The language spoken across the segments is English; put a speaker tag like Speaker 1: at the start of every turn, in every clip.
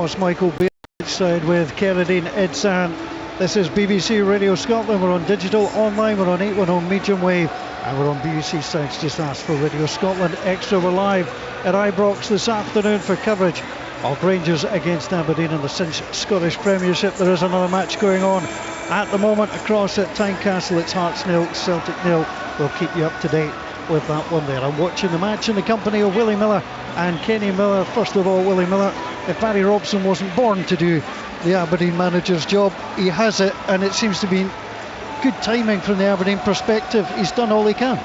Speaker 1: Was Michael Beard with Aberdeen Edsan. This is BBC Radio Scotland. We're on digital, online, we're on 810 medium wave, and we're on BBC Sounds. Just ask for Radio Scotland Extra. We're live at Ibrox this afternoon for coverage of Rangers against Aberdeen in the Scottish Premiership. There is another match going on at the moment across at Tynecastle. It's Hearts 0, Celtic 0. We'll keep you up to date with that one there. I'm watching the match in the company of Willie Miller and Kenny Miller. First of all, Willie Miller, if Barry Robson wasn't born to do the Aberdeen manager's job, he has it, and it seems to be good timing from the Aberdeen perspective. He's done all he can.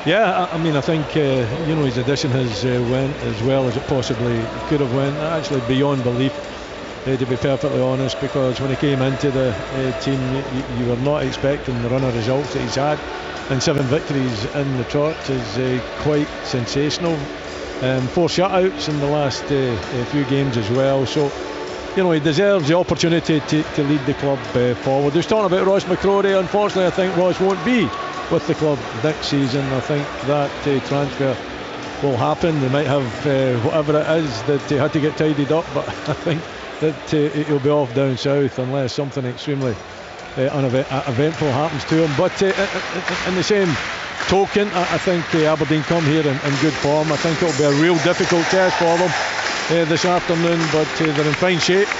Speaker 2: Yeah, I mean, I think his addition has went as well as it possibly could have went. Actually, beyond belief, to be perfectly honest, because when he came into the team, you were not expecting the run of results that he's had, and 7 victories in the trot is quite sensational. 4 shutouts in the last few games as well, so he deserves the opportunity to lead the club forward. He was talking about Ross McCrory. Unfortunately, I think Ross won't be with the club next season. I think that transfer will happen. They might have whatever it is that he had to get tidied up, but I think that he'll be off down south unless something extremely uneventful happens to him. But in the same token, I think Aberdeen come here in good form. I think it'll be a real difficult test for them this afternoon, but they're in fine shape,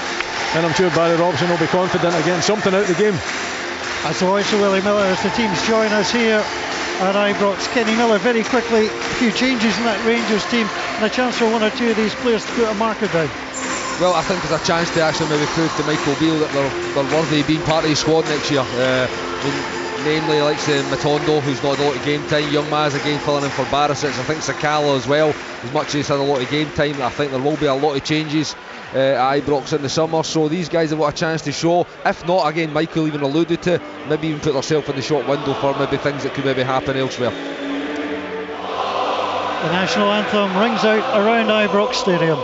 Speaker 2: and I'm sure Barry Robson will be confident of getting something out of the game.
Speaker 1: That's the voice of Willie Miller as the teams join us here at Ibrox. Kenny Miller, very quickly, a few changes in that Rangers team and a chance for one or two of these players to put a marker down.
Speaker 3: Well, I think there's a chance to actually maybe prove to Michael Beale that they're worthy of being part of his squad next year. Namely, like Matondo, who's not had a lot of game time. Young Maz again filling in for Barisic. I think Sakala as well, as much as he's had a lot of game time. I think there will be a lot of changes at Ibrox in the summer, so these guys have got a chance to show. If not, again, Michael even alluded to, maybe even put themselves in the short window for maybe things that could maybe happen elsewhere.
Speaker 1: The national anthem rings out around Ibrox Stadium.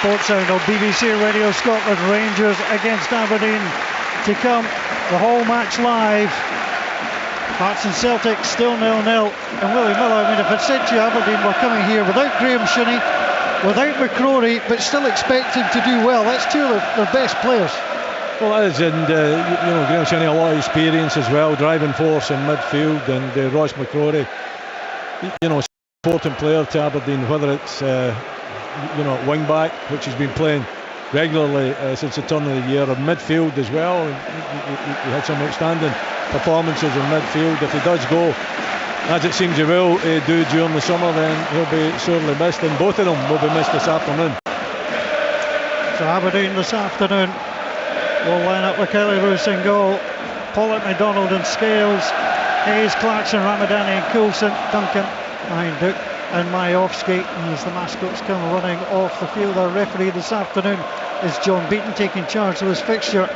Speaker 1: Sports Sound on BBC Radio Scotland. Rangers against Aberdeen to come. The whole match live. Hearts and Celtic still 0-0. And Willie Miller, I mean, if I'd said to you Aberdeen were coming here without Graham Shinney, without McCrory, but still expecting to do well, that's two of their best players.
Speaker 2: Well, it is, and Graham Shinney, a lot of experience as well, driving force in midfield, and Ross McCrory, important player to Aberdeen, whether it's at wing back, which he's been playing regularly since the turn of the year, or midfield as well. He had some outstanding performances in midfield. If he does go, as it seems he will do during the summer, then he'll be sorely missed, and both of them will be missed this afternoon.
Speaker 1: So Aberdeen this afternoon will line up with Kelly Roos in goal, Pollock, McDonald and Scales, Hayes, Clarkson, Ramadani and Coulson, Duncan behind Duke and Majowski, as the mascots come running off the field. Our referee this afternoon is John Beaton, taking charge of his fixture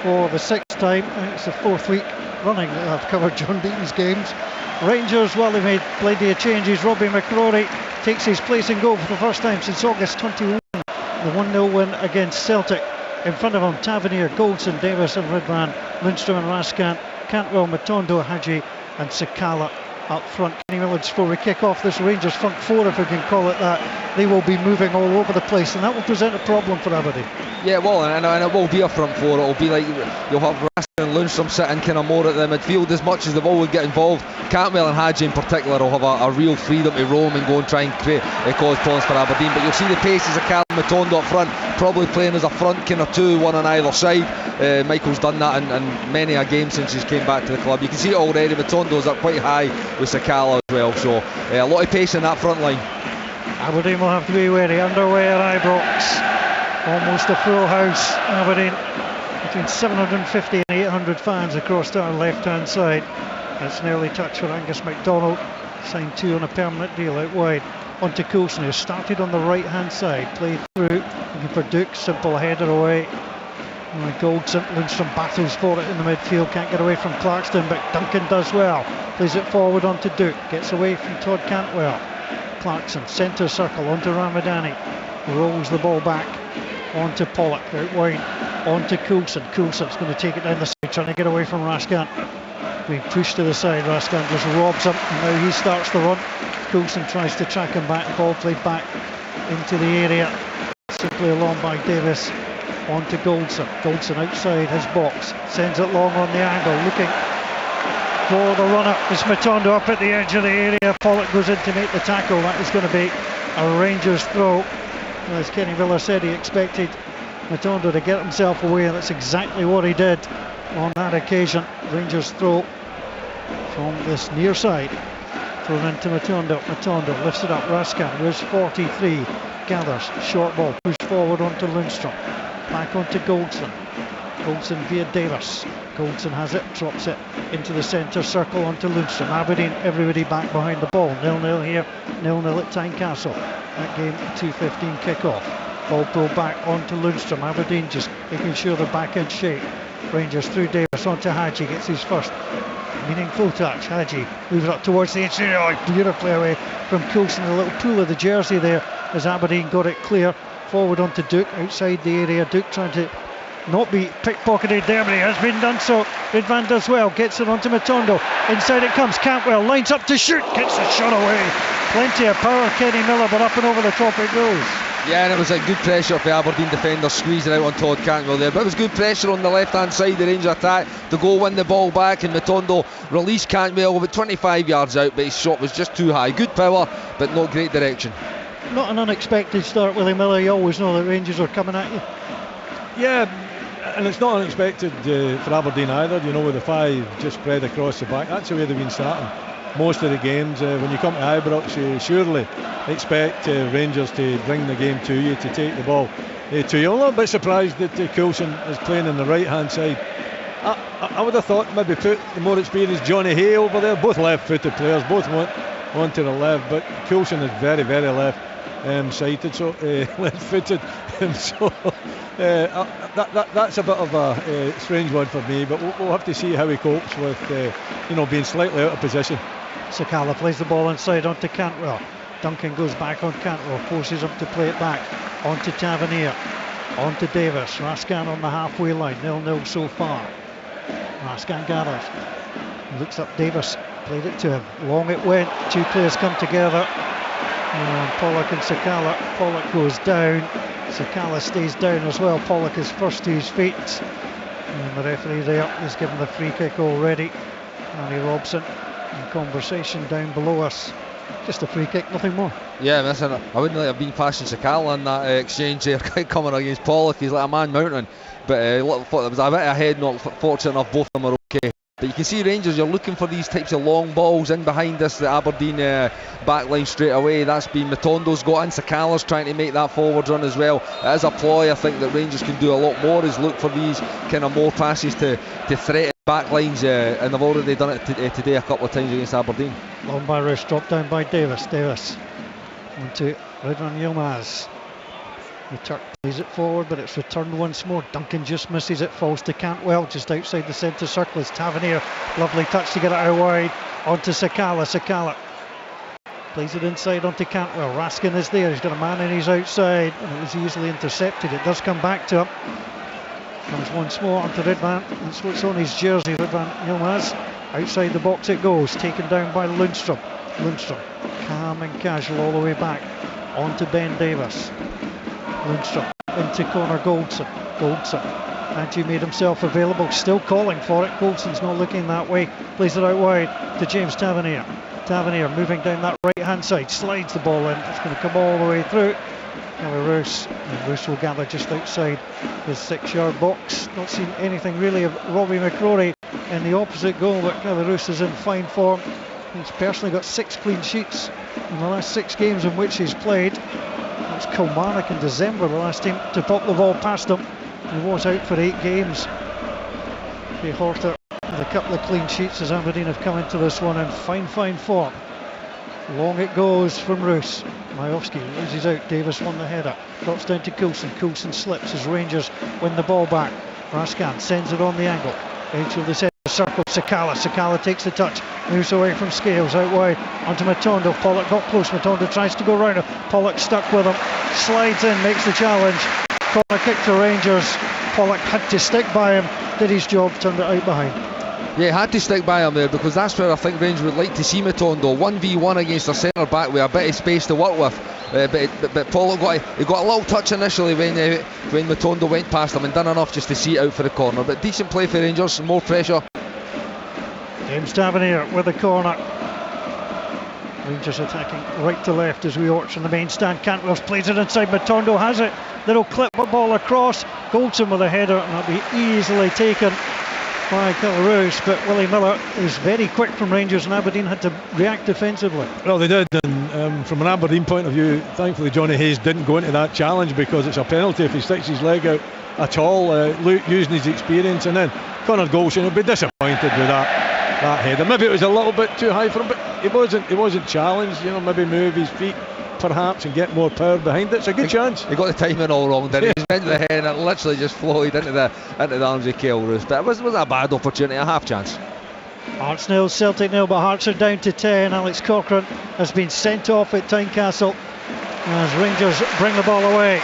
Speaker 1: for the 6th time. I think it's the 4th week running that I've covered John Beaton's games. Rangers, well, they made plenty of changes. Robbie McCrory takes his place in goal for the first time since August 21, the 1-0 win against Celtic. In front of him, Tavernier, Goldson, Davis and Ridvan, Lundstrom and Raskan, Cantwell, Matondo, Hadji and Sakala up front. Kenny Miller, before we kick off this Rangers front four, if we can call it that, they will be moving all over the place, and that will present a problem for Aberdeen.
Speaker 3: Yeah, well, and it will be a front four. It will be like you'll have Raskin and Lundstrom sitting kind of more at the midfield, as much as they've all get involved. Cantwell and Hadji in particular will have a real freedom to roam and go and try and create cause problems for Aberdeen. But you'll see the paces of Callum Matondo up front, probably playing as a front kind of two, one on either side. Michael's done that in many a game since he's came back to the club. You can see it already. Matondo's up quite high with Sakala as well, so a lot of pace in that front line.
Speaker 1: Aberdeen will have to be wary. Underway at Ibrox, almost a full house. Aberdeen between 750 and 800 fans across our left hand side. That's an early touch for Angus MacDonald, signed 2 on a permanent deal out wide. onto Coulson, who started on the right hand side, played through, looking for Duke, simple header away. Goldson, Lundstrom battles for it in the midfield, can't get away from Clarkston, but Duncan does well. Plays it forward onto Duke, gets away from Todd Cantwell. Clarkson, centre circle onto Ramadani, rolls the ball back onto Pollock, out wide onto Coulson. Coulson's going to take it down the side, trying to get away from Raskan. Being pushed to the side, Raskan just robs him, and now he starts the run. Coulson tries to track him back, ball played back into the area, simply along by Davis. On to Goldson. Goldson outside his box, sends it long on the angle, looking for the runner. It's Matondo up at the edge of the area. Pollock goes in to make the tackle. That is going to be a Rangers throw. As Kenny Miller said, he expected Matondo to get himself away, and that's exactly what he did on that occasion. Rangers throw from this near side, thrown into Matondo. Matondo lifts it up. Raskan, who's 43, gathers, short ball, pushed forward onto Lundstrom. Back onto Goldson. Goldson via Davis. Goldson has it, drops it into the centre circle onto Lundstrom. Aberdeen, everybody back behind the ball. 0-0 here, 0-0 at Tynecastle. That game, 2:15 kick-off. Ball pulled back onto Lundstrom. Aberdeen just making sure they're back in shape. Rangers through Davis onto Hadji, gets his first meaningful touch. Hadji moves up towards the interior, beautifully away from Coulson. A little pull of the jersey there as Aberdeen got it clear. Forward onto Duke, outside the area. Duke trying to not be pickpocketed there, but he has been done so. Ridvan does well, gets it onto Matondo. Inside it comes, Cantwell lines up to shoot, gets the shot away. Plenty of power, Kenny Miller, but up and over the top it goes.
Speaker 3: Yeah, and it was a good pressure for Aberdeen defenders squeezing out on Todd Cantwell there, but it was good pressure on the left hand side, the Ranger attack, to go win the ball back, and Matondo released Cantwell about 25 yards out, but his shot was just too high. Good power, but not great direction.
Speaker 1: Not an unexpected start, Willie Miller. You always know that Rangers are coming at you.
Speaker 2: Yeah, and it's not unexpected for Aberdeen either, you know, with the five just spread across the back. That's the way they've been starting most of the games. When you come to Ibrox, you surely expect Rangers to bring the game to you, to take the ball to you. I'm a little bit surprised that Coulson is playing on the right hand side. I would have thought maybe put the more experienced Johnny Hay over there. Both left-footed players, both want onto the left, but Coulson is very, very left-sided, so left-footed. So that's a bit of a strange one for me, but we'll have to see how he copes with being slightly out of position.
Speaker 1: Sakala plays the ball inside onto Cantwell. Duncan goes back on Cantwell, forces him to play it back onto Tavernier, onto Davis. Raskan on the halfway line, 0-0 so far. Raskan gathers, looks up Davis, played it to him, long it went, two players come together, and Pollock and Sakala. Pollock goes down, Sakala stays down as well. Pollock is first to his feet, and the referee there is given the free kick already. Andy Robson in conversation down below us. Just a free kick, nothing more.
Speaker 3: Yeah, listen, I wouldn't like have been passing Sakala in that exchange there, coming against Pollock. He's like a man mountain, but there was a bit ahead. Not fortunate enough, both of them are okay. But you can see Rangers, you're looking for these types of long balls in behind us, the Aberdeen backline straight away. That's been Matondo's got in. Sakala's trying to make that forward run as well. It is a ploy. I think that Rangers can do a lot more, is look for these kind of more passes to threaten backlines, and they've already done it today a couple of times against Aberdeen.
Speaker 1: Long by Rush, dropped down by Davis. Davis onto Ridvan Yilmaz. The Turk plays it forward, but it's returned once more. Duncan just misses it, falls to Cantwell just outside the centre circle. It's Tavernier, lovely touch to get it out wide onto Sakala. Sakala plays it inside onto Cantwell. Raskin is there, he's got a man in his outside, and it was easily intercepted. It does come back to him. Comes once more onto Ridvan. That's what's on his jersey, Ridvan Yilmaz. Outside the box it goes, taken down by Lundstrom. Lundstrom, calm and casual all the way back onto Ben Davis. Lundstrom into corner Goldson. Hadji made himself available, still calling for it. Goldson's not looking that way. Plays it out wide to James Tavernier. Tavernier moving down that right hand side, slides the ball in. It's going to come all the way through. Roos will gather just outside his 6-yard box. Not seen anything really of Robbie McCrory in the opposite goal, but Roos is in fine form. He's personally got 6 clean sheets in the last 6 games in which he's played. That's Kilmarnock in December, the last team to pop the ball past him. He was out for 8 games. Jay Horter with a couple of clean sheets as Aberdeen have come into this one in fine form. Long it goes from Roos. Majowski loses out. Davis won the header. Drops down to Coulson. Coulson slips as Rangers win the ball back. Raskan sends it on the angle. Edge of the centre circle. Sakala takes the touch. Moves away from Scales. Out wide onto Matondo. Pollock got close. Matondo tries to go round him. Pollock stuck with him. Slides in. Makes the challenge. Corner kick to Rangers. Pollock had to stick by him. Did his job. Turned it out behind.
Speaker 3: Yeah, had to stick by him there, because that's where I think Rangers would like to see Matondo. 1v1 against a centre back with a bit of space to work with. But Pollock got a little touch initially when Matondo went past him, and done enough just to see it out for the corner. But decent play for Rangers, more pressure.
Speaker 1: James Tavernier with the corner. Rangers attacking right to left as we watch from the main stand. Cantwell's plays it inside. Matondo has it. Little clip ball across. Goldson with a header, and that'll be easily taken by Killeroos, but Willie Miller is very quick from Rangers, and Aberdeen had to react defensively.
Speaker 2: Well, they did, and from an Aberdeen point of view, thankfully Johnny Hayes didn't go into that challenge, because it's a penalty if he sticks his leg out at all, using his experience. And then Connor Goldson would be disappointed with that header. Maybe it was a little bit too high for him, but he wasn't challenged. Maybe move his feet perhaps and get more power behind it. It's a good chance.
Speaker 3: He got the timing all wrong, didn't he? He went to the head and it literally just floated into the arms of Killeroos. But it wasn't a bad opportunity, a half chance.
Speaker 1: Hearts nil, Celtic nil, but Hearts are down to 10. Alex Cochrane has been sent off at Tynecastle as Rangers bring the ball away.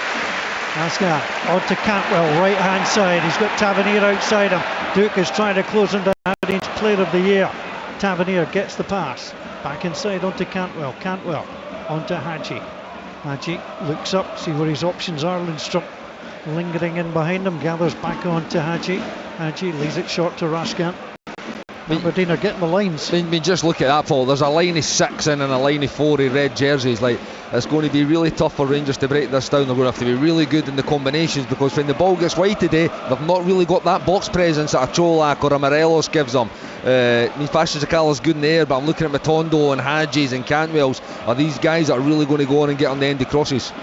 Speaker 1: Ascar on to Cantwell, right hand side. He's got Tavernier outside him. Duke is trying to close him down. Aberdeen's player of the year. Tavernier gets the pass. Back inside onto Cantwell. Cantwell onto Hadji. Hadji looks up, see where his options are. Lundstrom lingering in behind him, gathers back onto Hadji. Hadji leaves it short to Raskan. Aberdeen are getting the lines.
Speaker 3: I mean, just look at that, Paul. There's a line of 6 in and a line of 4 in red jerseys. It's going to be really tough for Rangers to break this down. They're going to have to be really good in the combinations, because when the ball gets wide today, they've not really got that box presence that a Cholak or a Morelos gives them. Fashion Sakala's good in the air, but I'm looking at Matondo and Hadji's and Cantwell's. Are these guys that are really going to go on and get on the end of crosses?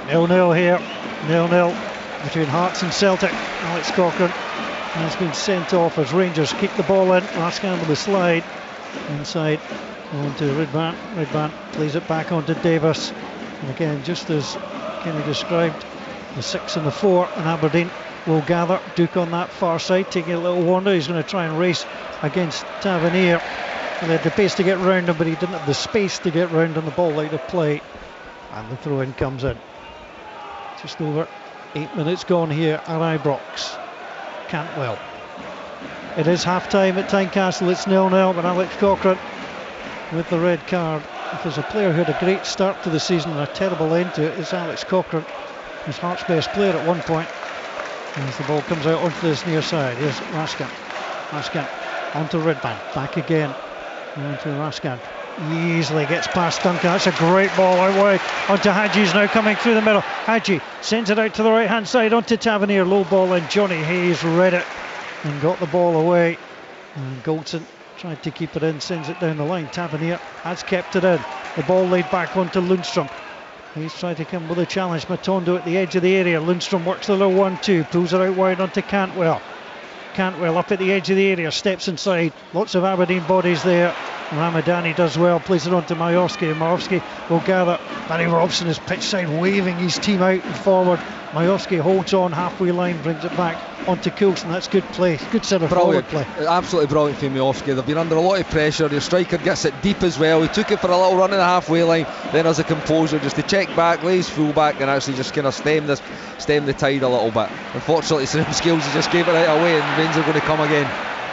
Speaker 1: 0-0 here. 0-0 between Hearts and Celtic. Alex Cochrane has been sent off as Rangers keep the ball in. Raskan with a slide inside onto Ridvan. Ridvan plays it back onto Davis, and again, just as Kenny described, the 6 and the 4 and Aberdeen will gather. Duke on that far side taking a little wander. He's going to try and race against Tavernier. He had the pace to get round him, but he didn't have the space to get round on the ball out of play, and the throw in comes in. Just over 8 minutes gone here at Ibrox. Cantwell. It is half time at Tynecastle. It's 0-0, but Alex Cochrane with the red card. If there's a player who had a great start to the season and a terrible end to it, it's Alex Cochrane, who's Hearts' best player at one point. As the ball comes out onto this near side, here's Raskan. Raskan onto Ridvan, back again onto Raskan. He easily gets past Duncan. That's a great ball out wide onto Hadji's now coming through the middle. Hadji sends it out to the right hand side onto Tavernier. Low ball, and Johnny Hayes read it and got the ball away. And Goldson tried to keep it in, sends it down the line. Tavernier has kept it in. The ball laid back onto Lundstrom. He's trying to come with a challenge. Matondo at the edge of the area. Lundstrom works the little 1-2, pulls it out wide onto Cantwell. Cantwell up at the edge of the area, steps inside. Lots of Aberdeen bodies there. Ramadani does well, plays it on to Majowski, and Majowski will gather. Barry Robson is pitch side waving his team out and forward. Majowski holds on halfway line, brings it back onto Coulson. That's good play, good centre forward play.
Speaker 3: Absolutely brilliant for Majowski. They've been under a lot of pressure. Your striker gets it deep as well. He took it for a little run in the halfway line, then has a composure just to check back, lays full back, and actually just kind of stem the tide a little bit. Unfortunately, Sam Scales just gave it right away, and Rangers are going to come again.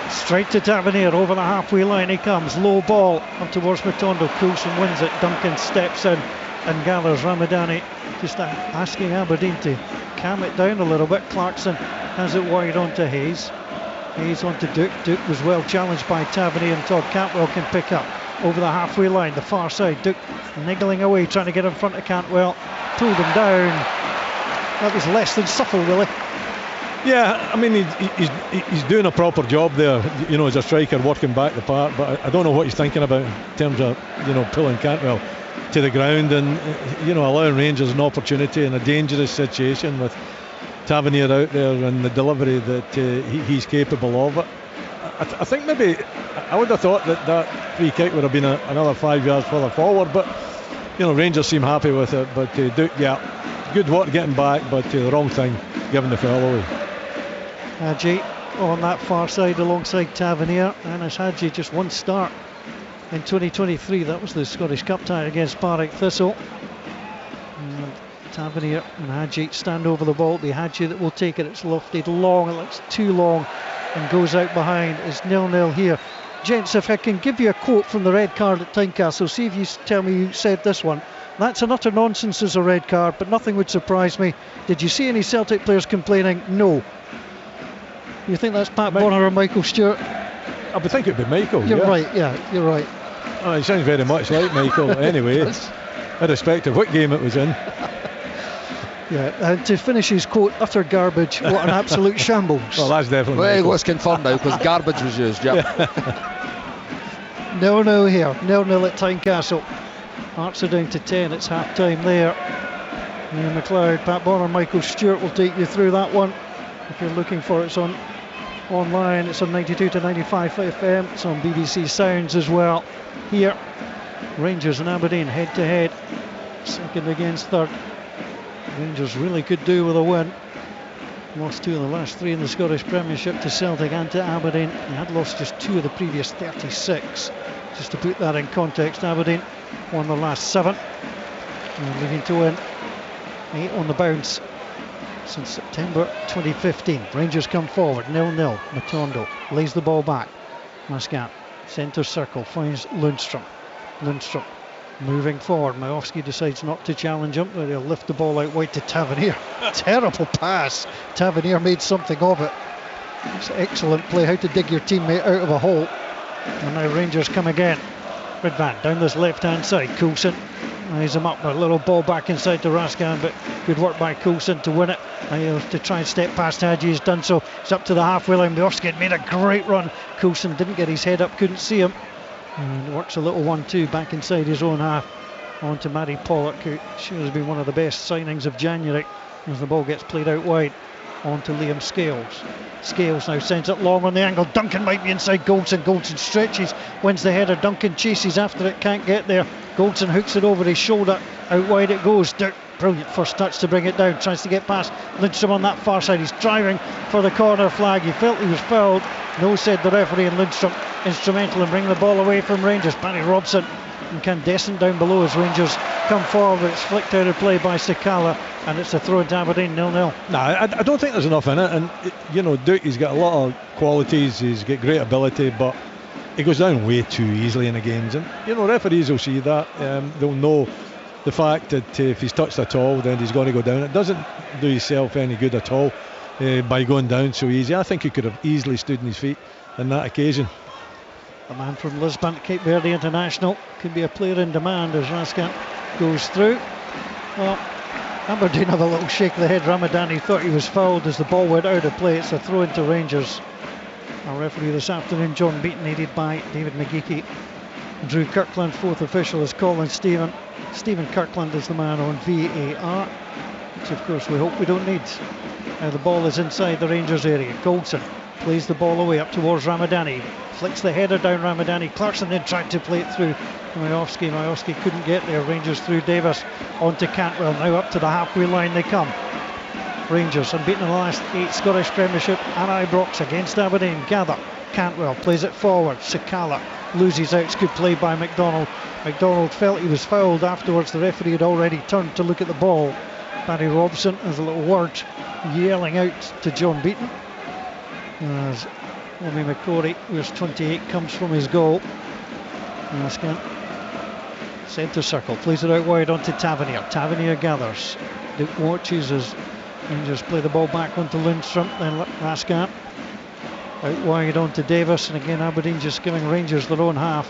Speaker 1: Straight to Tavernier, over the halfway line he comes, low ball up towards Matondo. Coulson wins it, Duncan steps in and gathers. Ramadani just asking Aberdeen to calm it down a little bit. Clarkson has it wide onto Hayes. Hayes onto Duke. Duke was well challenged by Tavernier, and Todd Cantwell can pick up over the halfway line, the far side. Duke niggling away, trying to get in front of Cantwell, pulled him down. That was less than subtle, really.
Speaker 2: Yeah, I mean, he's doing a proper job there, as a striker, working back the park, but I don't know what he's thinking about in terms of, pulling Cantwell to the ground and, allowing Rangers an opportunity in a dangerous situation with Tavernier out there and the delivery that he's capable of. I think maybe I would have thought that free kick would have been another 5 yards further forward, but Rangers seem happy with it, but Duke, good work getting back, but the wrong thing, giving the foul away.
Speaker 1: Hadji on that far side alongside Tavernier, and as Hadji just one start in 2023. That was the Scottish Cup tie against Partick Thistle. And Tavernier and Hadji stand over the ball. It'll be Hadji that will take it. It's lofted long, it looks too long, and goes out behind. It's 0-0 here. Gents, if I can give you a quote from the red card at Tynecastle, see if you tell me you said this one. That's an utter nonsense as a red card, but nothing would surprise me. Did you see any Celtic players complaining? No. You think that's Pat Bonner or Michael Stewart?
Speaker 2: I would think it'd be Michael.
Speaker 1: You're right, you're right.
Speaker 2: Oh, he sounds very much like Michael anyway, irrespective of what game it was in.
Speaker 1: Yeah, and to finish his quote, utter garbage, what an absolute shambles.
Speaker 2: Well, that's definitely
Speaker 3: Well, it's confirmed now because garbage was used, yeah.
Speaker 1: 0-0 here, 0-0 at Tynecastle. Hearts are down to 10, it's half time there. Ian McLeod, Pat Bonner, Michael Stewart will take you through that one. If you're looking for it, it's online, it's on 92 to 95 FM, it's on BBC Sounds as well. Here, Rangers and Aberdeen head to head, second against third. Rangers really could do with a win. Lost 2 of the last 3 in the Scottish Premiership to Celtic and to Aberdeen. They had lost just 2 of the previous 36. Just to put that in context, Aberdeen won the last 7. And looking to win 8 on the bounce since September 2015. Rangers come forward, 0-0. Matondo lays the ball back. Mascat, centre circle, finds Lundstrom. Lundstrom moving forward. Majowski decides not to challenge him, but he'll lift the ball out wide to Tavernier. Terrible pass. Tavernier made something of it. It's excellent play, how to dig your teammate out of a hole. And now Rangers come again. Ridvan down this left hand side. Coulson eyes him up, a little ball back inside to Raskin, but good work by Coulson to win it. To try and step past Hadji, he's done so. It's up to the halfway line. Majowski had made a great run. Coulson didn't get his head up, couldn't see him. And works a little 1-2 back inside his own half. On to Matty Pollock, who sure has been one of the best signings of January, as the ball gets played out wide. On to Liam Scales. Scales now sends it long on the angle. Duncan might be inside Goldson. Goldson stretches, wins the header. Duncan chases after it, can't get there. Goldson hooks it over his shoulder. Out wide it goes. Brilliant first touch to bring it down. Tries to get past Lindstrom on that far side. He's driving for the corner flag. He felt he was fouled. No, said the referee, and Lindstrom instrumental in bringing the ball away from Rangers. Barry Robson incandescent down below as Rangers come forward. It's flicked out of play by Sakala, and it's a throw into Aberdeen, 0-0.
Speaker 2: I don't think there's enough in it, and Duke, he's got a lot of qualities, he's got great ability, but he goes down way too easily in the games, and referees will see that. They'll know the fact that if he's touched at all, then he's going to go down. It doesn't do himself any good at all by going down so easy. I think he could have easily stood on his feet on that occasion.
Speaker 1: The man from Lisbon, Cape Verde International, could be a player in demand as Raskin goes through. Well, Aberdeen have a little shake of the head. Ramadani thought he was fouled as the ball went out of play. It's a throw into Rangers. Our referee this afternoon, John Beaton, aided by David McGeechy. Drew Kirkland, fourth official, is Colin Stephen. Stephen Kirkland is the man on VAR, which of course we hope we don't need. Now the ball is inside the Rangers area. Goldson plays the ball away up towards Ramadani. Flicks the header down Ramadani. Clarkson then tried to play it through Majowski. Majowski couldn't get there. Rangers through Davis onto Cantwell. Now up to the halfway line they come. Rangers unbeaten in the last 8 Scottish Premiership and Ibrox against Aberdeen. Gather. Cantwell plays it forward. Sakala loses out. It's good play by McDonald. McDonald felt he was fouled afterwards. The referee had already turned to look at the ball. Barry Robson has a little word yelling out to John Beaton. As Omi McCrory, who's 28, comes from his goal. Centre circle, plays it out wide onto Tavernier. Tavernier gathers. Duke watches as Rangers play the ball back onto Lundstrom, then Raskin. Out wide onto Davis, and again Aberdeen just giving Rangers their own half.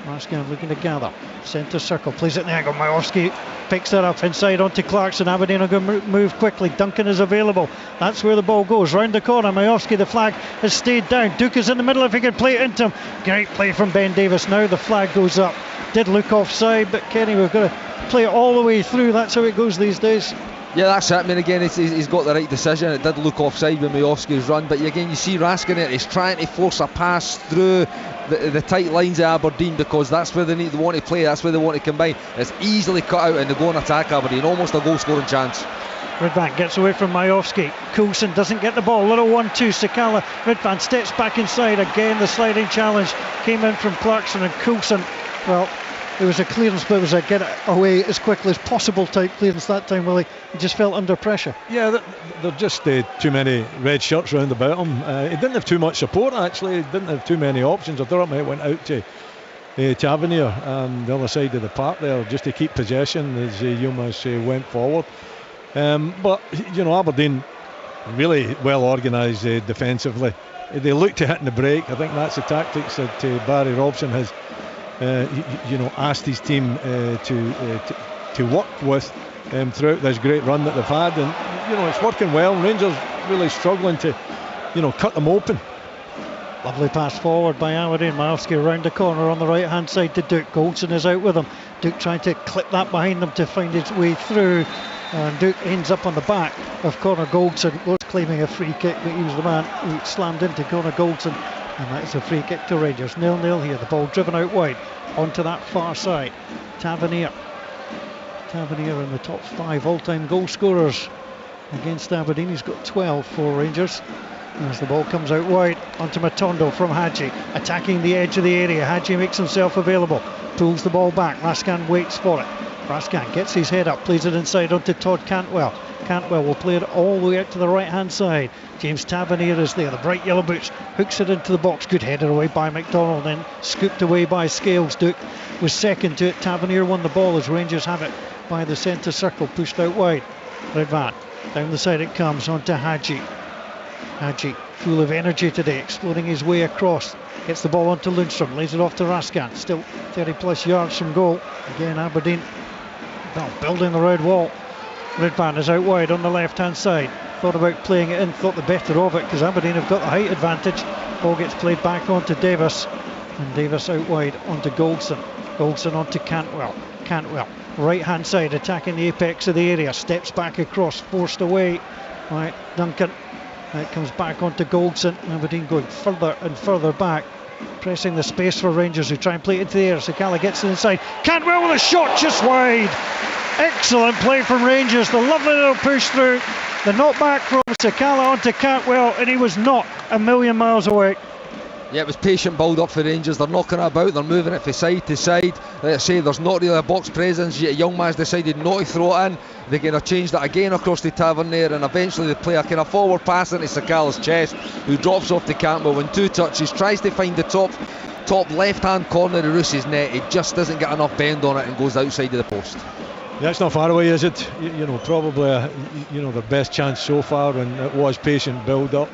Speaker 1: Raskin looking to gather. Centre circle, plays it in the angle. Majowski picks it up inside onto Clarkson. Aberdeen are going to move quickly. Duncan is available. That's where the ball goes. Round the corner. Majowski, the flag has stayed down. Duke is in the middle if he can play it into him. Great play from Ben Davis. Now the flag goes up. Did look offside, but Kenny, we've got to play it all the way through. That's how it goes these days.
Speaker 3: Yeah, that's it. I mean, again, he's got the right decision. It did look offside when Majowski's run, but again, you see Raskin there, he's trying to force a pass through the tight lines of Aberdeen, because that's where they want to play, that's where they want to combine. It's easily cut out and they go and attack Aberdeen, almost a goal scoring chance.
Speaker 1: Ridvan gets away from Majowski. Coulson doesn't get the ball. Little 1-2. Sakala. Ridvan steps back inside. Again, the sliding challenge came in from Clarkson and Coulson. Well, it was a clearance, but it was a get it away as quickly as possible type clearance that time, Willie. He just felt under pressure.
Speaker 2: Yeah, there just too many red shirts round about him. He didn't have too much support, actually. He didn't have too many options. I thought it might went out to Tavernier on the other side of the park there, just to keep possession as Yilmaz went forward. But, Aberdeen really well organised defensively. They look to hitting the break. I think that's the tactics that Barry Robson has asked his team to work with throughout this great run that they've had, and it's working well. Rangers really struggling to cut them open.
Speaker 1: Lovely pass forward by Aberdeen. Majowski around the corner on the right hand side to Duke. Goldson is out with him. Duke trying to clip that behind them to find his way through, and Duke ends up on the back of Connor Goldson. Was claiming a free kick, but he was the man who slammed into Connor Goldson, and that is a free kick to Rangers. 0-0 here. The ball driven out wide onto that far side. Tavernier in the top 5 all-time goal scorers against Aberdeen. He's got 12 for Rangers. As the ball comes out wide onto Matondo from Hadji, attacking the edge of the area. Hadji makes himself available, pulls the ball back. Raskan waits for it. Raskan gets his head up, plays it inside onto Todd Cantwell. Cantwell will play it all the way out to the right hand side. James Tavernier is there, the bright yellow boots, hooks it into the box. Good header away by McDonald, then scooped away by Scales. Duke was second to it. Tavernier won the ball as Rangers have it by the centre circle, pushed out wide. Redvan, down the side it comes onto Hadji. Hadji, full of energy today, exploring his way across. Gets the ball onto Lundstrom, lays it off to Raskan, still 30 plus yards from goal. Again, Aberdeen building the red wall. Ridvan is out wide on the left hand side. Thought about playing it in, thought the better of it, because Aberdeen have got the height advantage. Ball gets played back onto Davis, and Davis out wide onto Goldson. Goldson onto Cantwell. Cantwell, right hand side, attacking the apex of the area. Steps back across, forced away by Duncan. It comes back onto Goldson. Aberdeen going further and further back, pressing the space for Rangers, who try and play it into the air. Sakala gets it inside. Cantwell with a shot just wide. Excellent play from Rangers. The lovely little push through. The knockback from Sakala onto Cantwell, and he was not a million miles away.
Speaker 3: Yeah, it was patient build up for Rangers. They're knocking it about, they're moving it from side to side. Like I say, there's not really a box presence yet. Youngman's decided not to throw it in. They're going to change that again across the Tavernier, and eventually they play a kind of forward pass into Sakala's chest, who drops off the Campbell in 2 touches, tries to find the top left hand corner of Roos's net. He just doesn't get enough bend on it and goes outside of the post.
Speaker 2: Yeah, it's not far away, is it? Probably their best chance so far, and it was patient build up.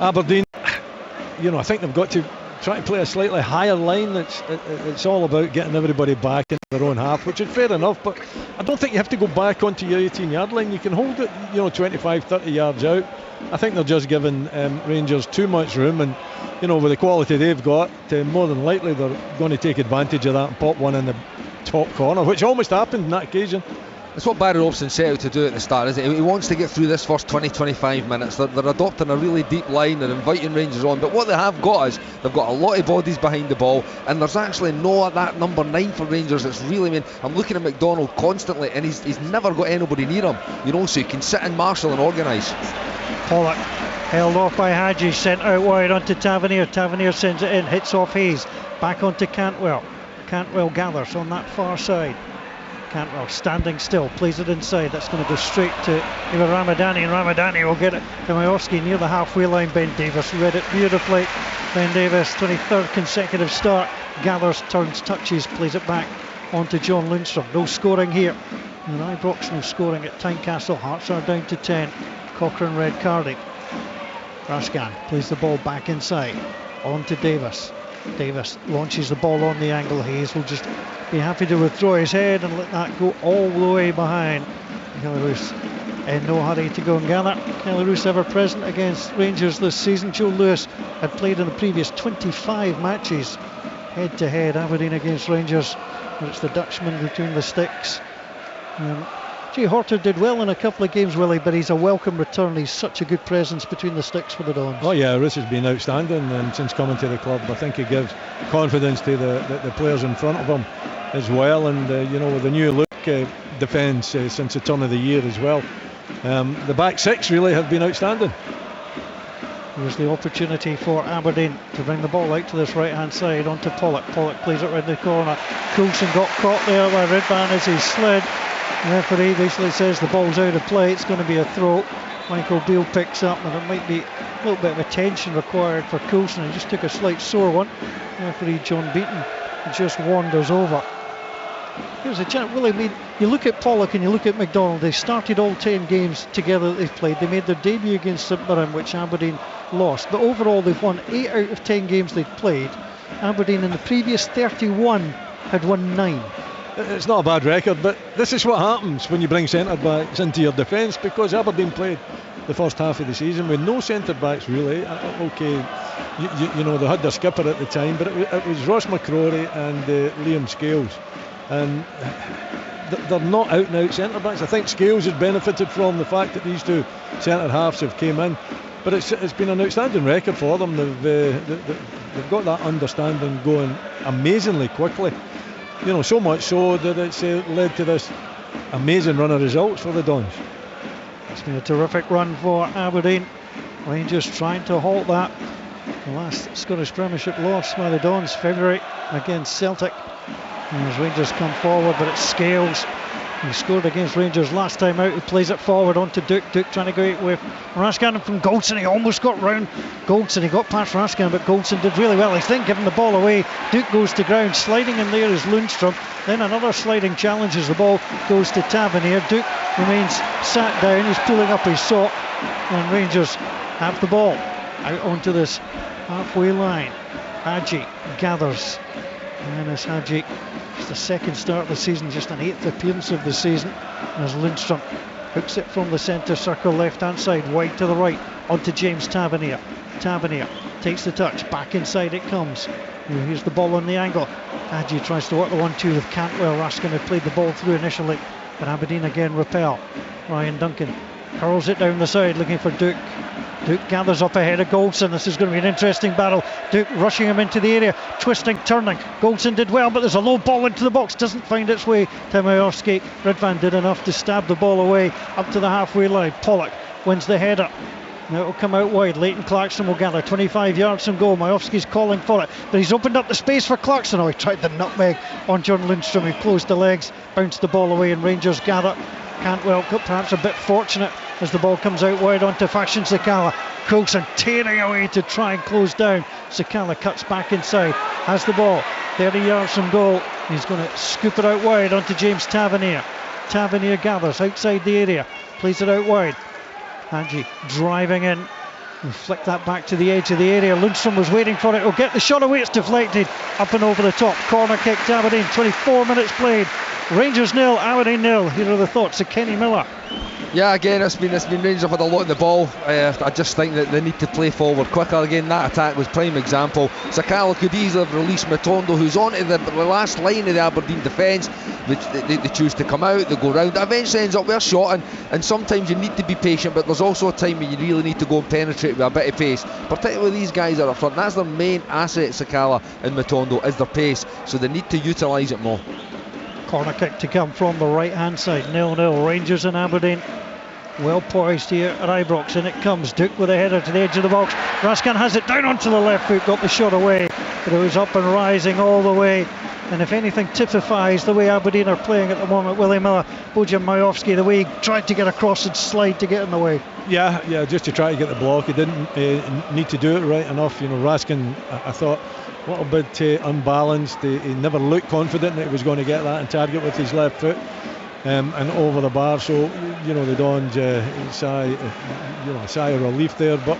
Speaker 2: Aberdeen, I think they've got to try to play a slightly higher line. It's all about getting everybody back in their own half, which is fair enough, but I don't think you have to go back onto your 18-yard line. You can hold it 25-30 yards out. I think they're just giving Rangers too much room, and with the quality they've got, more than likely they're going to take advantage of that and pop one in the top corner, which almost happened on that occasion.
Speaker 3: It's what Barry Robson set out to do at the start, isn't it? He wants to get through this first 20-25 minutes. They're adopting a really deep line, they're inviting Rangers on, but what they have got is they've got a lot of bodies behind the ball, and there's actually no that number 9 for Rangers. It's really, I'm looking at McDonald constantly, and he's never got anybody near him, so he can sit and marshal and organise.
Speaker 1: Pollock held off by Hadji, sent out wide onto Tavernier. Tavernier sends it in, hits off Hayes, back onto Cantwell. Cantwell gathers on that far side. Cantwell standing still, plays it inside. That's going to go straight to Ramadani, and Ramadani will get it to Majowski near the halfway line. Ben Davis read it beautifully. Ben Davis, 23rd consecutive start, gathers, turns, touches, plays it back onto John Lundstrom. No scoring here. And Ibrox no scoring at Tynecastle. Hearts are down to 10. Cochrane red carded. Raskan plays the ball back inside. On to Davis. Davis launches the ball on the angle. Hayes will just be happy to withdraw his head and let that go all the way behind. Kelly Roos in no hurry to go and gather. Kelly Roos ever present against Rangers this season. Joe Lewis had played in the previous 25 matches head to head, Aberdeen against Rangers, and it's the Dutchman between the sticks. Jay Horter did well in a couple of games, Willie, but he's a welcome return. He's such a good presence between the sticks for the Dons.
Speaker 2: Oh yeah, Russ has been outstanding, and since coming to the club, I think he gives confidence to the players in front of him as well. And with the new look defence since the turn of the year as well, the back six really have been outstanding.
Speaker 1: Here's the opportunity for Aberdeen to bring the ball out to this right hand side onto Pollock. Pollock plays it round the corner. Coulson got caught there by Redvan as he slid. The referee basically says the ball's out of play, it's going to be a throw. Michael Beale picks up, and it might be a little bit of attention required for Coulson. He just took a slight sore one. Referee John Beaton just wanders over. Here's a chance. Willie, I mean, you look at Pollock and you look at McDonald. They started all 10 games together that they've played. They made their debut against St Mirren, which Aberdeen lost. But overall, they've won 8 out of 10 games they've played. Aberdeen in the previous 31 had won 9.
Speaker 2: It's not a bad record, but this is what happens when you bring centre backs into your defence, because Aberdeen played the first half of the season with no centre backs really. Okay, they had their skipper at the time, but it was Ross McCrory and Liam Scales, and they're not out and out centre backs. I think Scales has benefited from the fact that these two centre halves have came in, but it's been an outstanding record for them. They've got that understanding going amazingly quickly. So much so that it's led to this amazing run of results for the Dons.
Speaker 1: It's been a terrific run for Aberdeen. Rangers trying to halt that. The last Scottish Premiership loss by the Dons, February against Celtic. And as Rangers come forward, but it's Scales. He scored against Rangers last time out. He plays it forward onto Duke. Duke trying to go out with Raskin from Goldson. He almost got round Goldson. He got past Raskin, but Goldson did really well. He's then giving the ball away. Duke goes to ground. Sliding in there is Lundstrom. Then another sliding challenge as the ball goes to Tavernier. Duke remains sat down. He's pulling up his sock. And Rangers have the ball out onto this halfway line. Hadji gathers. And as Hadji, it's the second start of the season, just an 8th appearance of the season, as Lundstrom hooks it from the centre circle, left hand side, wide to the right, onto James Tavernier. Tavernier takes the touch, back inside it comes. Here's the ball on the angle. Hadji tries to work the 1-2 with Cantwell. Raskin had played the ball through initially, but Aberdeen again repel. Ryan Duncan curls it down the side, looking for Duke. Duke gathers up ahead of Goldson. This is going to be an interesting battle. Duke rushing him into the area, twisting, turning. Goldson did well, but there's a low ball into the box, doesn't find its way to Majowski. Redvan did enough to stab the ball away up to the halfway line. Pollock wins the header. Now it'll come out wide. Leighton Clarkson will gather 25 yards from goal. Majowski's calling for it, but he's opened up the space for Clarkson. Oh, he tried the nutmeg on John Lundstrom. He closed the legs, bounced the ball away, and Rangers gather. Cantwell perhaps a bit fortunate as the ball comes out wide onto Fashion Sakala. Coulson tearing away to try and close down. Sakala cuts back inside, has the ball 30 yards from goal. He's going to scoop it out wide onto James Tavernier. Tavernier gathers outside the area, plays it out wide. Hadji driving in, and flick that back to the edge of the area. Lundstrom was waiting for it. He'll get the shot away. It's deflected up and over the top. Corner kick to Aberdeen. 24 minutes played. Rangers 0, Aberdeen 0. Here are the thoughts of Kenny Miller.
Speaker 3: Yeah, again, it's been Rangers have had a lot of the ball. I just think that they need to play forward quicker. Again, that attack was prime example. Sakala could easily have released Matondo, who's onto the last line of the Aberdeen defence. They choose to come out, they go round. It eventually ends up with a shot, and sometimes you need to be patient, but there's also a time when you really need to go and penetrate with a bit of pace. Particularly these guys that are up front. That's their main asset, Sakala and Matondo, is their pace. So they need to utilise it more.
Speaker 1: Corner kick to come from the right hand side. 0-0. Rangers and Aberdeen. Well poised here at Ibrox, and it comes. Duke with a header to the edge of the box. Raskin has it down onto the left foot, got the shot away, but it was up and rising all the way. And if anything typifies the way Aberdeen are playing at the moment, Willie Miller, Bojan Majowski, the way he tried to get across and slide to get in the way.
Speaker 2: Yeah, just to try to get the block. He didn't need to do it right enough. Raskin, I thought, a little bit unbalanced. He never looked confident that he was going to get that and target with his left foot. And over the bar, so the Dons sigh of relief there, but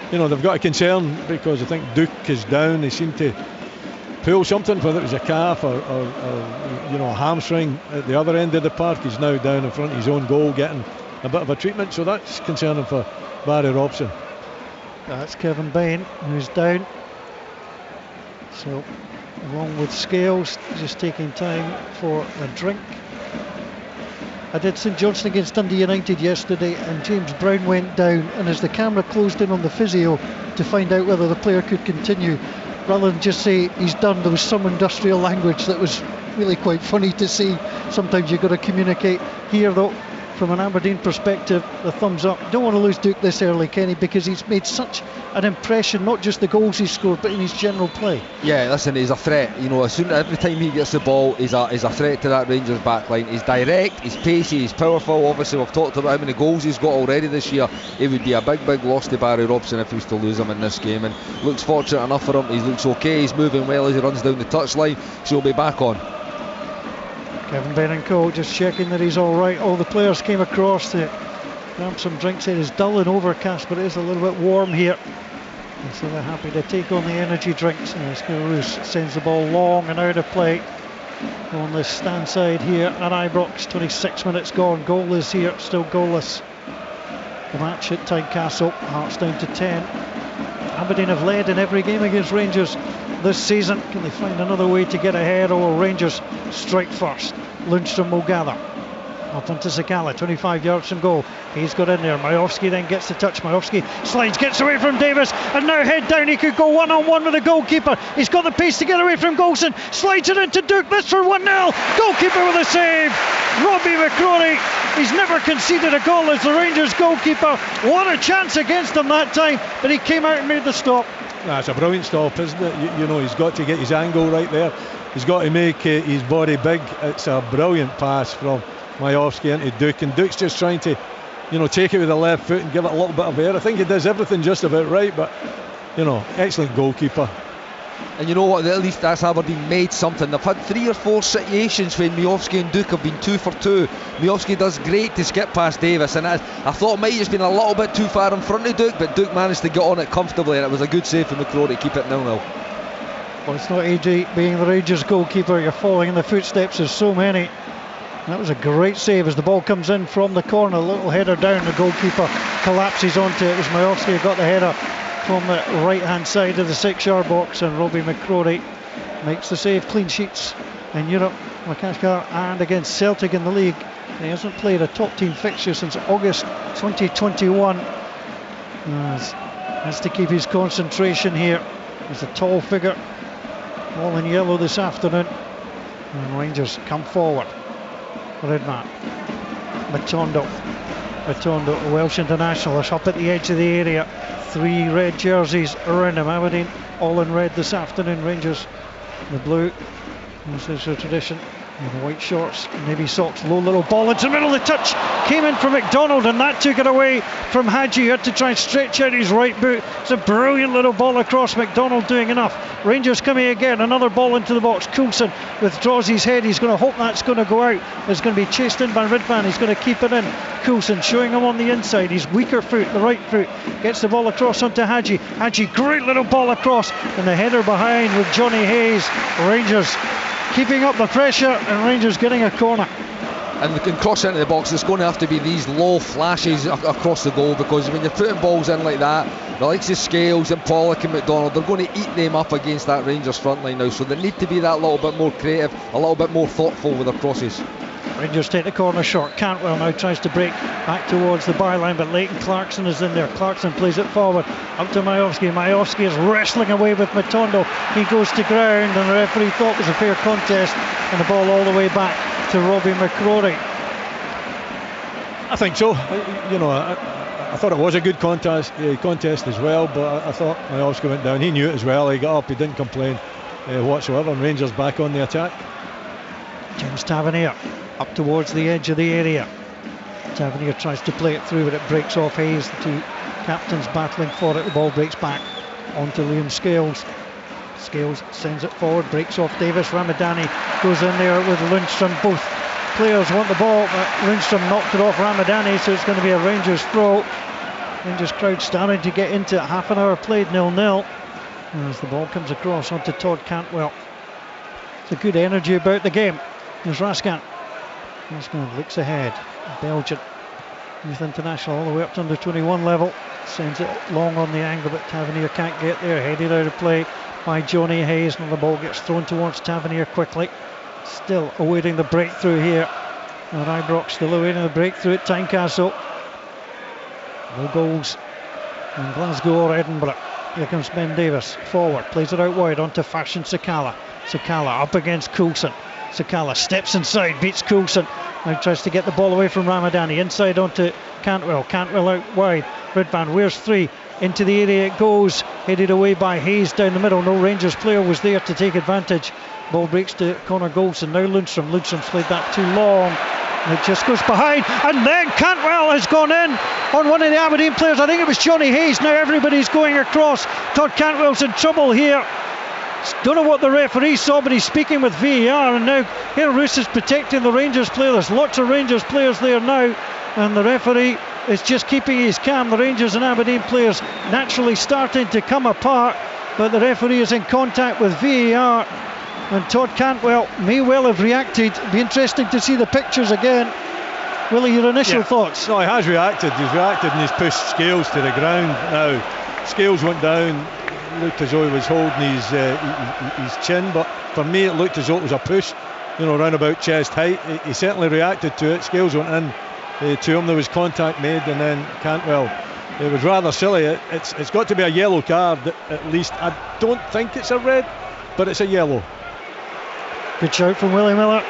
Speaker 2: they've got a concern because I think Duke is down. They seem to pull something, whether it was a calf or a hamstring at the other end of the park. He's now down in front of his own goal, getting a bit of a treatment, so that's concerning for Barry Robson.
Speaker 1: That's Kevin Bain who's down. So along with Scales, just taking time for a drink. I did St Johnstone against Dundee United yesterday, and James Brown went down, and as the camera closed in on the physio to find out whether the player could continue, rather than just say he's done, there was some industrial language that was really quite funny to see. Sometimes you've got to communicate. Here though, from an Aberdeen perspective, the thumbs up. Don't want to lose Duke this early, Kenny, because he's made such an impression, not just the goals he scored, but in his general play.
Speaker 3: Yeah, listen, he's a threat. You know, every time he gets the ball, he's a threat to that Rangers backline. He's direct, he's pacey, he's powerful. Obviously, we've talked about how many goals he's got already this year. It would be a big loss to Barry Robson if he was to lose him in this game. And looks fortunate enough for him. He looks okay. He's moving well as he runs down the touchline. So he'll be back on.
Speaker 1: Kevin Berencourt just checking that he's all right. All the players came across to grab some drinks. It is dull and overcast, but it is a little bit warm here, and so they're happy to take on the energy drinks. And Skourouz sends the ball long and out of play on the stand side here at Ibrox. 26 minutes gone. Goalless here, still goalless. The match at Tynecastle. Hearts down to 10. Aberdeen have led in every game against Rangers this season. Can they find another way to get ahead, or will Rangers strike first? Lundstrom will gather. Up onto Sakala, 25 yards from goal. He's got in there. Majowski then gets the touch. Majowski slides, gets away from Davis, and now head down. He could go one-on-one with the goalkeeper. He's got the pace to get away from Golson. Slides it into Duke. This for 1-0. Goalkeeper with a save. Robbie McCrory. He's never conceded a goal as the Rangers goalkeeper. What a chance against him that time, but he came out and made the stop.
Speaker 2: That's a brilliant stop, isn't it? You know, he's got to get his angle right there. He's got to make his body big. It's a brilliant pass from Majowski into Duke, and Duke's just trying to, take it with the left foot and give it a little bit of air. I think he does everything just about right, but, excellent goalkeeper.
Speaker 3: And you know what, at least that's Aberdeen made something. They've had 3 or 4 situations when Majowski and Duke have been 2 for 2. Majowski does great to skip past Davis, and I thought it might have just been a little bit too far in front of Duke, but Duke managed to get on it comfortably, and it was a good save from McCrory to keep it 0-0.
Speaker 1: Well, it's not easy being the Rangers goalkeeper. You're following in the footsteps of so many. That was a great save as the ball comes in from the corner. A little header down, the goalkeeper collapses onto it. It was Majowski who got the header from the right hand side of the 6-yard box, and Robbie McCrory makes the save. Clean sheets in Europe, Makashkar, and against Celtic in the league. He hasn't played a top team fixture since August 2021. Has to keep his concentration here. He's a tall figure, all in yellow this afternoon, and Rangers come forward. Red man Matondo, a Welsh international, is up at the edge of the area. 3 red jerseys around him. Aberdeen all in red this afternoon. Rangers in the blue. This is a tradition. And the white shorts, navy socks. Low little ball into the middle. The touch came in from McDonald, and that took it away from Hadji, who had to try and stretch out his right boot. It's a brilliant little ball across. McDonald doing enough. Rangers coming again. Another ball into the box. Coulson withdraws his head. He's going to hope that's going to go out. It's going to be chased in by Ridvan. He's going to keep it in. Coulson showing him on the inside. His weaker foot, the right foot, gets the ball across onto Hadji. Hadji, great little ball across, and the header behind with Johnny Hayes. Rangers keeping up the pressure, and Rangers getting a corner.
Speaker 3: And we can cross into the box. It's going to have to be these low flashes across the goal, because when you're putting balls in like that, the likes of Scales and Pollock and McDonald, they're going to eat them up against that Rangers front line now, so they need to be that little bit more creative, a little bit more thoughtful with their crosses.
Speaker 1: Rangers take the corner short. Cantwell now tries to break back towards the byline, but Leighton Clarkson is in there. Clarkson plays it forward up to Majowski. Majowski is wrestling away with Matondo. He goes to ground, and the referee thought it was a fair contest, and the ball all the way back to Robbie McCrory.
Speaker 2: I think so. I thought it was a good contest as well, but I thought Majowski went down. He knew it as well. He got up. He didn't complain whatsoever, and Rangers back on the attack.
Speaker 1: James Tavernier up towards the edge of the area. Tavernier tries to play it through, but it breaks off Hayes. The 2 captains battling for it. The ball breaks back onto Liam Scales. Scales sends it forward, breaks off Davis. Ramadani goes in there with Lundstrom. Both players want the ball, but Lundstrom knocked it off Ramadani, so it's going to be a Rangers throw. Rangers crowd starting to get into it. Half an hour played, 0-0. As the ball comes across onto Todd Cantwell. It's a good energy about the game. There's Raskan. Raskan looks ahead. Belgian youth international all the way up to under 21 level. Sends it long on the angle, but Tavernier can't get there. Headed out of play by Johnny Hayes, and the ball gets thrown towards Tavernier quickly. Still awaiting the breakthrough here And Ibrox still away in the breakthrough at Tynecastle. No goals in Glasgow or Edinburgh. Here comes Ben Davis, forward, plays it out wide onto Fashion Sakala. Sakala up against Coulson. Sakala steps inside, beats Coulson. Now tries to get the ball away from Ramadani. Inside onto Cantwell. Cantwell out wide. Ridvan wears 3. Into the area it goes. Headed away by Hayes down the middle. No Rangers player was there to take advantage. Ball breaks to Connor Goldson. Now Lundstrom. Lundstrom's played that too long. It just goes behind, and then Cantwell has gone in on one of the Aberdeen players. I think it was Johnny Hayes. Now everybody's going across. Todd Cantwell's in trouble here. Don't know what the referee saw, but he's speaking with VAR, and now Hale Roos is protecting the Rangers player. There's lots of Rangers players there now, and the referee is just keeping his calm. The Rangers and Aberdeen players naturally starting to come apart, but the referee is in contact with VAR. And Todd Cantwell may well have reacted. It'd be interesting to see the pictures again. Willie, your initial thoughts?
Speaker 2: No, he has reacted. He's reacted and he's pushed Scales to the ground. Now, Scales went down, looked as though he was holding his chin, but for me it looked as though it was a push, round about chest height. He certainly reacted to it. Scales went in to him. There was contact made, and then Cantwell. It was rather silly. It's got to be a yellow card at least. I don't think it's a red, but it's a yellow.
Speaker 1: Good shout from Willie Miller.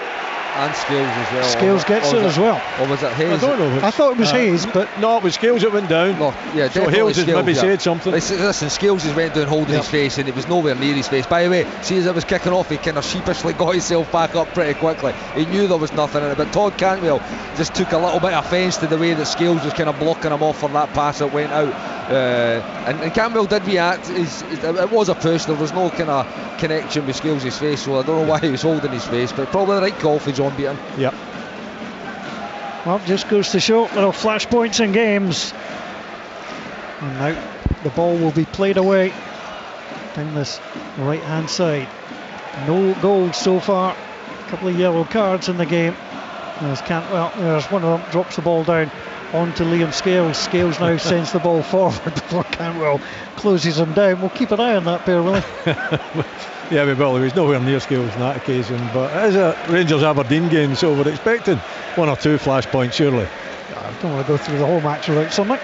Speaker 3: And Scales as well.
Speaker 1: Scales gets it as well.
Speaker 3: Or was it Hayes?
Speaker 2: I don't know.
Speaker 1: I thought it was Hayes, but
Speaker 2: no, it was Scales that went down.
Speaker 3: No, yeah,
Speaker 2: so Hales has maybe said something.
Speaker 3: Listen, Scales has went down holding his face, and it was nowhere near his face. By the way, see, as it was kicking off, he kind of sheepishly got himself back up pretty quickly. He knew there was nothing in it, but Todd Cantwell just took a little bit of offence to the way that Scales was kind of blocking him off for that pass that went out. And Cantwell did react. It was a push. There was no kind of connection with Scales' face, so I don't know why he was holding his face, but probably the right call for John Beaton.
Speaker 2: Yep.
Speaker 1: Well, just goes to show little flashpoints in games. And now the ball will be played away down this right hand side. No goals so far. A couple of yellow cards in the game. There's Cantwell. There's one of them, drops the ball down onto Liam Scales. Scales now sends the ball forward before Cantwell closes him down. We'll keep an eye on that pair, Willie.
Speaker 2: Yeah, we will. He was nowhere near Scales in that occasion, but it is a Rangers Aberdeen game, so we're expecting 1 or 2 flashpoints surely.
Speaker 1: I don't want to go through the whole match without something.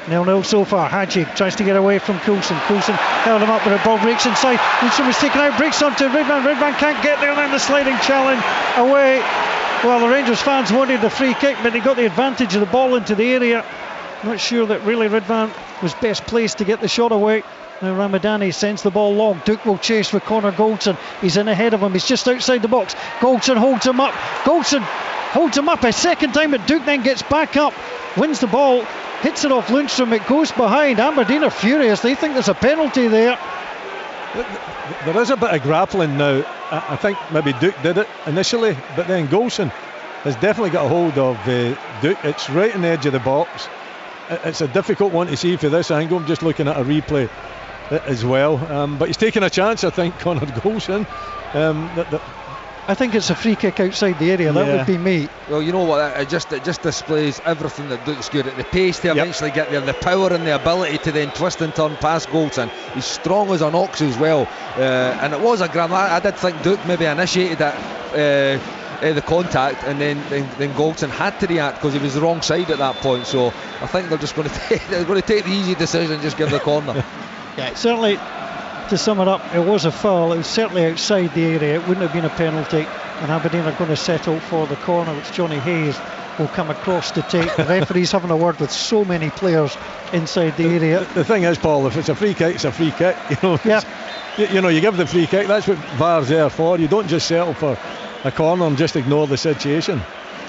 Speaker 1: 0-0 so far. Hadji tries to get away from Coulson. Coulson held him up, but the ball breaks inside. Lundstrom was taken out, breaks onto Ridvan. Ridvan can't get there, and then the sliding challenge away. Well, the Rangers fans wanted the free kick, but they got the advantage of the ball into the area. Not sure that really Ridvan was best placed to get the shot away. Now Ramadani sends the ball long. Duke will chase with Connor Goldson. He's in ahead of him. He's just outside the box. Goldson holds him up. Goldson holds him up a second time, but Duke then gets back up, wins the ball, hits it off Lundstrom. It goes behind. Aberdeen are furious. They think there's a penalty there.
Speaker 2: There is a bit of grappling now. I think maybe Duke did it initially, but then Goldson has definitely got a hold of Duke. It's right on the edge of the box. It's a difficult one to see for this angle. I'm just looking at a replay as well, but he's taking a chance, I think, Connor Goldson.
Speaker 1: I think it's a free kick outside the area. That would be me.
Speaker 3: Well, you know what, it just displays everything that Duke's good at. The pace to eventually get there, the power and the ability to then twist and turn past Goldson. He's strong as an ox as well, and it was a grand. I did think Duke maybe initiated that the contact, and then Goldson had to react because he was the wrong side at that point. So I think they're just going to take the easy decision and just give the corner.
Speaker 1: Yeah, certainly, to sum it up, it was a foul. It was certainly outside the area. It wouldn't have been a penalty, and Aberdeen are going to settle for the corner, which Johnny Hayes will come across to take. The referee's having a word with so many players inside the area.
Speaker 2: The thing is, Paul, if it's a free kick, it's a free kick. You give the free kick. That's what VAR's there for. You don't just settle for a corner and just ignore the situation.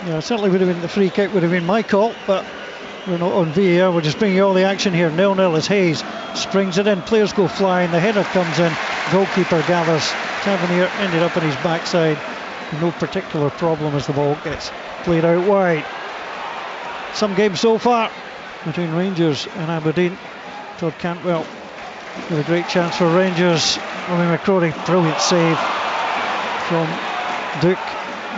Speaker 1: Yeah, certainly would have been the free kick would have been my call, but we're not on VAR. We're just bringing you all the action here. 0-0 as Hayes springs it in. Players go flying. The header comes in. Goalkeeper gathers. Tavernier ended up on his backside. No particular problem as the ball gets played out wide. Some games so far between Rangers and Aberdeen. Todd Cantwell with a great chance for Rangers. Robbie McCrory, brilliant save from Duke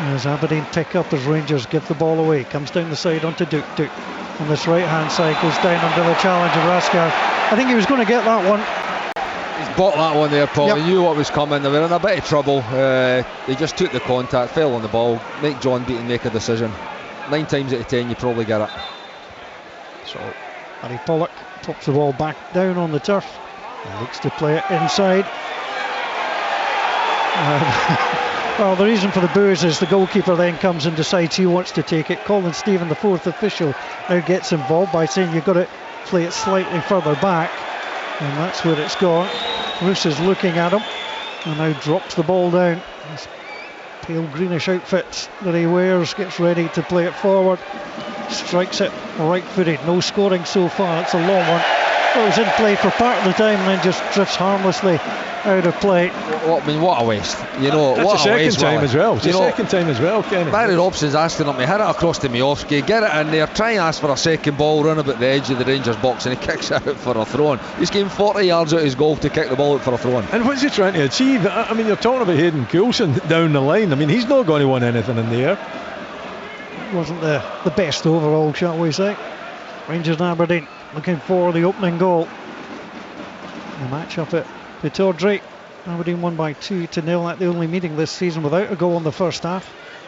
Speaker 1: as Aberdeen pick up as Rangers give the ball away. Comes down the side onto Duke. Duke on this right hand side goes down under the challenge of Raskar. I think he was going to get that one.
Speaker 3: He's Bought that one there, Paul.
Speaker 1: Yep.
Speaker 3: He knew what was coming. They were in a bit of trouble. He just took the contact, fell on the ball, make John Beaton make a decision. 9 times out of 10 you probably get it.
Speaker 1: So Harry Pollock pops the ball back down on the turf and looks to play it inside. Well, the reason for the boos is the goalkeeper then comes and decides he wants to take it. Colin Stephen, the 4th official, now gets involved by saying you've got to play it slightly further back, and that's where it's gone. Roos is looking at him and now drops the ball down. His pale greenish outfit that he wears, gets ready to play it forward, strikes it right footed. No scoring so far. It's a long one. Well, it was in play for part of the time and then just drifts harmlessly out of play.
Speaker 3: I mean, what a waste. You know,
Speaker 2: that's
Speaker 3: what
Speaker 2: the second
Speaker 3: a waste,
Speaker 2: time
Speaker 3: Willie.
Speaker 2: as well. It's
Speaker 3: You
Speaker 2: the
Speaker 3: know,
Speaker 2: second time as well, Kenny.
Speaker 3: Barry Robson's asking him to hit it across to Miofsky, get it in there, try and ask for a second ball, run about the edge of the Rangers box, and he kicks it out for a throw-in. He's getting 40 yards out of his goal to kick the ball out for a throw-in.
Speaker 2: And what's he trying to achieve? I mean, you're talking about Hayden Coulson down the line. I mean, he's not going to win anything in the air.
Speaker 1: Wasn't the best overall, shall we say. Rangers and Aberdeen looking for the opening goal. The match up at Pittodrie. Aberdeen won by 2-0 at the only meeting this season without a goal in the first half.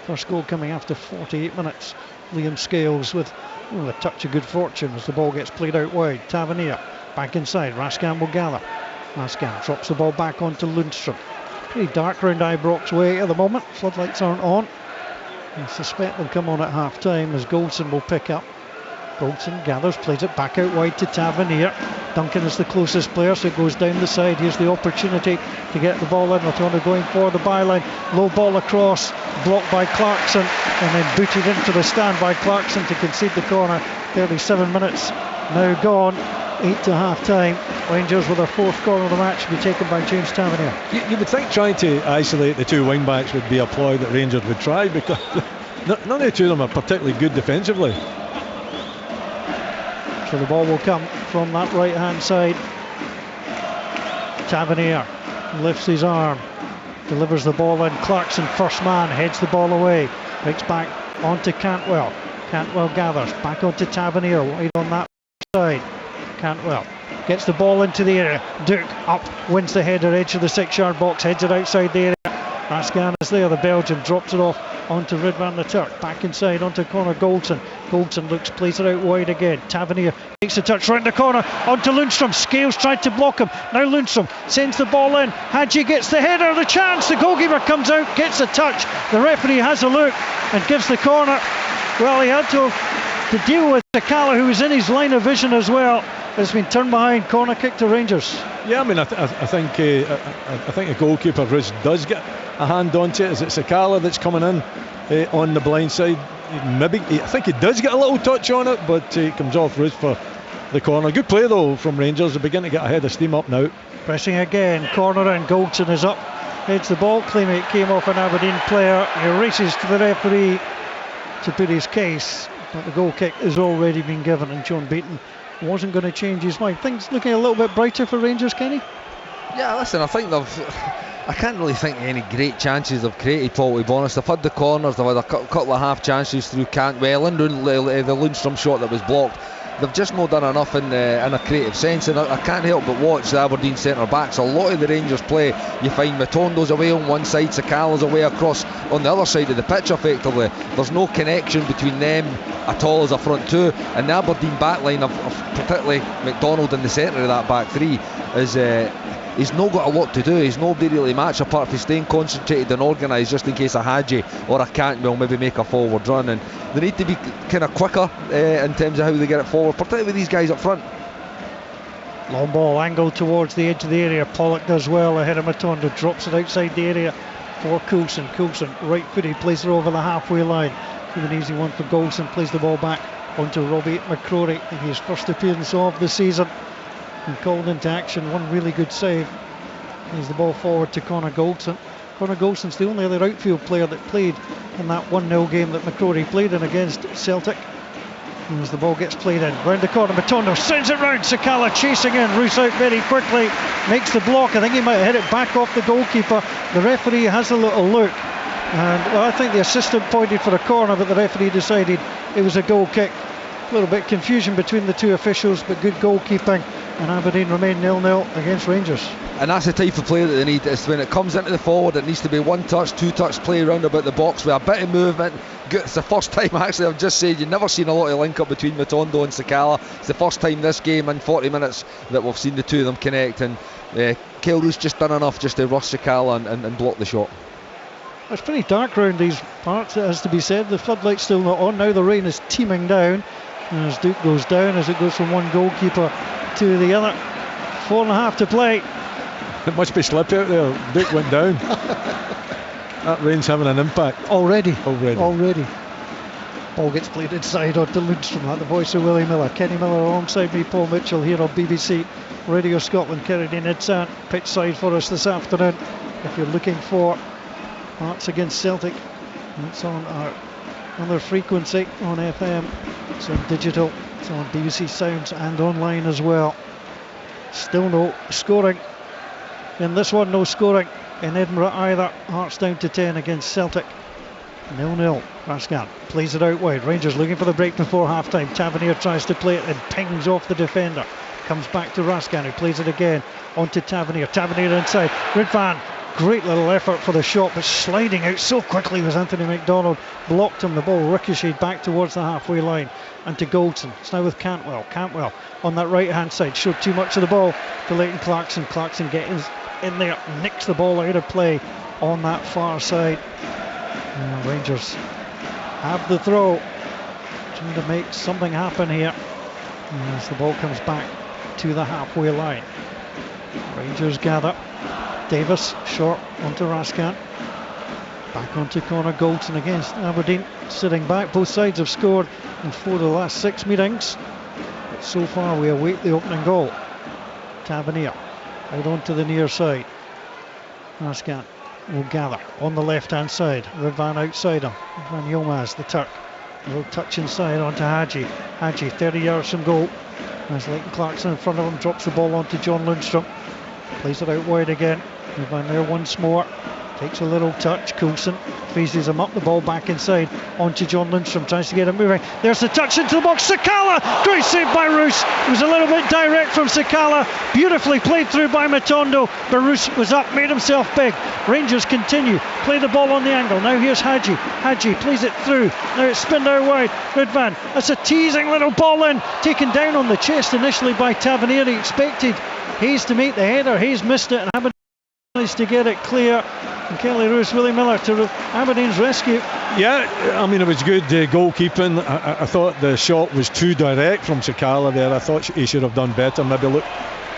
Speaker 1: First goal coming after 48 minutes. Liam Scales with a touch of good fortune as the ball gets played out wide. Tavernier back inside. Raskan will gather. Raskan drops the ball back onto Lundstrom. Pretty dark round Ibrox way at the moment. Floodlights aren't on. I suspect they'll come on at half time as Goldson will pick up. Goldson gathers, plays it back out wide to Tavernier. Duncan is the closest player, so it goes down the side. Here's the opportunity to get the ball in. Matondo going for the byline. Low ball across, blocked by Clarkson, and then booted into the stand by Clarkson to concede the corner. 37 minutes now gone. 8 to half time. Rangers with their 4th corner of the match to be taken by James Tavernier.
Speaker 2: You would think trying to isolate the 2 wing backs would be a ploy that Rangers would try, because none of the 2 of them are particularly good defensively.
Speaker 1: So the ball will come from that right hand side. Tavernier lifts his arm, delivers the ball in. Clarkson, first man, heads the ball away, breaks back onto Cantwell. Cantwell gathers back onto Tavernier, wide on that side. Cantwell gets the ball into the area. Duke up, wins the header, edge of the 6-yard box, heads it outside the area. Raskan is there, the Belgian drops it off onto Ridvan the Turk, back inside onto corner Goldson. Goldson looks, plays it out wide again. Tavernier takes a touch round the corner onto Lundstrom. Scales tried to block him. Now Lundstrom sends the ball in. Hadji gets the header, the chance. The goalkeeper comes out, gets a touch. The referee has a look and gives the corner. Well, he had to deal with Sakala, who was in his line of vision as well. It's been turned behind, corner kick to Rangers.
Speaker 2: Yeah, I mean, I think a goalkeeper does get a hand onto it. Is it Sakala that's coming in on the blind side? Maybe I think he does get a little touch on it, but he comes off Roos for the corner. Good play though from Rangers. They begin to get ahead of steam up now.
Speaker 1: Pressing again, corner, and Goldson is up. Heads the ball, claiming it came off an Aberdeen player. He races to the referee to put his case, but the goal kick has already been given, and John Beaton wasn't going to change his mind. Things looking a little bit brighter for Rangers, Kenny?
Speaker 3: Yeah, listen, I think I can't really think any great chances they've created, Paul, to be honest. They've had the corners, they've had a couple of half chances through Cantwell and the Lundstrom shot that was blocked. They've just not done enough in a creative sense, and I can't help but watch the Aberdeen centre backs. A lot of the Rangers play, you find Matondo's away on one side, Sakala's away across on the other side of the pitch effectively. There's no connection between them at all as a front 2, and the Aberdeen backline of particularly McDonald in the centre of that back 3 is he's not got a lot to do. He's nobody really match apart from staying concentrated and organised just in case a Hadji or a Cantwell maybe make a forward run, and they need to be kind of quicker in terms of how they get it forward, particularly with these guys up front.
Speaker 1: Long ball angled towards the edge of the area. Pollock does well ahead of Matondo, drops it outside the area for Coulson. Coulson right footed, plays it over the halfway line. An easy one for Goldson, plays the ball back onto Robbie McCrory in his first appearance of the season. And called into action, one really good save. Plays the ball forward to Connor Goldson. Connor Goldson's the only other outfield player that played in that 1-0 game that McCrory played in against Celtic. And as the ball gets played in, round the corner, Matondo sends it round, Sakala chasing in, Roos out very quickly, makes the block. I think he might have hit it back off the goalkeeper. The referee has a little look, and well, I think the assistant pointed for a corner, but the referee decided it was a goal kick. A little bit confusion between the 2 officials, but good goalkeeping and Aberdeen remain 0-0 against Rangers.
Speaker 3: And that's the type of play that they need. It's when it comes into the forward, it needs to be one touch, two touch play round about the box with a bit of movement. It's the first time, actually, I've just said, you've never seen a lot of link up between Matondo and Sakala. It's the first time this game in 40 minutes that we've seen the two of them connect, and Kelru's just done enough just to rush Sakala and block the shot.
Speaker 1: It's pretty dark round these parts, it has to be said. The floodlight's still not on. Now the rain is teeming down, and as Duke goes down, as it goes from one goalkeeper to the other. 4.5 to play.
Speaker 2: It must be slippy out there. Duke went down. That rain's having an impact.
Speaker 1: Already. Ball gets played inside onto Lundstrom at the voice of Willie Miller. Kenny Miller alongside me, Paul Mitchell, here on BBC Radio Scotland. Kerry Nitzan, pitch side for us this afternoon. If you're looking for Hearts against Celtic, it's on our other frequency on FM. It's on digital. It's on BBC Sounds and online as well. Still no scoring in this one, no scoring in Edinburgh either. Hearts down to 10 against Celtic. 0-0. Rascan plays it out wide. Rangers looking for the break before half time. Tavernier tries to play it and pings off the defender. Comes back to Rascan, who plays it again onto Tavernier. Tavernier inside. Ridvan, great little effort for the shot, but sliding out so quickly was Anthony McDonald. Blocked him. The ball ricocheted back towards the halfway line and to Goldson. It's now with Cantwell. Cantwell on that right hand side showed too much of the ball to Leighton Clarkson. Clarkson gets in there, nicks the ball out of play on that far side. Rangers have the throw, trying to make something happen here as the ball comes back to the halfway line. Rangers gather. Davis short onto Rascan, back onto Connor Goldson against Aberdeen, sitting back. Both sides have scored in 4 of the last 6 meetings, but so far we await the opening goal. Tavernier out onto the near side. Rascan will gather on the left hand side. Ridvan outside him. Ridvan Yilmaz, the Turk, a little touch inside onto Hadji. Hadji 30 yards from goal as Leighton Clarkson in front of him drops the ball onto John Lundstrom. Plays it out wide again. Ridvan there once more. Takes a little touch. Coulson freezes him up. The ball back inside onto John Lundstrom. Tries to get him moving. There's the touch into the box. Sakala! Great save by Roos. It was a little bit direct from Sakala. Beautifully played through by Matondo. But Roos was up, made himself big. Rangers continue. Play the ball on the angle. Now here's Hadji. Hadji plays it through. Now it's spinned out wide. Ridvan. That's a teasing little ball in. Taken down on the chest initially by Tavernier. He expected Hayes to make the header. Hayes missed it and Aberdeen managed to get it clear. And Kelly Roos, Willie Miller to Aberdeen's rescue.
Speaker 2: Yeah, I mean, it was good goalkeeping. I thought the shot was too direct from Sakala there. I thought he should have done better. Maybe look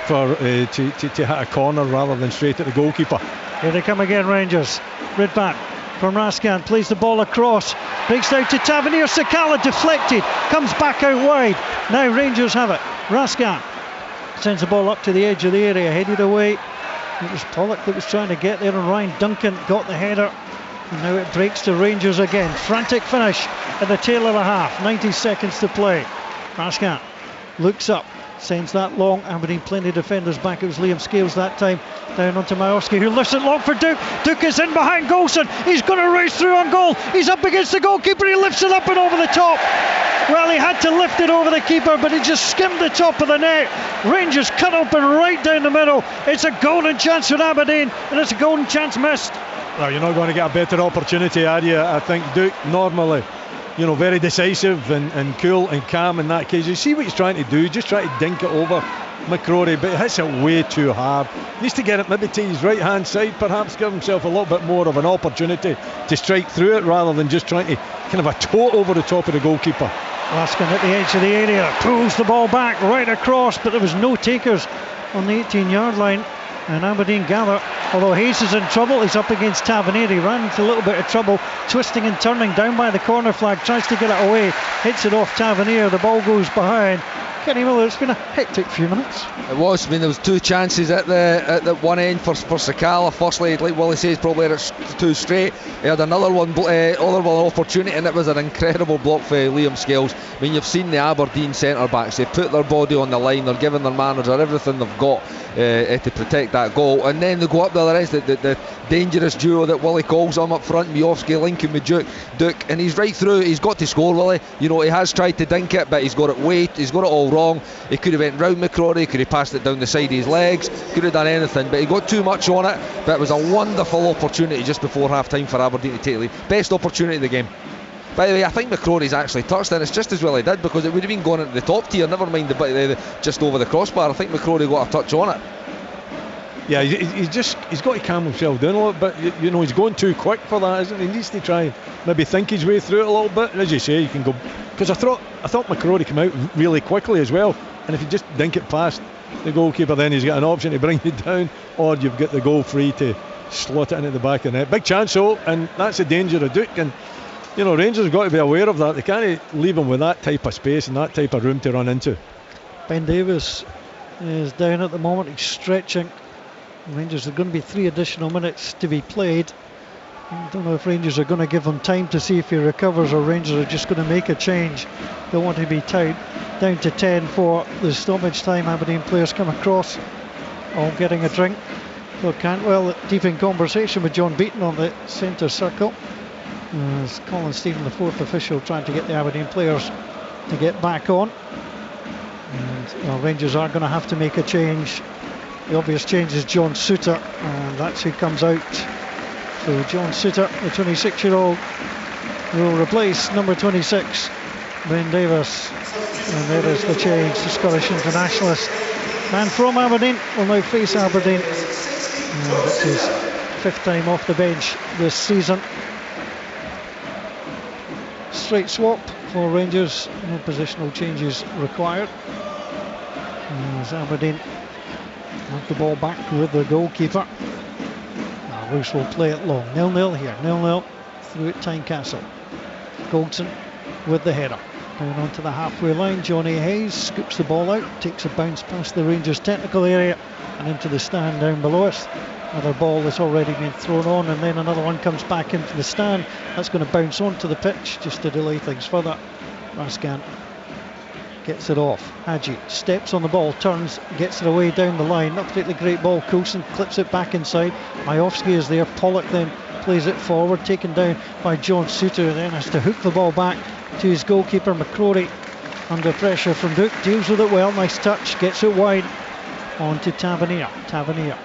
Speaker 2: for to hit a corner rather than straight at the goalkeeper.
Speaker 1: Here they come again, Rangers. Ridvan from Rascan plays the ball across. Breaks out to Tavernier. Sakala deflected. Comes back out wide. Now Rangers have it. Rascan sends the ball up to the edge of the area. Headed away. It was Pollock that was trying to get there, and Ryan Duncan got the header. And now it breaks to Rangers again. Frantic finish at the tail of the half. 90 seconds to play. Rascan looks up, sends that long. Aberdeen plenty of defenders back. It was Liam Scales that time. Down onto Majowski, who lifts it long for Duke. Duke is in behind Goldson. He's going to race through on goal. He's up against the goalkeeper. He lifts it up and over the top. Well, he had to lift it over the keeper, but he just skimmed the top of the net. Rangers cut open right down the middle. It's a golden chance for Aberdeen, and it's a golden chance missed.
Speaker 2: Well, you're not going to get a better opportunity, are you? I think Duke normally, very decisive and cool and calm in that case. You see what he's trying to do, just try to dink it over McCrory, but he hits it way too hard. He needs to get it maybe to his right hand side, perhaps give himself a little bit more of an opportunity to strike through it rather than just trying to kind of a toe over the top of the goalkeeper.
Speaker 1: Rascan at the edge of the area, pulls the ball back right across, but there was no takers on the 18-yard line, and Aberdeen gather. Although Hayes is in trouble, he's up against Tavernier. He ran into a little bit of trouble, twisting and turning down by the corner flag, tries to get it away, hits it off Tavernier, the ball goes behind. Kenny Miller, it's been a hectic few minutes.
Speaker 3: It was. I mean, there was 2 chances at the one end for Sakala. Firstly, like Willie says, probably it's too straight. He had another one opportunity, and it was an incredible block for Liam Scales. I mean, you've seen the Aberdeen centre backs. They put their body on the line. They're giving their manager everything they've got to protect that goal, and then they go up the other end, the dangerous duo that Willie calls them up front, Miofsky linking with Duke, and he's right through. He's got to score, Willie. You know, he has tried to dink it, but he's got it all wrong. He could have went round McCrory, could have passed it down the side of his legs, could have done anything, but he got too much on it. But it was a wonderful opportunity just before half time for Aberdeen to take the lead. Best opportunity of the game. By the way, I think McCrory's actually touched it. It's just as well he did, because it would have been going into the top tier, never mind the just over the crossbar. I think McCrory got a touch on it.
Speaker 2: Yeah, he's got to calm himself down a little bit. You know, he's going too quick for that, isn't he? He needs to try and maybe think his way through it a little bit. And as you say, you can go, because I thought McCrory came out really quickly as well. And if you just dink it past the goalkeeper, then he's got an option to bring you down, or you've got the goal free to slot it into the back of the net. Big chance though, and that's the danger of Duke. And you know, Rangers have got to be aware of that. They can't leave him with that type of space and that type of room to run into.
Speaker 1: Ben Davis is down at the moment. He's stretching. Rangers are going to be 3 additional minutes to be played. I don't know if Rangers are going to give him time to see if he recovers, or Rangers are just going to make a change. They want to be down to 10 for the stoppage time. Aberdeen players come across, all getting a drink. So Cantwell deep in conversation with John Beaton on the centre circle. As Colin Stephen, the 4th official, trying to get the Aberdeen players to get back on. And Rangers are going to have to make a change. The obvious change is John Suter, and that's who comes out. So John Suter, the 26-year-old, will replace number 26, Ben Davis. And there is the change. The Scottish internationalist, man from Aberdeen, will now face Aberdeen. It's his 5th time off the bench this season. Straight swap for Rangers, no positional changes required. As Aberdeen have the ball back with the goalkeeper. Now Roos will play it long. 0-0 here, 0-0 through at Tynecastle. Goldson with the header. Down onto the halfway line, Johnny Hayes scoops the ball out, takes a bounce past the Rangers technical area and into the stand down below us. Another ball that's already been thrown on, and then another one comes back into the stand. That's going to bounce onto the pitch just to delay things further. Raskan gets it off. Hadji steps on the ball, turns, gets it away down the line. Not particularly great ball. Coulson clips it back inside. Miofsky is there. Pollock then plays it forward, taken down by John Suter, and then has to hook the ball back to his goalkeeper McCrory. Under pressure from Duke, deals with it well. Nice touch, gets it wide on to Tavernier. Tavernier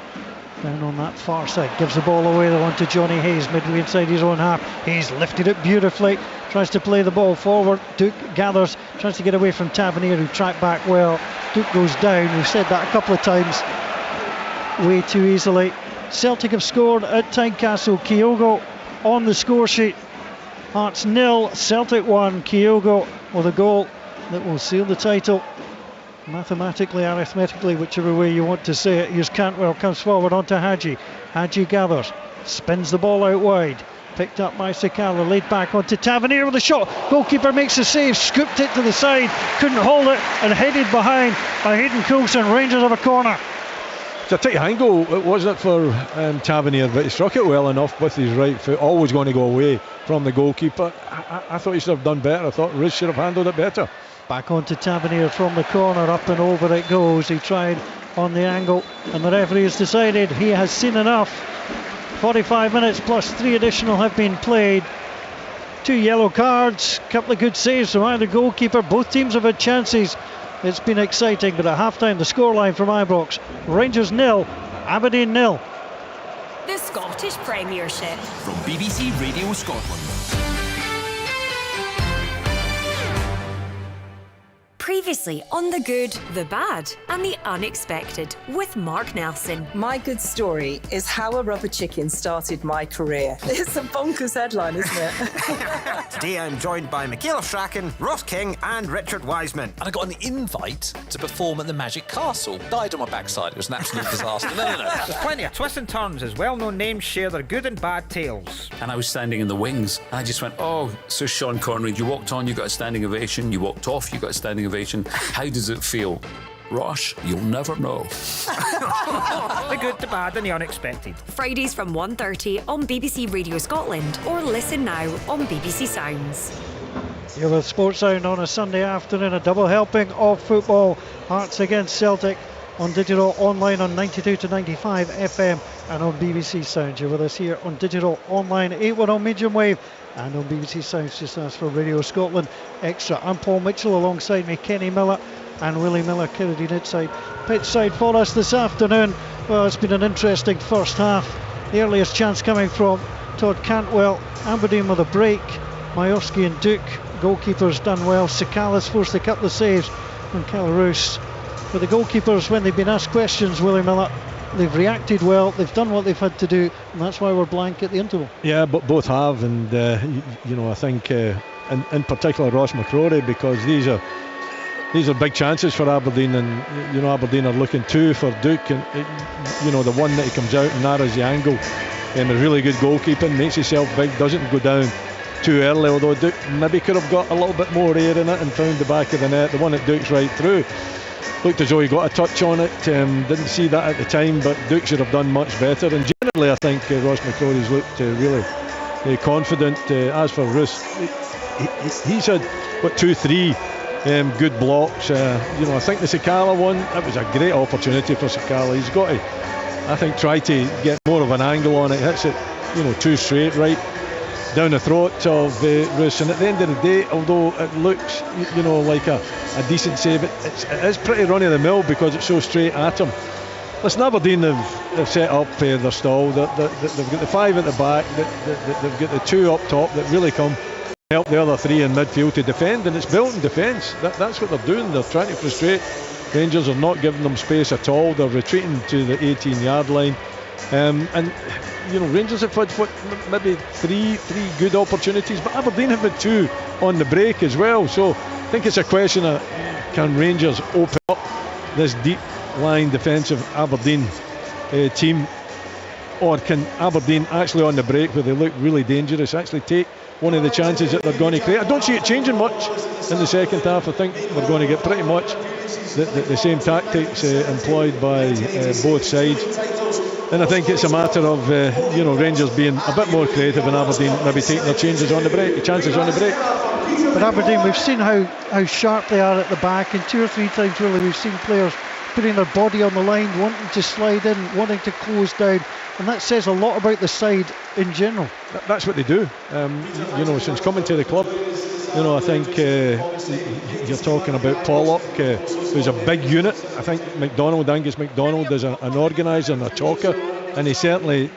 Speaker 1: down on that far side, gives the ball away though onto Johnny Hayes, midway inside his own half. Hayes lifted it beautifully, tries to play the ball forward. Duke gathers, tries to get away from Tavernier, who tracked back well. Duke goes down. We've said that a couple of times, way too easily. Celtic have scored at Tynecastle. Kyogo on the score sheet. Hearts 0, Celtic 1. Kyogo with a goal that will seal the title. Mathematically, arithmetically, whichever way you want to say it. Here's Cantwell, comes forward onto Hadji. Hadji gathers, spins the ball out wide. Picked up by Sakala, laid back onto Tavernier with a shot. Goalkeeper makes a save, scooped it to the side, couldn't hold it, and headed behind by Hayden Coulson. Rangers have a corner.
Speaker 2: It's a tight angle, wasn't it, for Tavernier, but he struck it well enough with his right foot. Always going to go away from the goalkeeper. I thought he should have done better. I thought Riz should have handled it better.
Speaker 1: Back onto Tavernier from the corner, up and over it goes. He tried on the angle, and the referee has decided he has seen enough. 45 minutes plus 3 additional have been played. 2 yellow cards, couple of good saves from either goalkeeper. Both teams have had chances. It's been exciting, but at half-time the scoreline from Ibrox: Rangers 0, Aberdeen 0.
Speaker 4: The Scottish Premiership
Speaker 5: from BBC Radio Scotland.
Speaker 4: Previously on The Good, The Bad and The Unexpected with Mark Nelson.
Speaker 6: My good story is how a rubber chicken started my career. It's a bonkers headline, isn't it?
Speaker 5: Today I'm joined by Michaela Strachan, Ross King and Richard Wiseman.
Speaker 7: And I got an invite to perform at the Magic Castle. Died on my backside. It was an absolute disaster. No.
Speaker 8: There's plenty of twists and turns as well-known names share their good and bad tales.
Speaker 9: And I was standing in the wings. And I just went, oh, so Sean Connery, you walked on, you got a standing ovation. You walked off, you got a standing ovation. How does it feel? Ross, you'll never know.
Speaker 8: The good, the bad and the unexpected.
Speaker 4: Fridays from 1:30 on BBC Radio Scotland, or listen now on BBC Sounds.
Speaker 1: You're with Sports Sound on a Sunday afternoon, a double helping of football. Hearts against Celtic on digital, online on 92 to 95 FM and on BBC Sounds. You're with us here on digital, online, 810 medium wave, and on BBC Sounds. Just ask for Radio Scotland Extra. I'm Paul Mitchell, alongside me Kenny Miller and Willie Miller, Carradine inside pitch side for us this afternoon. Well, it's been an interesting first half. The earliest chance coming from Todd Cantwell. Aberdeen with a break. Majowski and Duke, goalkeepers done well. Sakala's forced a couple of saves from Kellaroos. But the goalkeepers, when they've been asked questions, Willie Miller, they've reacted well, they've done what they've had to do, and that's why we're blank at the interval.
Speaker 2: Yeah, but both have, and I think in particular Ross McCrory, because these are big chances for Aberdeen, and Aberdeen are looking two for Duke, and the one that he comes out and narrows the angle, and a really good goalkeeping, makes himself big, doesn't go down too early, although Duke maybe could have got a little bit more air in it and found the back of the net. The one that Duke's right through looked as though he got a touch on it, didn't see that at the time, but Duke should have done much better, and generally I think Ross McCrory's looked really confident. As for Roos, he's had 2-3 good blocks. I think the Sakala one, it was a great opportunity for Sakala. He's got to, I think, try to get more of an angle on it. Hits it too straight right down the throat of Roos, and at the end of the day, although it looks like a decent save, it is pretty run of the mill because it's so straight at him. Listen, Aberdeen have set up their stall. They've got the five at the back, they've got the two up top that really come help the other three in midfield to defend, and it's built in defence. That's what they're doing. They're trying to frustrate Rangers. Are not giving them space at all. They're retreating to the 18-yard line, and Rangers have had maybe three good opportunities, but Aberdeen have had two on the break as well. So I think it's a question of, can Rangers open up this deep line defensive Aberdeen team, or can Aberdeen actually on the break, where they look really dangerous, actually take one of the chances that they're going to create? I don't see it changing much in the second half. I think we're going to get pretty much the same tactics employed by both sides. And I think it's a matter of Rangers being a bit more creative, and Aberdeen maybe taking their chances on the break.
Speaker 1: But Aberdeen, we've seen how sharp they are at the back, and 2 or 3 times really we've seen players putting their body on the line, wanting to slide in, wanting to close down, and that says a lot about the side in general.
Speaker 2: That's what they do. Since coming to the club, I think you're talking about Pollock, who's a big unit. I think Angus McDonald is an organiser and a talker, and he certainly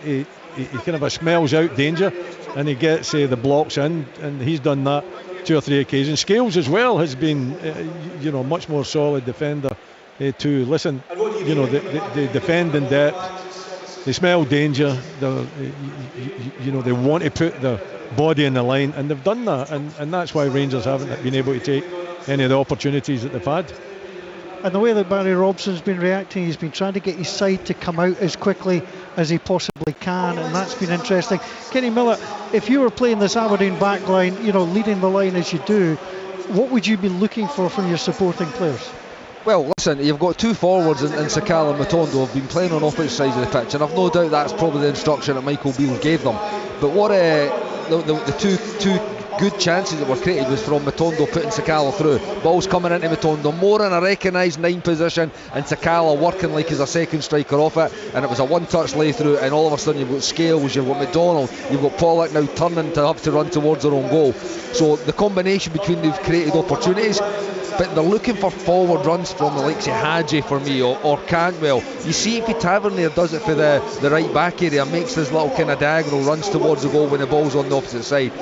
Speaker 2: he kind of smells out danger, and he gets the blocks in, and he's done that 2 or 3 occasions. Scales as well has been much more solid defender too. Listen, they defend in depth, they smell danger, they want to put their body in the line, and they've done that, and that's why Rangers haven't been able to take any of the opportunities that they've had.
Speaker 1: And the way that Barry Robson's been reacting, he's been trying to get his side to come out as quickly as he possibly can, and that's been interesting. Kenny Miller, if you were playing this Aberdeen back line, leading the line as you do, what would you be looking for from your supporting players?
Speaker 3: Well, listen, you've got 2 forwards in Sakala and Matondo have been playing on opposite sides of the pitch, and I've no doubt that's probably the instruction that Michael Beale gave them. But what the two good chances that were created was from Matondo putting Sakala through. Balls coming into Matondo, more in a recognised 9 position, and Sakala working like he's a second striker off it, and it was a one-touch lay through, and all of a sudden you've got Scales, you've got McDonald, you've got Pollock now turning to have to run towards their own goal. So the combination between they've created opportunities, but they're looking for forward runs from the likes of Hadji for me, or Cantwell. You see if Tavernier does it for the right back area, makes this little kind of diagonal runs towards the goal when the ball's on the opposite side.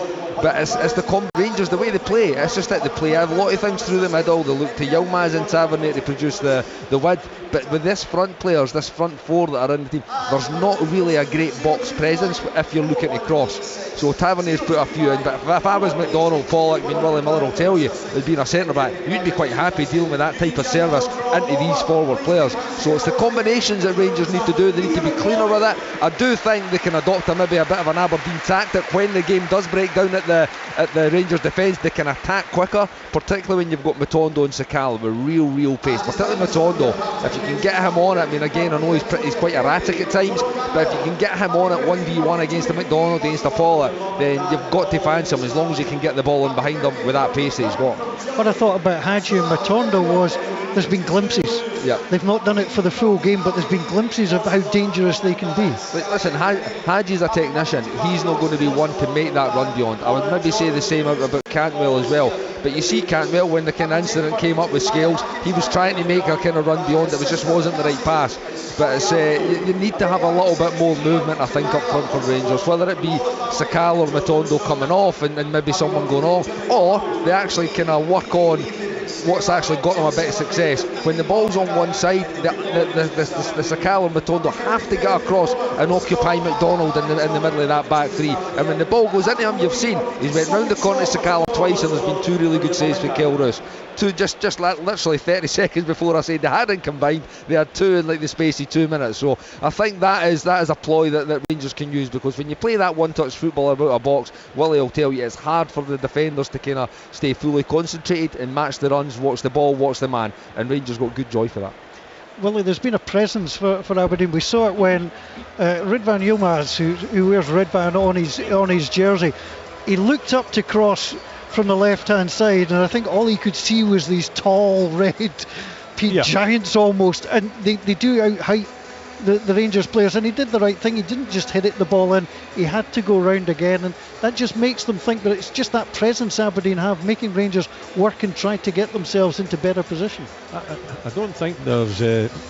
Speaker 3: But it's the Rangers, the way they play, it's just that they play a lot of things through the middle. They look to Yilmaz and Tavernier to produce the width, but with this front players, this front 4 that are in the team, there's not really a great box presence if you're looking to cross. So Tavernier's put a few in, but if I was McDonald, Pollock, Willie Miller will tell you, as being a centre back, you'd be quite happy dealing with that type of service into these forward players. So it's the combinations that Rangers need to do. They need to be cleaner with it. I do think they can adopt maybe a bit of an Aberdeen tactic when the game does break down at the Rangers defence. They can attack quicker, particularly when you've got Matondo and Sakala with real pace. Particularly Matondo, if you can get him on it, I mean, again, I know he's quite erratic at times, but if you can get him on it 1v1 against a McDonald, against a Pollock, then you've got to fancy him, as long as you can get the ball in behind him with that pace that he's got.
Speaker 1: What I thought about Hadji and Matondo was there's been glimpses.
Speaker 3: Yeah.
Speaker 1: They've not done it for the full game, but there's been glimpses of how dangerous they can be.
Speaker 3: But listen, Hadji's a technician. He's not going to be one to make that run beyond. I would maybe say the same about Cantwell as well. But you see Cantwell, when the kind of incident came up with Scales, he was trying to make a kind of run beyond. It just wasn't the right pass. But it's, you need to have a little bit more movement, I think, up front for Rangers, whether it be Sakal or Matondo coming off and maybe someone going off, or they actually kind of work on what's actually got them a bit of success. When the ball's on one side, the Sakal or Matondo have to get across and occupy McDonald in the middle of that back three. And when the ball goes into him, you've seen he's went round the corner to Sakala twice, and there's been 2 really good saves for Kilroos. Just literally 30 seconds before I said they hadn't combined, they had 2 in like the space of 2 minutes. So I think that is a ploy that Rangers can use, because when you play that one-touch football about a box, Willie will tell you it's hard for the defenders to kind of stay fully concentrated and match the runs, watch the ball, watch the man, and Rangers got good joy for that.
Speaker 1: Willie, there's been a presence for Aberdeen. We saw it when Ridvan Yilmaz, who wears Ridvan on his jersey, he looked up to cross from the left-hand side, and I think all he could see was these tall red giants almost, and they do out-height the Rangers players, and he did the right thing. He didn't just hit the ball in, he had to go round again, and that just makes them think that it's just that presence Aberdeen have, making Rangers work and try to get themselves into better position.
Speaker 2: I don't think there's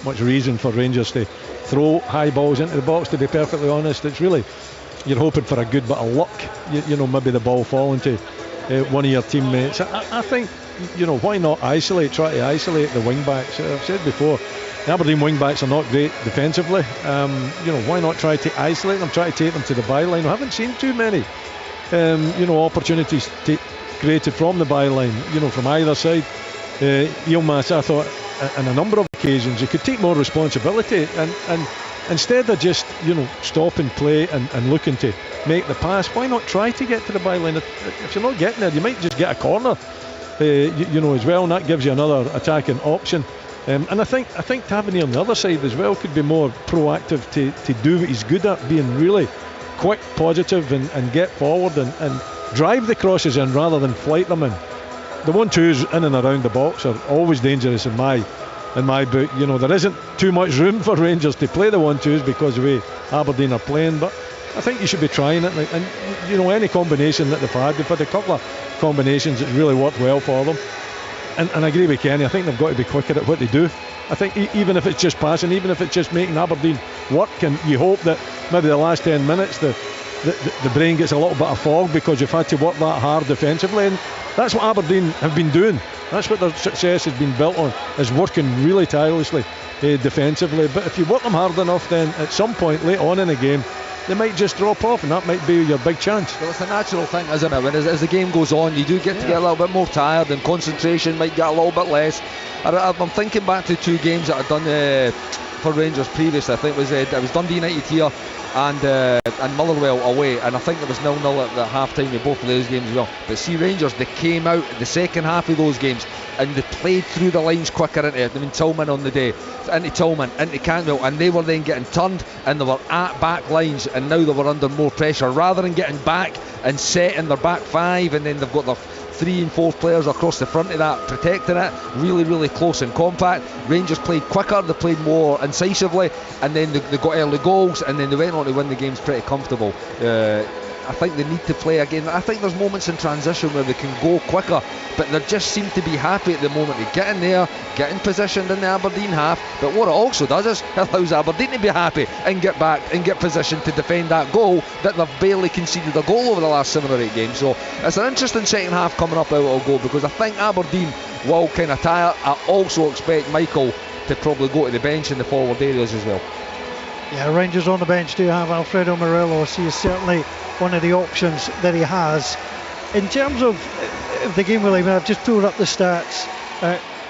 Speaker 2: much reason for Rangers to throw high balls into the box, to be perfectly honest. It's really, you're hoping for a good bit of luck, you know, maybe the ball falling to one of your teammates. I think, you know, why not try to isolate the wing backs? I've said before, the Aberdeen wing backs are not great defensively. You know, why not try to isolate them, try to take them to the byline? I haven't seen too many opportunities created from the byline, you know, from either side. Yilmaz, I thought on a number of occasions he could take more responsibility, and instead of just, you know, stopping play and looking to make the pass, why not try to get to the byline? If you're not getting there, you might just get a corner, you know, as well, and that gives you another attacking option. And I think Tavernier on the other side as well could be more proactive to do what he's good at, being really quick, positive, and get forward and drive the crosses in rather than flight them in. The 1-2s in and around the box are always dangerous in my book. You know, there isn't too much room for Rangers to play the 1-2s because of the way Aberdeen are playing, but I think you should be trying it, and you know, any combination that they've had a couple of combinations that's really worked well for them. And I agree with Kenny, I think they've got to be quicker at what they do. I think even if it's just passing, even if it's just making Aberdeen work, and you hope that maybe the last 10 minutes the brain gets a little bit of fog because you've had to work that hard defensively, and that's what Aberdeen have been doing. That's what their success has been built on, is working really tirelessly defensively. But if you work them hard enough, then at some point late on in the game they might just drop off, and that might be your big chance. Well,
Speaker 3: it's a natural thing, isn't it? When as the game goes on, you do get to get a little bit more tired, and concentration might get a little bit less. I'm thinking back to 2 games that I've done for Rangers previously. I think it was Dundee United here and Motherwell away, and I think it was 0-0 at the half-time with both of those games as well. But see, Rangers, they came out the second half of those games and they played through the lines quicker into it. I mean, Tillman on the day, into Tillman, into Cantwell, and they were then getting turned, and they were at back lines, and now they were under more pressure. Rather than getting back and set in their back 5, and then they've got their 3 and 4 players across the front of that protecting it, really, really close and compact. Rangers played quicker, they played more incisively, and then they got early goals, and then they went on to win the games pretty comfortable. I think they need to play again. I think there's moments in transition where they can go quicker, but they just seem to be happy at the moment to get in there, getting positioned in the Aberdeen half. But what it also does is it allows Aberdeen to be happy and get back and get positioned to defend that goal that they've barely conceded a goal over the last 7 or 8 games. So it's an interesting second half coming up out of goal, because I think Aberdeen will kind of tire. I also expect Michael to probably go to the bench in the forward areas as well.
Speaker 1: Yeah, Rangers on the bench do have Alfredo Morelos. He is certainly one of the options that he has. In terms of the game, Willie, I've just pulled up the stats.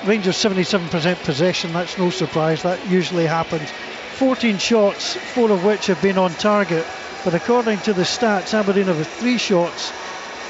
Speaker 1: Rangers 77% possession, that's no surprise, that usually happens. 14 shots, 4 of which have been on target, but according to the stats, Aberdeen have 3 shots.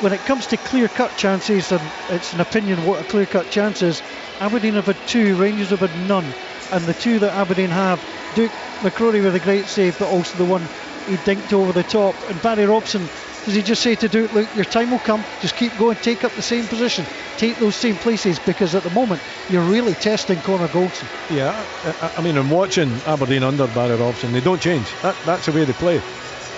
Speaker 1: When it comes to clear-cut chances, and it's an opinion what a clear-cut chance is, Aberdeen have had 2, Rangers have had none, and the 2 that Aberdeen have, Duke McCrory with a great save, but also the one he dinked over the top, and Barry Robson Does he just say to Duke, look, your time will come, just keep going, take up the same position, take those same places, because at the moment you're really testing Connor Goldson.
Speaker 2: Yeah, I mean, I'm watching Aberdeen under Barry Robson, they don't change. That's the way they play.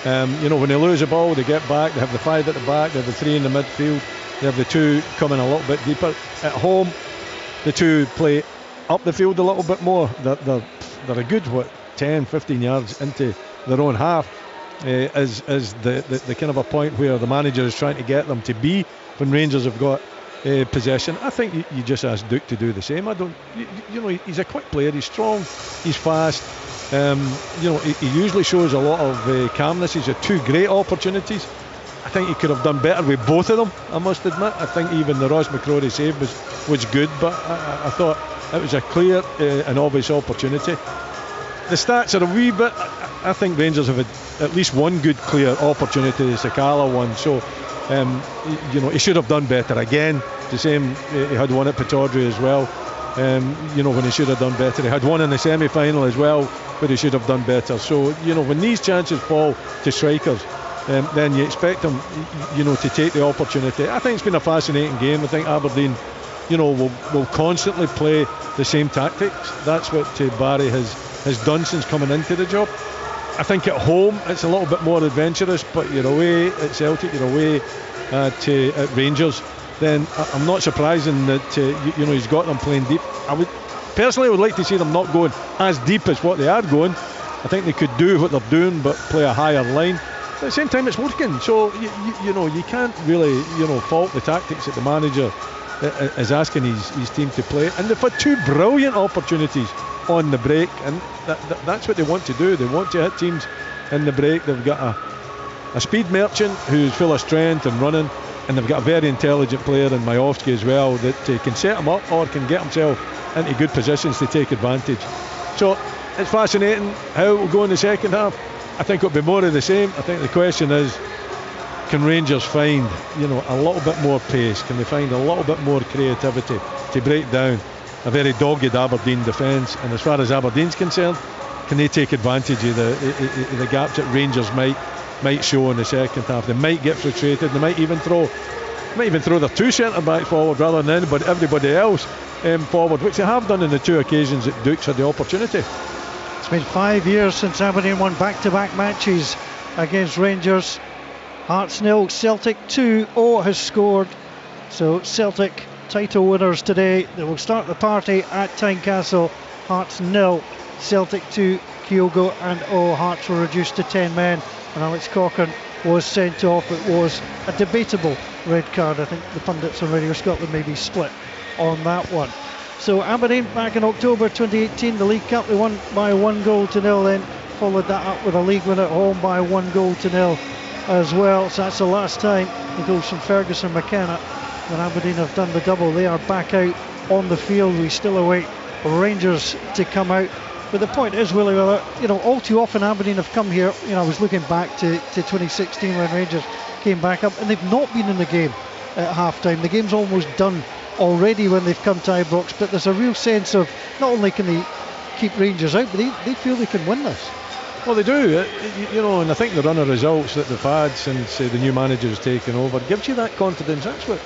Speaker 2: When they lose a ball, they get back, they have the 5 at the back, they have the 3 in the midfield, they have the 2 coming a little bit deeper. At home, the 2 play up the field a little bit more. They're a good 10-15 yards into their own half. Is the kind of a point where the manager is trying to get them to be when Rangers have got possession. I think you just ask Duke to do the same. He's a quick player, he's strong, he's fast. He usually shows a lot of calmness. He's had 2 great opportunities. I think he could have done better with both of them, I must admit. I think even the Ross McCrory save was good, but I thought it was a clear and obvious opportunity. The stats are a wee bit. I think Rangers have had at least one good clear opportunity, the Sakala one. So, he should have done better. Again, the same. He had one at Pittodrie as well. When he should have done better. He had one in the semi-final as well, but he should have done better. So, when these chances fall to strikers, then you expect them, to take the opportunity. I think it's been a fascinating game. I think Aberdeen, will constantly play the same tactics. That's what Barry has done since coming into the job. I think at home it's a little bit more adventurous, but you're away at Celtic, you're away at Rangers, then I'm not surprising that he's got them playing deep. I would like to see them not going as deep as what they are going. I think they could do what they're doing but play a higher line. At the same time, it's working, so you can't really fault the tactics that the manager is asking his team to play. And they've had 2 brilliant opportunities on the break, and that's what they want to do. They want to hit teams in the break. They've got a speed merchant who's full of strength and running, and they've got a very intelligent player in Majowski as well that can set him up or can get himself into good positions to take advantage. So it's fascinating how it will go in the second half. I think it'll be more of the same. I think the question is, can Rangers find a little bit more pace? Can they find a little bit more creativity to break down a very dogged Aberdeen defence? And as far as Aberdeen's concerned, can they take advantage of the gaps that Rangers might show in the second half? They might get frustrated. They might even throw their 2 centre backs forward rather than everybody else forward, which they have done in the 2 occasions that Duke's had the opportunity.
Speaker 1: It's been 5 years since Aberdeen won back-to-back matches against Rangers. Hearts 0, Celtic 2. O has scored. So Celtic title winners today. They will start the party at Tynecastle. Hearts 0, Celtic 2. Kyogo and O. Hearts were reduced to 10 men, and Alex Cochrane was sent off. It was a debatable red card. I think the pundits on Radio Scotland may be split on that one. So Aberdeen back in October 2018, the League Cup, they won by 1-0, then followed that up with a league win at home by 1-0 as well. So that's the last time the goals from Ferguson McKenna when Aberdeen have done the double. They are back out on the field. We still await Rangers to come out. But the point is, Willie, all too often Aberdeen have come here. I was looking back to 2016 when Rangers came back up, and they've not been in the game at half-time. The game's almost done already when they've come to Ibrox, but there's a real sense of not only can they keep Rangers out, but they feel they can win this.
Speaker 2: Well, they do, and I think the run of results that they've had since the new manager has taken over gives you that confidence. That's what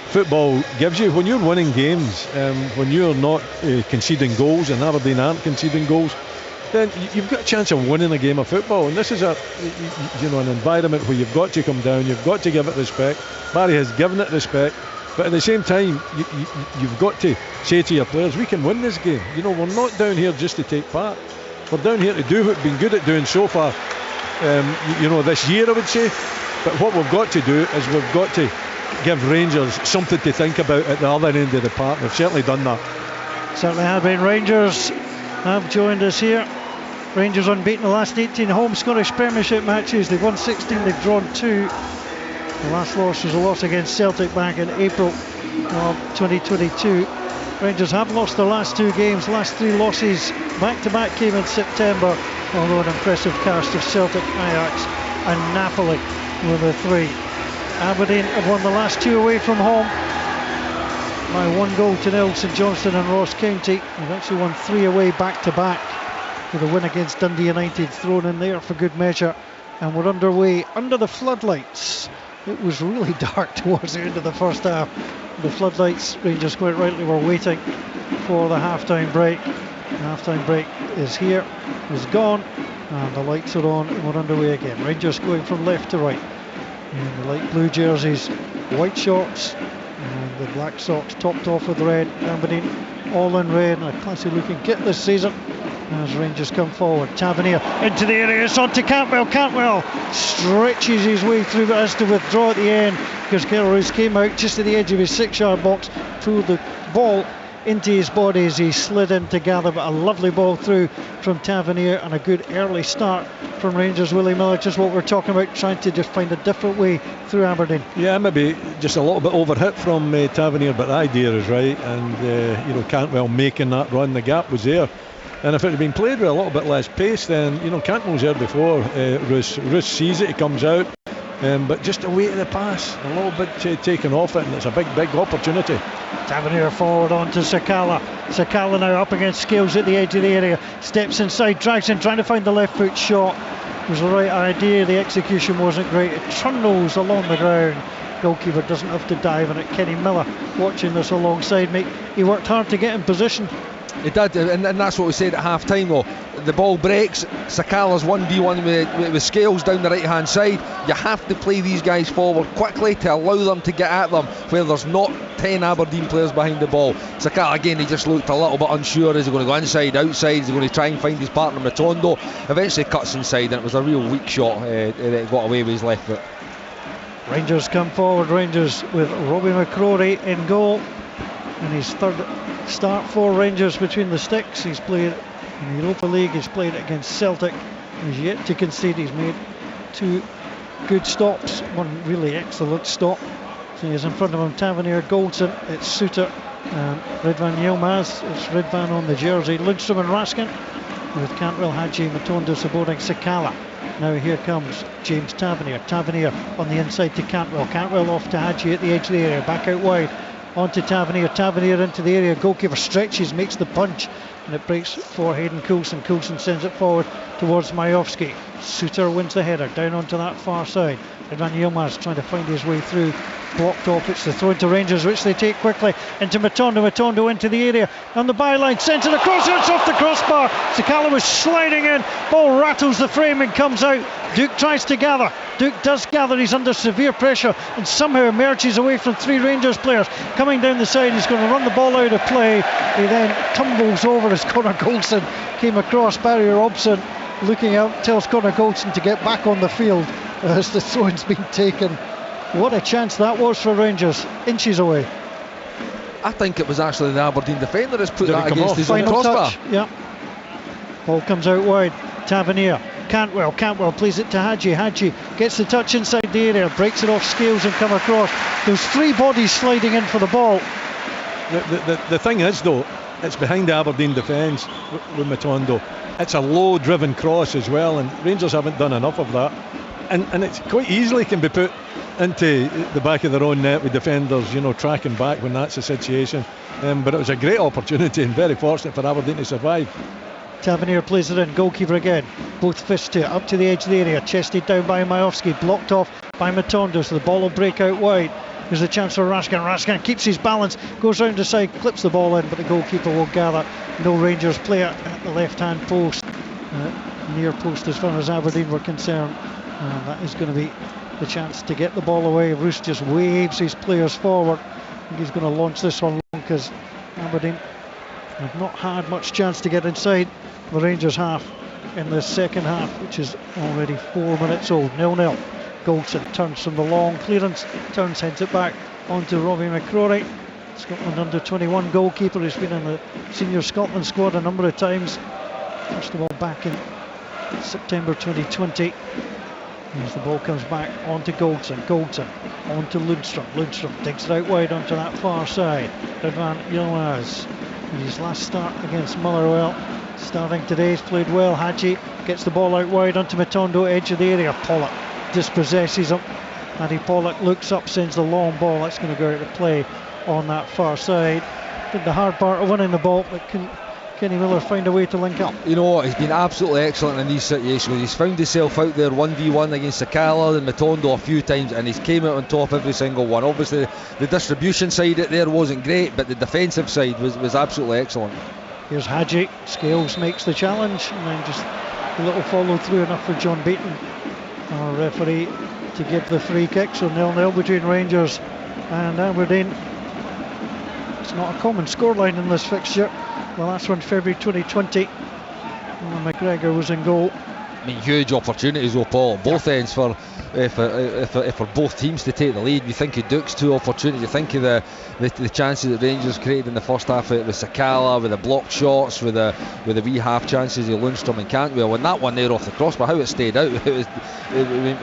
Speaker 2: football gives you. When you're winning games, when you're not conceding goals, and Aberdeen aren't conceding goals, then you've got a chance of winning a game of football. And this is an environment where you've got to come down, you've got to give it respect. Barry has given it respect. But at the same time, you've got to say to your players, we can win this game. We're not down here just to take part. We're down here to do what we've been good at doing so far, this year, I would say. But what we've got to do is we've got to give Rangers something to think about at the other end of the park. They've certainly done that.
Speaker 1: Certainly have been. Rangers have joined us here. Rangers unbeaten the last 18 home Scottish Premiership matches. They've won 16, they've drawn 2. The last loss was a loss against Celtic back in April of 2022. Rangers have lost their last 2 games. Last 3 losses back-to-back came in September, although an impressive cast of Celtic, Ajax and Napoli were the 3. Aberdeen have won the last 2 away from home by 1-0, St Johnstone and Ross County. They've actually won 3 away back-to-back, with a win against Dundee United thrown in there for good measure and we're underway under the floodlights. It was really dark towards the end of the first half. The floodlights, Rangers quite rightly, were waiting for the half-time break. The half-time break is here, is gone, and the lights are on, and we're underway again. Rangers going from left to right in the light blue jerseys, white shorts, and the black socks topped off with red. Aberdeen all in red, and a classy looking kit this season as Rangers come forward. Tavernier into the area, it's on to Cantwell. Cantwell stretches his way through but has to withdraw at the end because Kelleroos came out just at the edge of his 6-yard box, threw the ball into his body as he slid in to gather, but a lovely ball through from Tavernier and a good early start from Rangers. Willie Miller, just what we're talking about, trying to just find a different way through Aberdeen.
Speaker 2: Yeah, maybe just a little bit overhit from Tavernier, but the idea is right, and Cantwell making that run, the gap was there. And if it had been played with a little bit less pace, then Cantwell's there before Roos sees it, he comes out, but just the weight of the pass, a little bit taken off it, and it's a big opportunity.
Speaker 1: Tavernier forward on to Sakala. Sakala now up against Scales at the edge of the area, steps inside, drags in, trying to find the left foot shot. It was the right idea, the execution wasn't great. It trundles along the ground. Goalkeeper doesn't have to dive on it. Kenny Miller watching this alongside me. He worked hard to get in position.
Speaker 3: He did, and that's what we said at half time though. The ball breaks, Sakala's 1v1 with Scales down the right hand side. You have to play these guys forward quickly to allow them to get at them where there's not 10 Aberdeen players behind the ball. Sakala again, he just looked a little bit unsure. Is he going to go inside, outside? Is he going to try and find his partner Matondo? Eventually cuts inside, and it was a real weak shot that got away with his left foot.
Speaker 1: Rangers come forward, Rangers with Robbie McCrory in goal, and his third start for Rangers between the sticks. He's played in the Europa League, he's played against Celtic, he's yet to concede. He's made 2 good stops, 1 really excellent stop. So he's in front of him, Tavernier, Goldson, it's Suter, Ridvan Yilmaz, it's Ridvan on the jersey, Lundstrom and Raskin, with Cantwell, Hadji, Matondo supporting Sakala. Now here comes James Tavernier. Tavernier on the inside to Cantwell. Cantwell off to Hadji at the edge of the area, back out wide. On to Tavernier. Tavernier into the area. Goalkeeper stretches, makes the punch, and it breaks for Hayden Coulson. Coulson sends it forward towards Majowski. Suter wins the header down onto that far side. Ridvan Yilmaz trying to find his way through. Blocked off. It's the throw to Rangers, which they take quickly into Matondo. Matondo into the area on the byline, sends it across. It's off the crossbar. Sakala was sliding in. Ball rattles the frame and comes out. Duke tries to gather. Duke does gather. He's under severe pressure and somehow emerges away from 3 Rangers players. Coming down the side, he's going to run the ball out of play. He then tumbles over as Connor Goldson came across. Barry Robson looking out, tells Connor Goldson to get back on the field as the throw-in's been taken. What a chance that was for Rangers, inches away.
Speaker 3: I think it was actually the Aberdeen defender that's put that against his own
Speaker 1: Final
Speaker 3: crossbar.
Speaker 1: touch, yeah. Ball comes out wide. Tavernier, Cantwell plays it to Hadji. Hadji gets the touch inside the area, breaks it off Scales and come across. There's 3 bodies sliding in for the ball.
Speaker 2: The thing is though, it's behind the Aberdeen defence with Matondo. It's a low driven cross as well, and Rangers haven't done enough of that. And it quite easily can be put into the back of their own net with defenders, tracking back when that's the situation. But it was a great opportunity and very fortunate for Aberdeen to survive.
Speaker 1: Tavernier plays it in, goalkeeper again. Both fists to it, up to the edge of the area, chested down by Majowski, blocked off by Matondo, so the ball will break out wide. There's a chance for Raskin. Raskin keeps his balance, goes round the side, clips the ball in, but the goalkeeper will gather. No Rangers player at the left-hand post, near post as far as Aberdeen were concerned. That is going to be the chance to get the ball away. Roos just waves his players forward. I think he's going to launch this one long because Aberdeen have not had much chance to get inside the Rangers half in the second half, which is already 4 minutes old. 0-0. Goldson turns from the long clearance, heads it back onto Robbie McCrory, Scotland under 21 goalkeeper who's been in the senior Scotland squad a number of times. First of all back in September 2020. As the ball comes back onto Goldson onto Lundstrom. Lundstrom digs it out wide onto that far side. Ridvan Yilmaz in his last start against Motherwell, starting today, he's played well. Hadji gets the ball out wide onto Matondo, edge of the area. Pollock dispossesses him. Paddy Pollock looks up, sends the long ball. That's going to go out of play on that far side. Did the hard part of winning the ball, but couldn't Kenny Miller find a way to link up?
Speaker 3: You know what, he's been absolutely excellent in these situations. He's found himself out there 1v1 against Sakala and Matondo a few times, and he's came out on top every single one. Obviously the distribution side it there wasn't great, but the defensive side was absolutely excellent.
Speaker 1: Here's Hadji. Scales makes the challenge, and then just a little follow through enough for John Beaton, our referee, to give the free kick. So 0-0 between Rangers and Aberdeen. It's not a common scoreline in this fixture. The last one February 2020 when McGregor was in goal.
Speaker 3: I mean, huge opportunities though, Paul, both ends for both teams to take the lead. You think of Duke's 2 opportunities, you think of the chances that Rangers created in the first half with Sakala, with the blocked shots, with the wee half chances of Lundstrom and Cantwell, and that one there off the crossbar, how it stayed out, I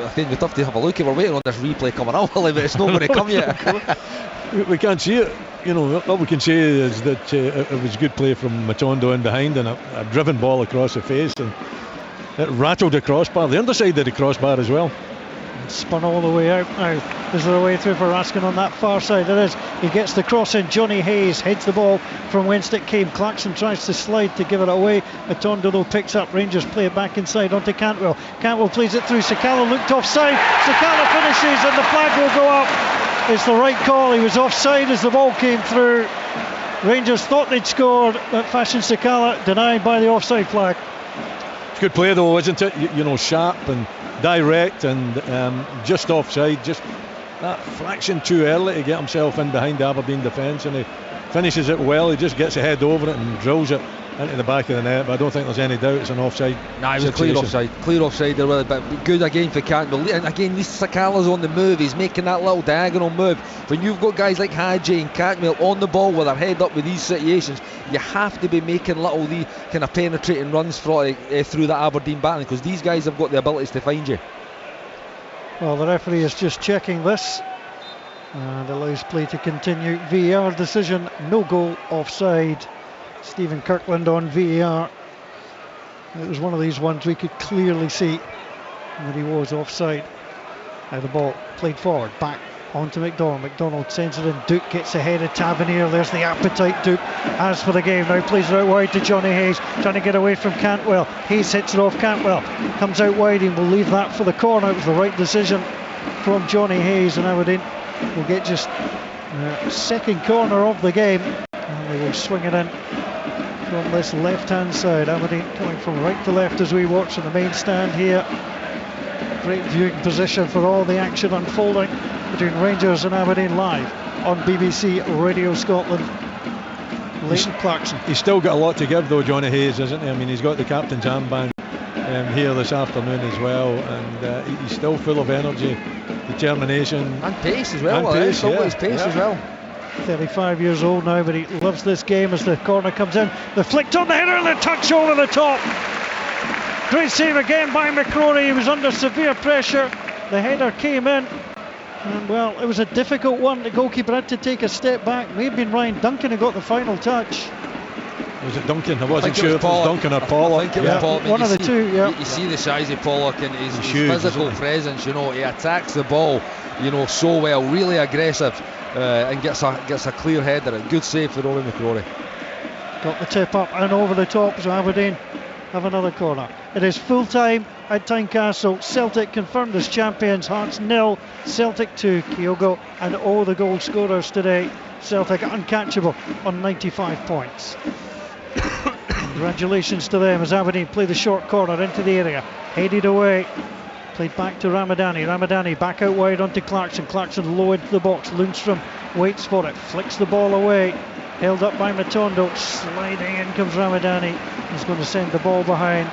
Speaker 3: think we'd have to have a look. We're waiting on this replay coming out, but it's not going to come yet.
Speaker 2: We can't see it. You know, what we can say is that it was good play from Matondo in behind, and a driven ball across the face, and it rattled the crossbar, the underside of the crossbar as well.
Speaker 1: And spun all the way out now. Is there a way through for Raskin on that far side? There is. He gets the cross in. Johnny Hayes heads the ball from whence it came. Clarkson tries to slide to give it away. Matondo though picks up. Rangers play it back inside onto Cantwell. Cantwell plays it through. Sakala looked offside. Sakala finishes and the flag will go up. It's the right call. He was offside as the ball came through. Rangers thought they'd scored, but Fashion Sakala denied by the offside flag.
Speaker 2: It's good play though, isn't it? You know, sharp and direct, and just offside, just that fraction too early to get himself in behind the Aberdeen defence, and he finishes it well. He just gets a head over it and drills it into the back of the net, but I don't think there's any doubt it's an offside.
Speaker 3: Nah, it was clear offside there, but good again for Cantwell. And again, this Sakala's on the move, he's making that little diagonal move. When you've got guys like Hadji and Cantwell on the ball with their head up with these situations, you have to be making little the kind of penetrating runs through that Aberdeen battling, because these guys have got the abilities to find you.
Speaker 1: Well, the referee is just checking this and allows play to continue. VAR decision, no goal, offside. Stephen Kirkland on VAR. It was one of these ones we could clearly see that he was offside. Now the ball played forward, back onto McDonald. McDonald sends it in. Duke gets ahead of Tavernier. There's the appetite Duke has for the game. Now plays it out wide to Johnny Hayes, trying to get away from Cantwell. Hayes hits it off Cantwell. Comes out wide and will leave that for the corner. It was the right decision from Johnny Hayes, and Aberdeen will get just second corner of the game, and they will swing it in from this left-hand side. Aberdeen going from right to left as we watch in the main stand here. Great viewing position for all the action unfolding between Rangers and Aberdeen live on BBC Radio Scotland. Leighton Clarkson.
Speaker 2: He's still got a lot to give though, Johnny Hayes, isn't he? I mean, he's got the captain's armband here this afternoon as well, and he's still full of energy, determination
Speaker 3: and pace as well.
Speaker 2: Pace,
Speaker 3: his pace as well.
Speaker 1: 35 years old now, but he loves this game. As the corner comes in, the flicked on the header and the touch over the top. Great save again by McCrory. He was under severe pressure. The header came in, and well, it was a difficult one. The goalkeeper had to take a step back. May have been Ryan Duncan who got the final touch.
Speaker 2: Was it Duncan? I wasn't sure if it was Duncan or Pollock.
Speaker 3: I think it was Pollock.
Speaker 1: One of the two, yeah.
Speaker 3: You see the size of Pollock and his
Speaker 2: huge,
Speaker 3: physical presence, you know, he attacks the ball, you know, so well, really aggressive, and gets a clear header. Good save for Robbie McCrory.
Speaker 1: Got the tip up and over the top, so Aberdeen have another corner. It is full time at Tynecastle. Celtic confirmed as champions. Hearts 0, Celtic 2. Kyogo and all the goal scorers today. Celtic uncatchable on 95 points. Congratulations to them as Aberdeen play the short corner into the area. Headed away. Played back to Ramadani. Ramadani back out wide onto Clarkson. Clarkson low into the box. Lundstrom waits for it. Flicks the ball away. Held up by Matondo. Sliding in comes Ramadani. He's going to send the ball behind.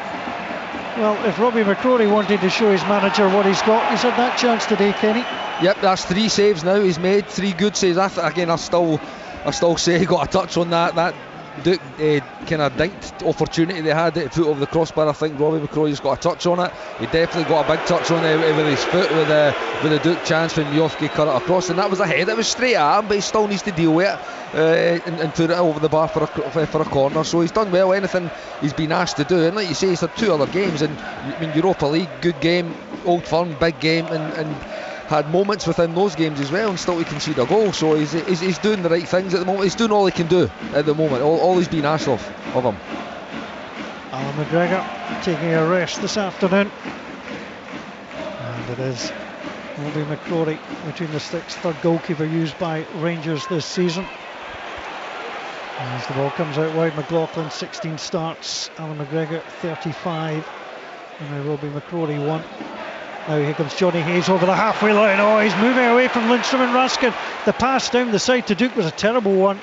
Speaker 1: Well, if Robbie McCrory wanted to show his manager what he's got, he's had that chance today, Kenny.
Speaker 3: Yep, that's 3 saves now. He's made 3 good saves. I still say he got a touch on that Duke kind of dinked opportunity they had to put over the crossbar. I think Robbie McCrory's got a touch on it. He definitely got a big touch on it with his foot with the Duke chance when Miofsky cut it across, and that was a head. It was straight at him, but he still needs to deal with it and put it over the bar for a corner. So he's done well. Anything he's been asked to do, and like you say, he's had 2 other games, and I mean, Europa League, good game, Old Firm, big game, and had moments within those games as well and still to concede a goal. So he's doing the right things at the moment. He's doing all he can do at the moment. All he's been asked of him.
Speaker 1: Alan McGregor taking a rest this afternoon, and it is Robbie McCrory between the sticks, third goalkeeper used by Rangers this season. As the ball comes out wide, McLaughlin 16 starts, Alan McGregor 35, and now Robbie McCrory 1. Now here comes Johnny Hayes over the halfway line. Oh, he's moving away from Lundstrom and Ruskin. The pass down the side to Duke was a terrible one.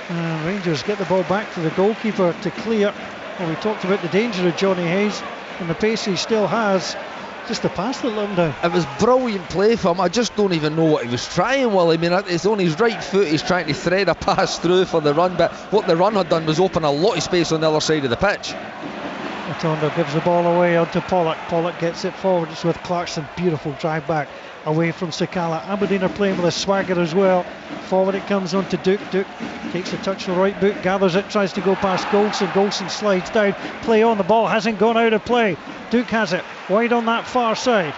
Speaker 1: Rangers get the ball back for the goalkeeper to clear. Well, we talked about the danger of Johnny Hayes and the pace he still has. Just the pass that let him down.
Speaker 3: It was brilliant play for him. I just don't even know what he was trying. Well, I mean, it's on his right foot. He's trying to thread a pass through for the run, but what the run had done was open a lot of space on the other side of the pitch.
Speaker 1: Matondo gives the ball away onto Pollock. Pollock gets it forward. It's with Clarkson. Beautiful drive back away from Sakala. Aberdeen are playing with a swagger as well. Forward it comes on to Duke. Duke takes a touch to the right boot, gathers it, tries to go past Golson. Golson slides down. Play on. The ball hasn't gone out of play. Duke has it wide on that far side.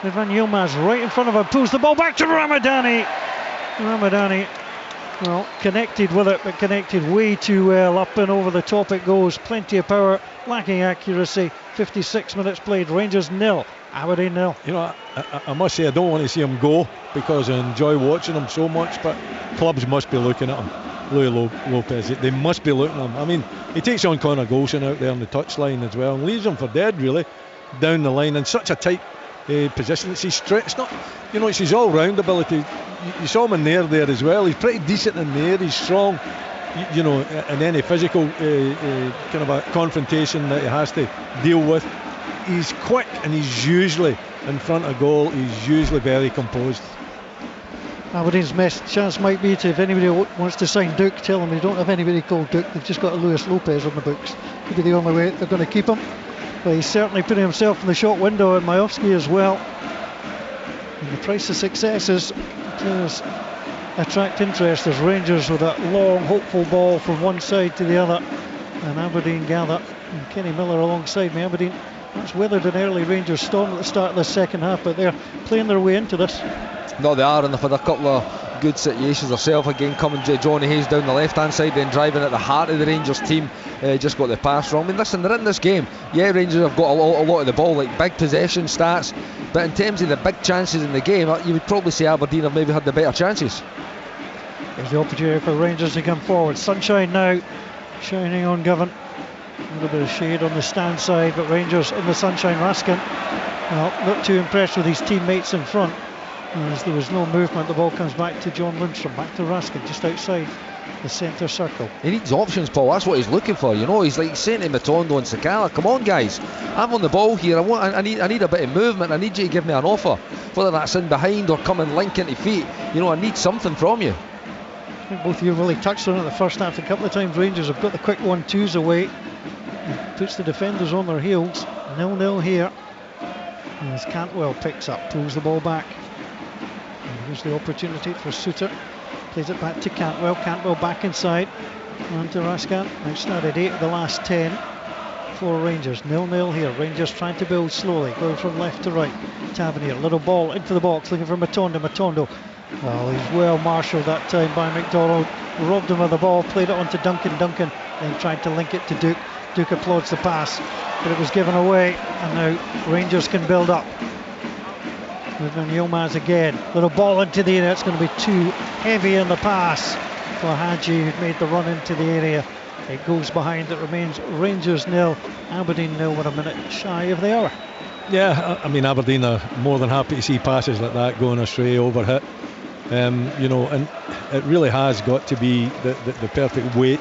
Speaker 1: Van Yilmaz right in front of him. Pulls the ball back to Ramadani. Ramadani, well, connected with it, but connected way too well. Up and over the top it goes. Plenty of power, lacking accuracy. 56 minutes played. Rangers 0, Aberdeen 0.
Speaker 2: You know, I must say I don't want to see him go because I enjoy watching him so much, but clubs must be looking at him. Louis Lopez, they must be looking at him. I mean, he takes on Connor Golson out there on the touchline as well and leaves him for dead really down the line in such a tight position. It's his it's not, you know, it's his all-round ability. You saw him in there as well. He's pretty decent in the air. He's strong, you know, in any physical kind of a confrontation that he has to deal with. He's quick and he's usually in front of goal. He's usually very composed.
Speaker 1: Aberdeen's best chance might be to, if anybody wants to sign Duke, tell them they don't have anybody called Duke. They've just got a Luis Lopez on the books. Could be the only way they're going to keep him. But he's certainly putting himself in the short window, and Majowski as well. And the price of success is players attract interest as Rangers with that long, hopeful ball from one side to the other. And Aberdeen gather. And Kenny Miller alongside me. Aberdeen, that's weathered an early Rangers storm at the start of the second half, but they're playing their way into this.
Speaker 3: No, they are, and they've had a couple of good situations themselves. Again, coming to Johnny Hayes down the left-hand side, then driving at the heart of the Rangers team. Just got the pass wrong. I mean, listen, they're in this game. Yeah, Rangers have got a lot of the ball, like big possession stats, but in terms of the big chances in the game, you would probably say Aberdeen have maybe had the better chances.
Speaker 1: There's the opportunity for Rangers to come forward. Sunshine now shining on Govan. A little bit of shade on the stand side, but Rangers in the sunshine. Raskin, well, not too impressed with his teammates in front. As there was no movement, the ball comes back to John Lundstrom, back to Raskin, just outside the centre circle.
Speaker 3: He needs options, Paul. That's what he's looking for. You know, he's like saying to Matondo and Sakala, come on guys, I'm on the ball here. I need a bit of movement. I need you to give me an offer, whether that's in behind or come and link into feet. You know, I need something from you.
Speaker 1: I think both of you really touched on it the first half. A couple of times Rangers have got the quick 1-2s away. It puts the defenders on their heels. 0-0 here. As Cantwell picks up, pulls the ball back. And here's the opportunity for Suter. Plays it back to Cantwell. Cantwell back inside. On to Raskin. Now started 8 of the last 10 for Rangers. 0-0 here. Rangers trying to build slowly, going from left to right. Tavernier, little ball into the box, looking for Matondo. Matondo, well, he's well marshalled that time by McDonald. Robbed him of the ball, played it on to Duncan. Duncan then tried to link it to Duke. Duke applauds the pass, but it was given away, and now Rangers can build up. Van Yilmaz again, little ball into the area. It's going to be too heavy in the pass for Hadji, who made the run into the area. It goes behind. It remains Rangers 0, Aberdeen 0 with a minute shy of the hour.
Speaker 2: Yeah, I mean, Aberdeen are more than happy to see passes like that going astray, overhit. You know, and it really has got to be the perfect weight,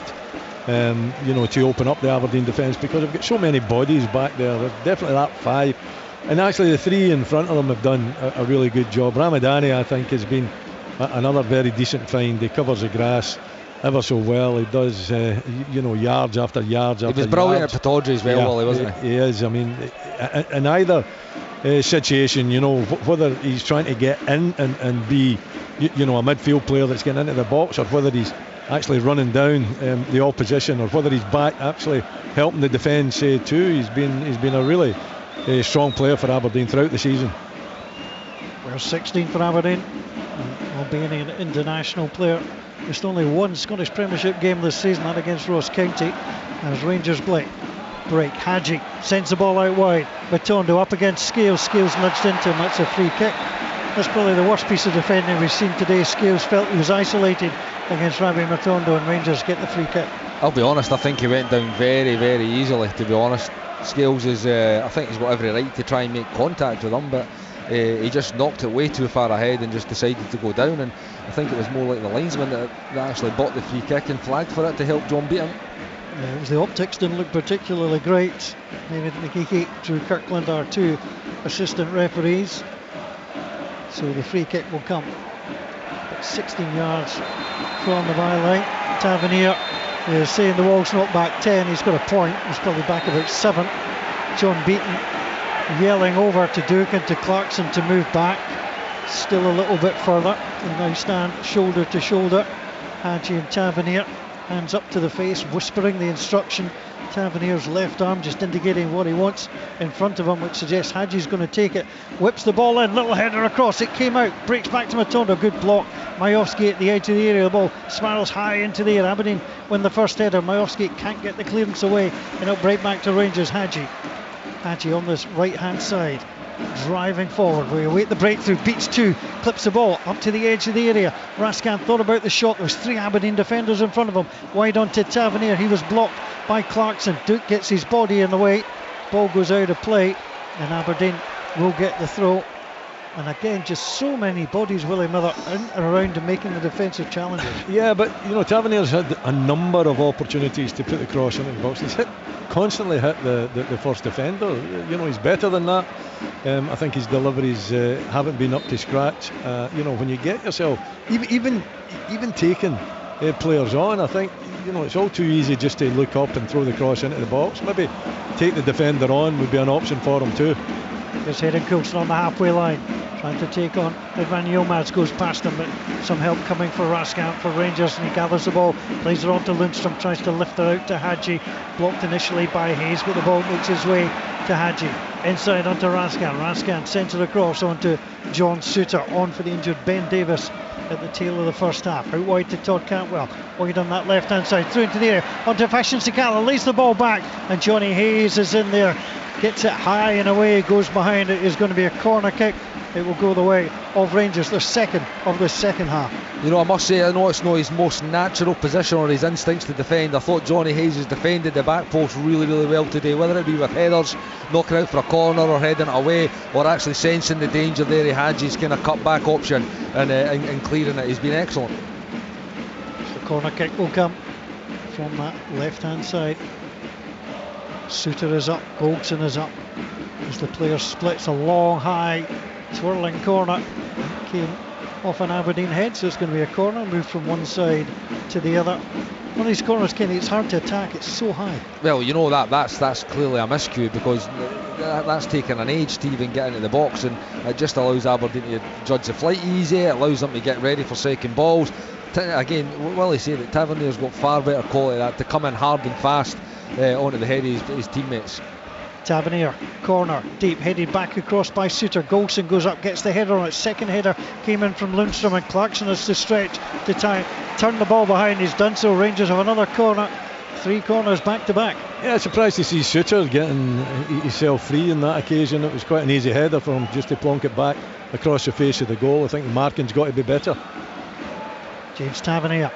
Speaker 2: you know, to open up the Aberdeen defence, because they've got so many bodies back there. There's definitely that 5. And actually the 3 in front of them have done a really good job. Ramadani, I think, has been another very decent find. He covers the grass ever so well. He does, you know, yards after yards after yards.
Speaker 3: He was brilliant at Pataudry as well,
Speaker 2: yeah,
Speaker 3: Wally, wasn't he?
Speaker 2: He is. I mean, in either situation, you know, whether he's trying to get in and be, you know, a midfield player that's getting into the box, or whether he's actually running down the opposition, or whether he's back actually helping the defence too. He's been a really strong player for Aberdeen throughout the season.
Speaker 1: There's 16 for Aberdeen. Albanian international player. Just only one Scottish Premiership game this season, that against Ross County. As Rangers break. Hadji sends the ball out wide. Matondo up against Scales. Scales nudged into him. That's a free kick. That's probably the worst piece of defending we've seen today. Scales felt he was isolated against Rabbi Matondo, and Rangers get the free kick.
Speaker 3: I'll be honest, I think he went down very, very easily, to be honest. Scales is, I think he's got every right to try and make contact with him, but he just knocked it way too far ahead and just decided to go down. And I think it was more like the linesman that actually bought the free kick and flagged for it to help John beat him.
Speaker 1: Yeah, it was the optics didn't look particularly great. David McGeechy, Drew Kirkland are two assistant referees. So the free kick will come. But 16 yards from the byline. Tavernier is saying the wall's not back 10. He's got a point. He's probably back about 7. John Beaton yelling over to Duke and to Clarkson to move back. Still a little bit further. They now stand shoulder to shoulder. Hadji and Tavernier. Hands up to the face, whispering the instruction. Tavernier's left arm just indicating what he wants in front of him, which suggests Hadji's going to take it. Whips the ball in, little header across. It came out, breaks back to Matondo. Good block. Majowski at the edge of the area. The ball spirals high into the air. Aberdeen win the first header. Majowski can't get the clearance away, and it'll break back to Rangers. Hadji on this right hand side, driving forward. We await the breakthrough. Beats 2, clips the ball up to the edge of the area. Rascan thought about the shot. There was 3 Aberdeen defenders in front of him. Wide on to Tavernier. He was blocked by Clarkson. Duke gets his body in the way. Ball goes out of play, and Aberdeen will get the throw. And again, just so many bodies, Willie Miller, in and around and making the defensive challenges.
Speaker 2: Yeah, but you know, Tavernier's had a number of opportunities to put the cross into the box. He's constantly hit the first defender. You know, he's better than that. I think his deliveries haven't been up to scratch. You know, when you get yourself even taking players on, I think, you know, it's all too easy just to look up and throw the cross into the box. Maybe take the defender on would be an option for him too.
Speaker 1: Here's Hayden Coulson on the halfway line, trying to take on Edvan Yilmaz, goes past him, but some help coming for Raskan for Rangers, and he gathers the ball, plays it on to Lundstrom, tries to lift it out to Hadji, blocked initially by Hayes, but the ball makes its way to Hadji, inside onto Raskan sends it across onto John Suter, on for the injured Ben Davis at the tail of the first half, out wide to Todd Cantwell, wide on that left hand side, through into the air, onto Fashion Sakala, lays the ball back, and Johnny Hayes is in there, gets it high and away, goes behind. It is going to be a corner kick. It will go the way of Rangers, the second of the second half.
Speaker 3: You know, I must say, I know it's not his most natural position or his instincts to defend. I thought Johnny Hayes has defended the back post really, really well today, whether it be with headers, knocking out for a corner or heading it away, or actually sensing the danger there. He had his kind of cut back option and clearing it. He's been excellent.
Speaker 1: The corner kick will come from that left hand side. Suter is up, Goldson is up as the player splits. A long, high, twirling corner came off an Aberdeen head, so it's going to be a corner, move from one side to the other. One of these corners, Kenny, it's hard to attack, it's so high.
Speaker 3: Well, you know, that's clearly a miscue, because that's taken an age to even get into the box, and it just allows Aberdeen to judge the flight easy. It allows them to get ready for second balls. Again, Willie said that Tavernier's got far better quality than that, to come in hard and fast onto the head of his teammates.
Speaker 1: Tavernier, corner, deep, headed back across by Suter. Goldson goes up, gets the header on it. Second header came in from Lundstrom, and Clarkson has to stretch to turn the ball behind. He's done so. Rangers have another corner. 3 corners back to back.
Speaker 2: Yeah, surprised to see Suter getting himself free on that occasion. It was quite an easy header for him just to plonk it back across the face of the goal. I think the marking's got to be better.
Speaker 1: James Tavernier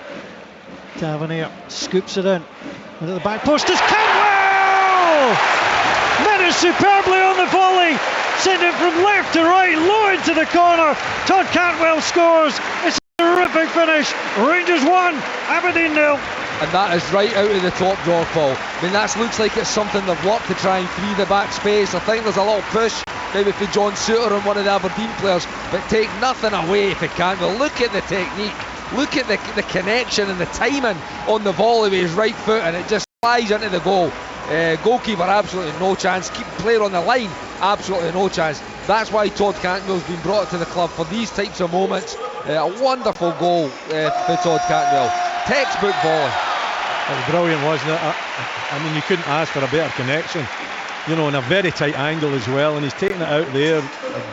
Speaker 1: scoops it in, and at the back post is Cantwell! Met it superbly on the volley, sent it from left to right, low into the corner. Todd Cantwell scores. It's a terrific finish. Rangers 1, Aberdeen 0.
Speaker 3: And that is right out of the top draw, Paul. I mean, that looks like it's something they've worked to try and free the back space. I think there's a little push maybe for John Suter and one of the Aberdeen players, but take nothing away if he can. Well, look at the technique, look at the connection and the timing on the volley with his right foot, and it just flies into the goal. Goalkeeper, absolutely no chance. Keep player on the line, absolutely no chance. That's why Todd Cantwell's been brought to the club, for these types of moments. A wonderful goal for Todd Cantwell. Textbook volley.
Speaker 2: It was brilliant, wasn't it? I mean, you couldn't ask for a better connection. You know, in a very tight angle as well, and he's taking it out there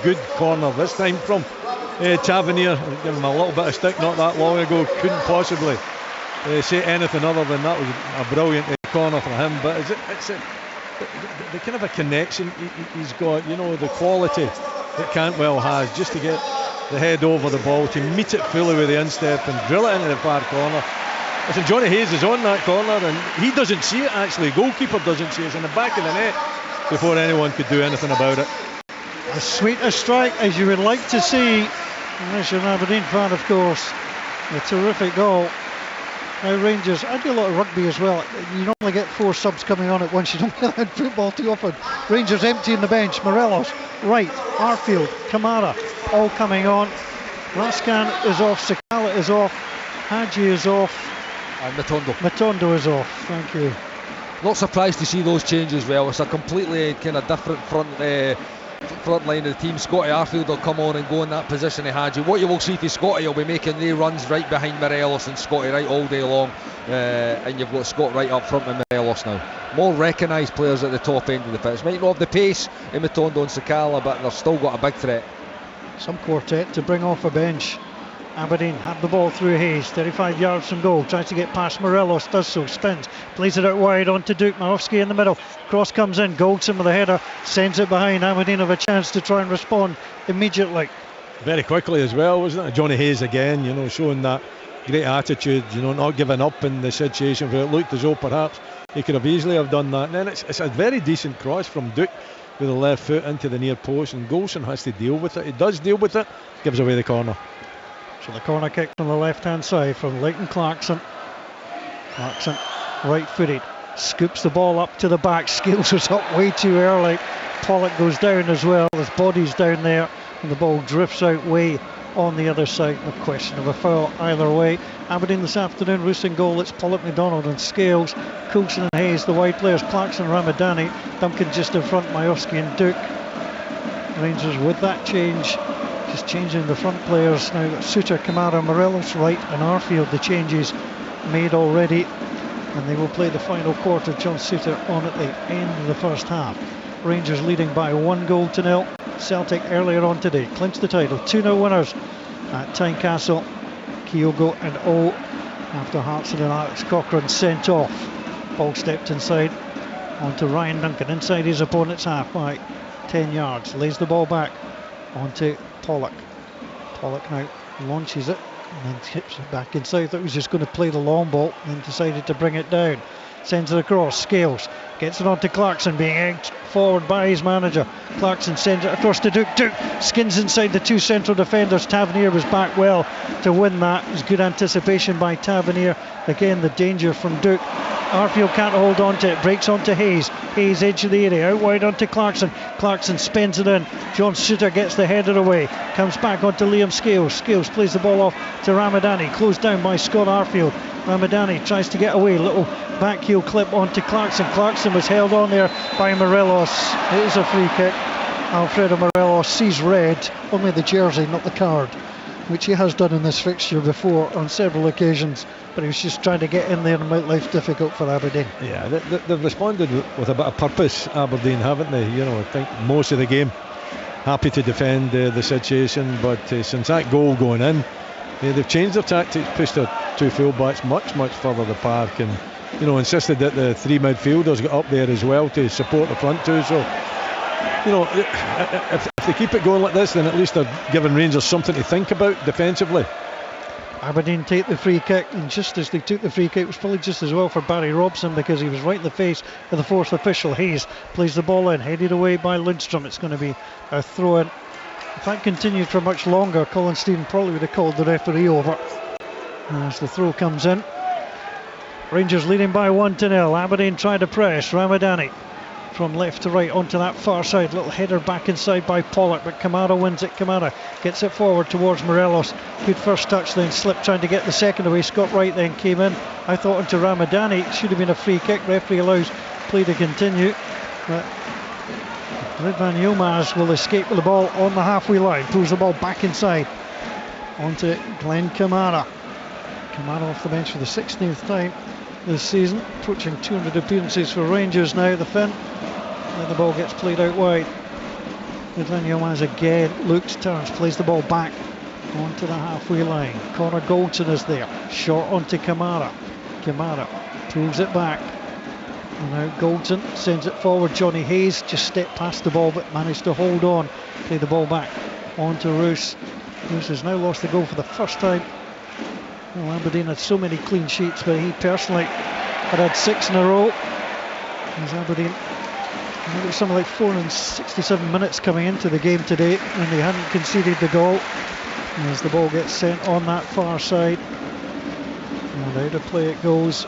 Speaker 2: good corner this time from Tavernier. Gave him a little bit of stick not that long ago. Couldn't possibly say anything other than that was a brilliant corner for him. But it's the kind of a connection he's got, you know, the quality that Cantwell has just to get the head over the ball, to meet it fully with the instep and drill it into the far corner. Listen, Johnny Hayes is on that corner and he doesn't see it actually. Goalkeeper doesn't see it. It's in the back of the net before anyone could do anything about it.
Speaker 1: As sweet a strike as you would like to see, unless you're an Aberdeen fan, of course. A terrific goal. Now Rangers, I do a lot of rugby as well. You normally get 4 subs coming on at once. You don't get that in football too often. Rangers emptying the bench. Morelos, Wright, Arfield, Kamara, all coming on. Raskan is off, Sakala is off, Hadji is off,
Speaker 3: and
Speaker 1: Matondo is off. Thank you.
Speaker 3: Not surprised to see those changes. Well, it's a completely kind of different front line of the team. Scotty Arfield will come on and go in that position of Hadji. What you will see for Scotty, he'll be making the runs right behind Morelos and Scotty Wright all day long, and you've got Scott Wright up front with Morelos now. More recognised players at the top end of the pitch. Might not have the pace in Matondo and Sakala, but they've still got a big threat.
Speaker 1: Some quartet to bring off a bench. Aberdeen have the ball through Hayes, 35 yards from goal, tries to get past Morelos, does so, spins, plays it out wide onto Duke, Marowski in the middle, cross comes in, Goldson with a header, sends it behind. Aberdeen have a chance to try and respond immediately.
Speaker 2: Very quickly as well, wasn't it? Johnny Hayes again, you know, showing that great attitude, you know, not giving up in the situation where it looked as though perhaps he could have easily have done that. And then it's a very decent cross from Duke with the left foot into the near post, and Goldson has to deal with it. He does deal with it, gives away the corner.
Speaker 1: So the corner kick from the left hand side from Leighton Clarkson. Clarkson right footed, scoops the ball up to the back, Scales was up way too early. Pollock goes down as well, his body's down there, and the ball drifts out way on the other side. No question of a foul either way. Aberdeen this afternoon, roosting goal. It's Pollock, McDonald and Scales, Coulson and Hayes the wide players, Clarkson, Ramadani, Duncan just in front, Majowski and Duke. Rangers with that change, just changing the front players. Now got Suter, Kamara, Morelos, Wright and Arfield. The changes made already, and they will play the final quarter. John Suter on at the end of the first half. Rangers leading by 1-0. Celtic earlier on today clinched the title, 2-0 winners at Tynecastle. Kyogo and O, after Hartson and Alex Cochrane sent off. Ball stepped inside onto Ryan Duncan inside his opponent's half by 10 yards, lays the ball back onto Pollock. Pollock now launches it and then tips it back inside. Thought he was just going to play the long ball and then decided to bring it down. Sends it across, Scales gets it on to Clarkson, being egged forward by his manager. Clarkson sends it across to Duke. Duke skins inside the 2 central defenders. Tavernier was back well to win that. It was good anticipation by Tavernier. Again, the danger from Duke. Arfield can't hold on to it, breaks onto Hayes. Hayes edge of the area, out wide onto Clarkson. Clarkson spins it in. John Suter gets the header away. Comes back onto Liam Scales. Scales plays the ball off to Ramadani. Closed down by Scott Arfield. Ramadani tries to get away. Little back heel clip onto Clarkson. Clarkson was held on there by Morelos. It is a free kick. Alfredo Morelos sees red, only the jersey, not the card, which he has done in this fixture before on several occasions, but he was just trying to get in there and make life difficult for Aberdeen.
Speaker 2: Yeah, they've responded with a bit of purpose, Aberdeen, haven't they? You know, I think most of the game happy to defend the situation, but since that goal going in, they've changed their tactics, pushed their 2 fullbacks much further the park, and you know, insisted that the 3 midfielders got up there as well to support the front 2. So you know, if they keep it going like this, then at least they're giving Rangers something to think about defensively.
Speaker 1: Aberdeen take the free kick, and just as they took the free kick, it was probably just as well for Barry Robson, because he was right in the face of the 4th official. Hayes plays the ball in, headed away by Lundstrom. It's going to be a throw in. If that continued for much longer, Colin Stephen probably would have called the referee over. As the throw comes in, Rangers leading by 1-0. Aberdeen try to press. Ramadani from left to right onto that far side, little header back inside by Pollock, but Kamara wins it. Kamara gets it forward towards Morelos. Good first touch, then slipped trying to get the second away. Scott Wright then came in, I thought, into Ramadani. It should have been a free kick. Referee allows play to continue, but Ridvan Yilmaz will escape with the ball on the halfway line, pulls the ball back inside onto Glenn Kamara. Kamara off the bench for the 16th time this season, approaching 200 appearances for Rangers now, the Finn. Then the ball gets played out wide. Goodwin Yilmaz again looks, turns, plays the ball back onto the halfway line. Connor Goldson is there, short onto Kamara. Kamara pulls it back. And now Goldson sends it forward. Johnny Hayes just stepped past the ball but managed to hold on. Play the ball back onto Roos. Roos has now lost the goal for the first time. Well, Aberdeen had so many clean sheets, but he personally had 6 in a row. As Aberdeen, I think it was something like 467 minutes coming into the game today, and they hadn't conceded the goal. And as the ball gets sent on that far side, and out of play it goes.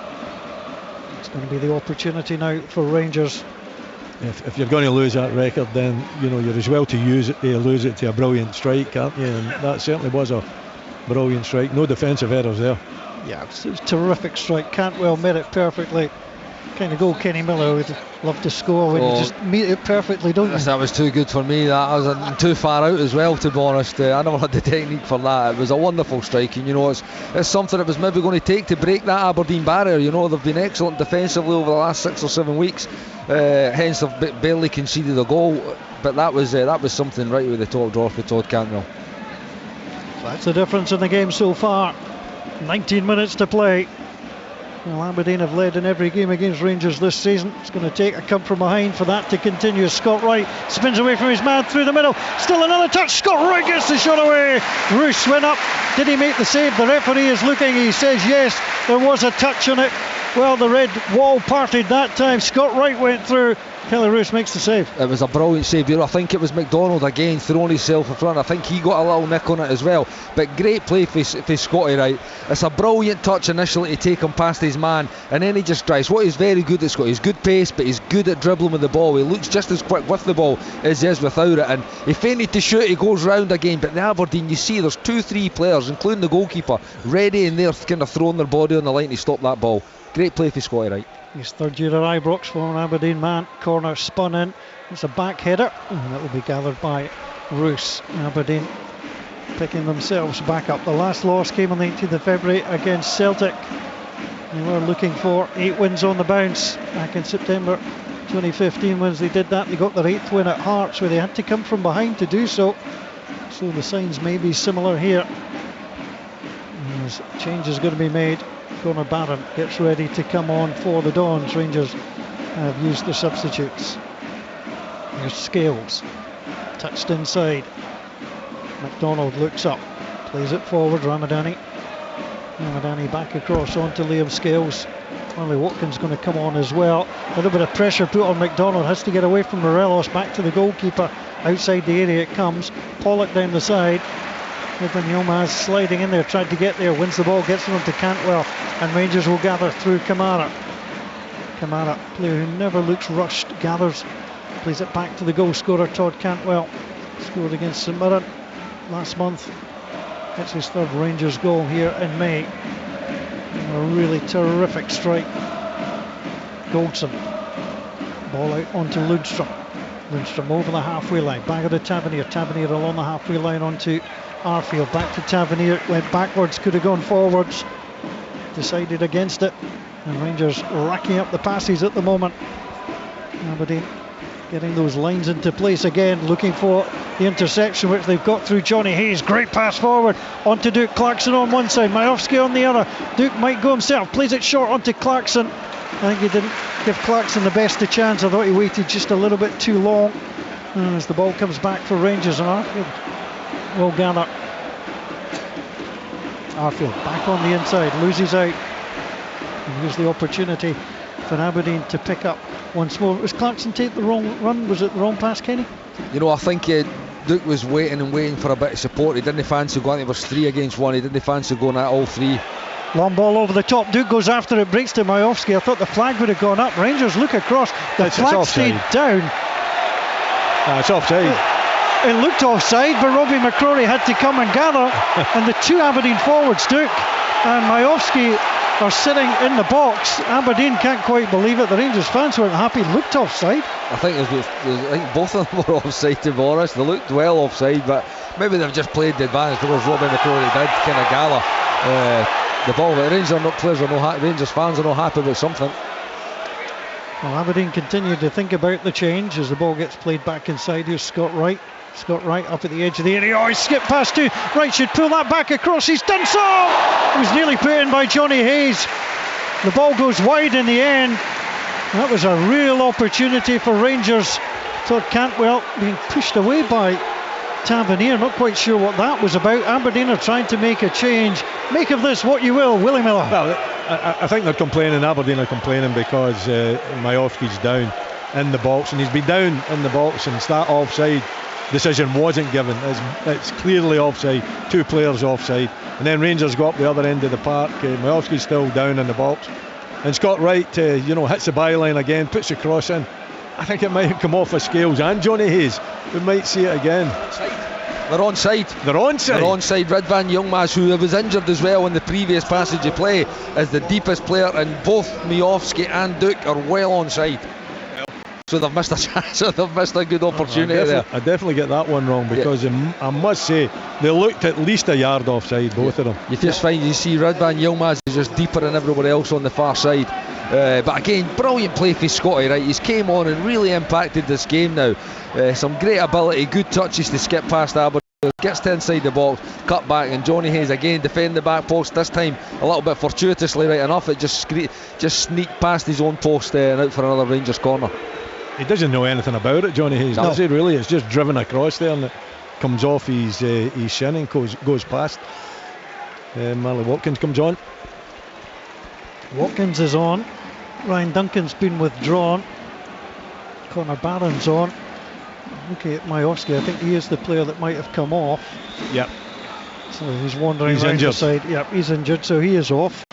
Speaker 1: It's going to be the opportunity now for Rangers.
Speaker 2: If you're going to lose that record, then you're as well to lose it to a brilliant strike, aren't you? And that certainly was a brilliant strike. No defensive errors there.
Speaker 1: Yeah, it was a terrific strike. Cantwell met it perfectly. Kind of goal Kenny Miller would love to score when you just meet it perfectly, don't you?
Speaker 3: That was too good for me. That I was too far out as well, to be honest. I never had the technique for that. It was a wonderful strike, and it's something that was maybe going to take to break that Aberdeen barrier. They've been excellent defensively over the last 6 or 7 weeks. Hence they've barely conceded a goal. But that was something right with the top draw for Todd Cantwell.
Speaker 1: That's the difference in the game so far. 19 minutes to play. Well, Aberdeen have led in every game against Rangers this season. It's going to take a come from behind for that to continue. Scott Wright spins away from his man through the middle. Still another touch. Scott Wright gets the shot away. Roos went up. Did he make the save? The referee is looking. He says yes, there was a touch on it. Well, the red wall parted that time. Scott Wright went through. Kelly Roos makes the save.
Speaker 3: It was a brilliant save. I think it was McDonald again throwing himself in front. I think he got a little nick on it as well. But great play for Scotty Wright. It's a brilliant touch initially to take him past his man, and then he just drives. What he's very good at, Scotty, he's good pace, but he's good at dribbling with the ball. He looks just as quick with the ball as he is without it, and he fainted to shoot. He goes round again. But the Aberdeen, you see there's 2-3 players, including the goalkeeper, ready, and they're kind of throwing their body on the line to stop that ball. Great play for Scotty Wright.
Speaker 1: His third year at Ibrox for an Aberdeen man. Corner spun in. It's a back header, and that will be gathered by Roos. Aberdeen picking themselves back up. The last loss came on the 18th of February against Celtic. They were looking for 8 wins on the bounce back in September 2015. Once they did that, they got their 8th win at Hearts, where they had to come from behind to do so. So the signs may be similar here. As change is going to be made. Conor Barron gets ready to come on for the Dons. Rangers have used the substitutes. Here's Scales, touched inside. McDonald looks up, plays it forward. Ramadani back across onto Liam Scales. Charlie Watkins going to come on as well. A little bit of pressure put on McDonald, has to get away from Morelos, back to the goalkeeper. Outside the area it comes. Pollock down the side. Edwin Yilmaz sliding in there, tried to get there, wins the ball, gets it onto Cantwell, and Rangers will gather through Kamara. Kamara, player who never looks rushed, gathers, plays it back to the goal scorer Todd Cantwell. Scored against St Mirren last month. It's his third Rangers goal here in May. And a really terrific strike. Goldson, ball out onto Lundstrom. Lundstrom over the halfway line, back of the Tavernier. Tavernier along the halfway line onto Arfield, back to Tavernier, went backwards, could have gone forwards, decided against it, and Rangers racking up the passes at the moment. Aberdeen getting those lines into place again, looking for the interception, which they've got through Johnny Hayes. Great pass forward onto Duke Clarkson on one side, Majowski on the other. Duke might go himself, plays it short onto Clarkson. I think he didn't give Clarkson the best of chance. I thought he waited just a little bit too long. And as the ball comes back for Rangers, and Arfield will gather. Arfield back on the inside, loses out. And here's the opportunity for Aberdeen to pick up once more. Was Clarkson take the wrong run? Was it the wrong pass, Kenny?
Speaker 3: I think Duke was waiting for a bit of support. He didn't fancy going. It was 3 against 1. He didn't fancy going at all 3.
Speaker 1: Long ball over the top. Duke goes after it, breaks to Majowski. I thought the flag would have gone up. Rangers look across. The flag stayed down.
Speaker 2: It's offside.
Speaker 1: It looked offside, but Robbie McCrory had to come and gather. And the 2 Aberdeen forwards, Duke and Majowski, are sitting in the box. Aberdeen can't quite believe it. The Rangers fans weren't happy. Looked offside.
Speaker 3: I think both of them were offside, to be honest. They looked well offside, but maybe they've just played the advantage because Robbie McCrory did kind of gather the ball. But Rangers fans are not happy about something.
Speaker 1: Well, Aberdeen continued to think about the change as the ball gets played back inside. Here's Scott Wright. Scott Wright up at the edge of the area. Oh, he skipped past two. Wright should pull that back across. He's done so! It was nearly put in by Johnny Hayes. The ball goes wide in the end. That was a real opportunity for Rangers. Todd Cantwell being pushed away by Tavernier. Not quite sure what that was about. Aberdeen are trying to make a change. Make of this what you will, Willie Miller.
Speaker 2: Well, I think they're complaining. Aberdeen are complaining because Majowski's down in the box, and he's been down in the box since that offside decision wasn't given. It's clearly offside, 2 players offside, and then Rangers go up the other end of the park. Majowski's still down in the box, and Scott Wright hits the byline again, puts the cross in. I think it might have come off his scales, and Johnny Hayes, we might see it again.
Speaker 3: They're onside. Ridvan Jongmas, who was injured as well in the previous passage of play, is the deepest player, and both Majowski and Duke are well onside. So they've missed a chance. They've missed a good opportunity there.
Speaker 2: I definitely get that one wrong, because I must say they looked at least a yard offside, both of them.
Speaker 3: You just find you see Ridvan Yilmaz is just deeper than everybody else on the far side. But again, brilliant play for Scotty, right? He's came on and really impacted this game now. Some great ability, good touches to skip past Aberdeen. Gets to inside the box, cut back, and Johnny Hayes again defending the back post. This time a little bit fortuitously, right enough. It just sneaked past his own post and out for another Rangers corner.
Speaker 2: He doesn't know anything about it, Johnny Hayes. Does he really? It's just driven across there, and it comes off his shin and goes past. Marley Watkins comes on.
Speaker 1: Watkins is on. Ryan Duncan's been withdrawn. Connor Barron's on. Looking at Majowski, I think he is the player that might have come off.
Speaker 2: Yep.
Speaker 1: So he's wandering
Speaker 2: he's
Speaker 1: around
Speaker 2: injured.
Speaker 1: the side. Yep, he's injured, so he is off.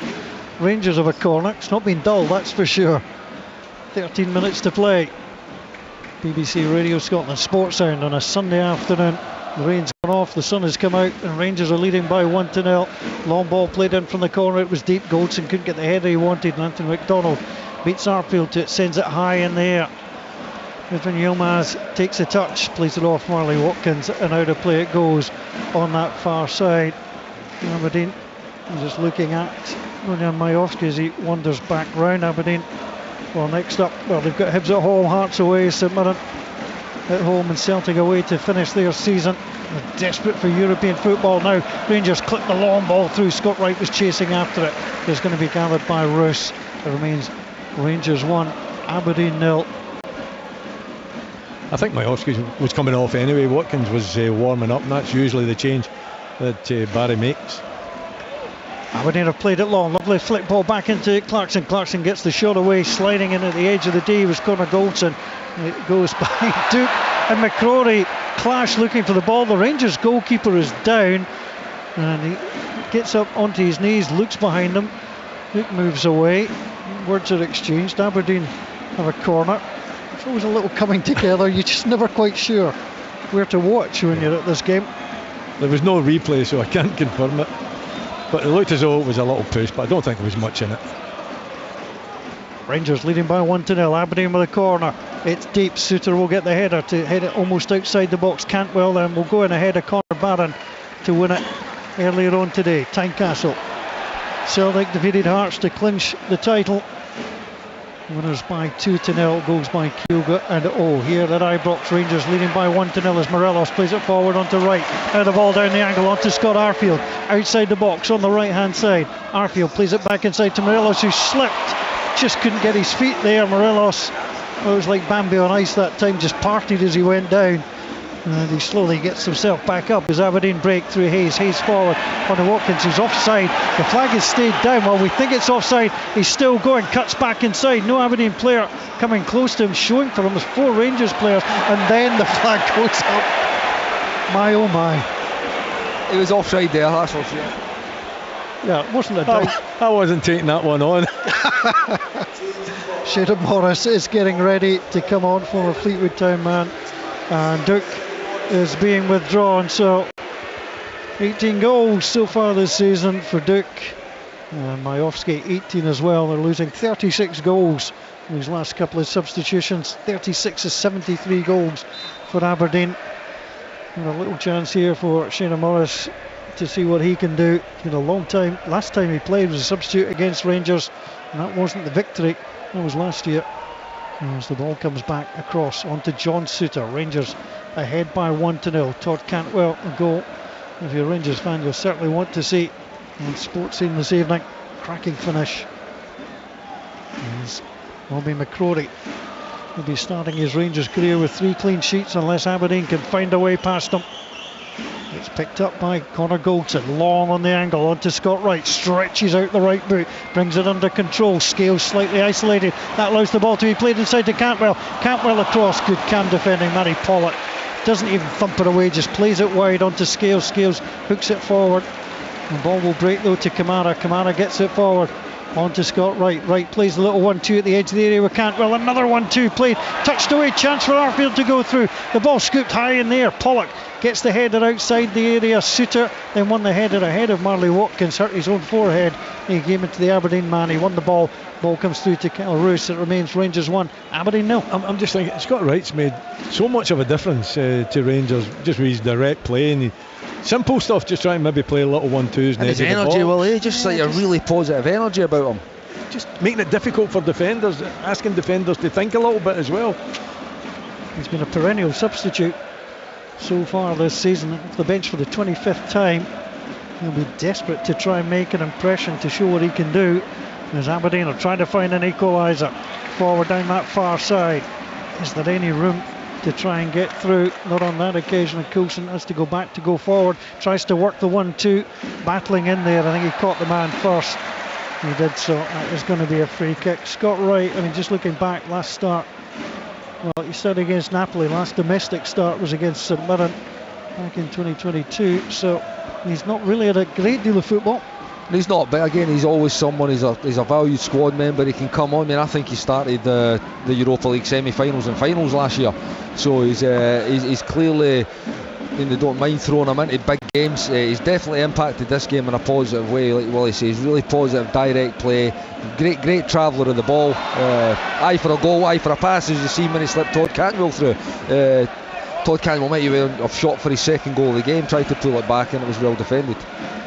Speaker 1: Rangers have a corner. It's not been dull, that's for sure. 13 minutes to play. BBC Radio Scotland Sports Sound on a Sunday afternoon. The rain's gone off, the sun has come out, and Rangers are leading by 1-0. Long ball played in from the corner. It was deep. Goldson couldn't get the header he wanted, and Anthony McDonald beats Arfield to it, sends it high in the air. Ridvan Yilmaz takes a touch, plays it off Marley Watkins, and out of play it goes on that far side. Aberdeen just looking at Ronian Majowski as he wanders back round. Aberdeen, well, next up, they've got Hibs at home, Hearts away, St Mirren at home, and Celtic away to finish their season. They're desperate for European football now. Rangers clipped the long ball through. Scott Wright was chasing after it. It's going to be gathered by Roos. It remains Rangers 1, Aberdeen 0.
Speaker 2: I think Majowski was coming off anyway. Watkins was warming up, and that's usually the change that Barry makes.
Speaker 1: Aberdeen have played it long. Lovely flick ball back into Clarkson. Clarkson gets the shot away, sliding in at the edge of the D was Connor Goldson. It goes behind Duke and McCrory. Clash looking for the ball. The Rangers goalkeeper is down, and he gets up onto his knees, looks behind him. Duke moves away. Words are exchanged. Aberdeen have a corner. It's always a little coming together. You're just never quite sure where to watch when you're at this game.
Speaker 2: There was no replay, so I can't confirm it. But it looked as though it was a little push, but I don't think there was much in it.
Speaker 1: Rangers leading by 1-0. Aberdeen with a corner. It's deep. Suter will get the header to head it almost outside the box. Cantwell then will go in ahead of Connor Barron to win it earlier on today. Tynecastle. Celtic defeated Hearts to clinch the title. Winners by 2-0. Goals by Kyogo and here at Ibrox. Rangers leading by 1-0 as Morelos plays it forward onto right. Now the ball down the angle onto Scott Arfield. Outside the box on the right hand side. Arfield plays it back inside to Morelos, who slipped. Just couldn't get his feet there. Morelos, well, it was like Bambi on ice that time, just partied as he went down. And he slowly gets himself back up as Aberdeen break through Hayes. Hayes forward on Watkins, who's offside. The flag has stayed down. Well, we think it's offside. He's still going, cuts back inside. No Aberdeen player coming close to him, showing for him. There's 4 Rangers players, and then the flag goes up. My oh my.
Speaker 3: It was offside there, that's offside.
Speaker 1: Yeah, it wasn't a doubt.
Speaker 2: I wasn't taking that one on.
Speaker 1: Shayden Morris is getting ready to come on, former Fleetwood Town man. And Duke is being withdrawn, so 18 goals so far this season for Duke, and Majowski 18 as well. They're losing 36 goals in these last couple of substitutions. 36 is 73 goals for Aberdeen, and a little chance here for Shayden Morris to see what he can do. It's been a long time. Last time he played was a substitute against Rangers, and that wasn't the victory, that was last year. As the ball comes back across onto John Suter. Rangers ahead by 1-0. Todd Cantwell, a goal. If you're a Rangers fan, you'll certainly want to see on Sports Scene this evening. Cracking finish. As Robbie McCrory will be starting his Rangers career with 3 clean sheets unless Aberdeen can find a way past them. It's picked up by Connor Goldson, long on the angle onto Scott Wright, stretches out the right boot, brings it under control. Scales slightly isolated, that allows the ball to be played inside to Cantwell. Cantwell across, good cam defending. Matty Pollock doesn't even thump it away, just plays it wide onto Scales. Scales hooks it forward. The ball will break though to Kamara. Kamara gets it forward onto Scott Wright. Wright plays the little 1-2 at the edge of the area with Cantwell. Another 1-2 played, touched away, chance for Arfield to go through. The ball scooped high in there. Pollock gets the header outside the area. Suter then won the header ahead of Marley Watkins, hurt his own forehead. He came into the Aberdeen man, he won the ball. Ball comes through to Kyle Roos. It remains Rangers 1, Aberdeen 0.
Speaker 2: I'm just thinking, Scott Wright's made so much of a difference to Rangers, just with his direct play and simple stuff, just trying to maybe play a little 1-2s.
Speaker 3: And his energy, Willie, just like a really positive energy about him.
Speaker 2: Just making it difficult for defenders, asking defenders to think a little bit as well.
Speaker 1: He's been a perennial substitute so far this season, off the bench for the 25th time. He'll be desperate to try and make an impression to show what he can do, as Aberdeen are trying to find an equaliser forward down that far side. Is there any room to try and get through? Not on that occasion, and Coulson has to go back to go forward, tries to work the 1-2, battling in there. I think he caught the man first. He did so. That is going to be a free kick. Scott Wright, I mean, just looking back, last start, well, he started against Napoli. Last domestic start was against St Mirren back in 2022, so he's not really had a great deal of football.
Speaker 3: He's not, but again, he's always someone. He's a valued squad member. He can come on. I mean, I think he started the Europa League semi-finals and finals last year, so he's clearly, they don't mind throwing him into big games. He's definitely impacted this game in a positive way. Like Willie says, really positive direct play, great traveller of the ball, eye for a goal, eye for a pass, as you see when he slipped Todd Cantwell through. Todd Cantwell might have shot for his second goal of the game, tried to pull it back, and it was well defended.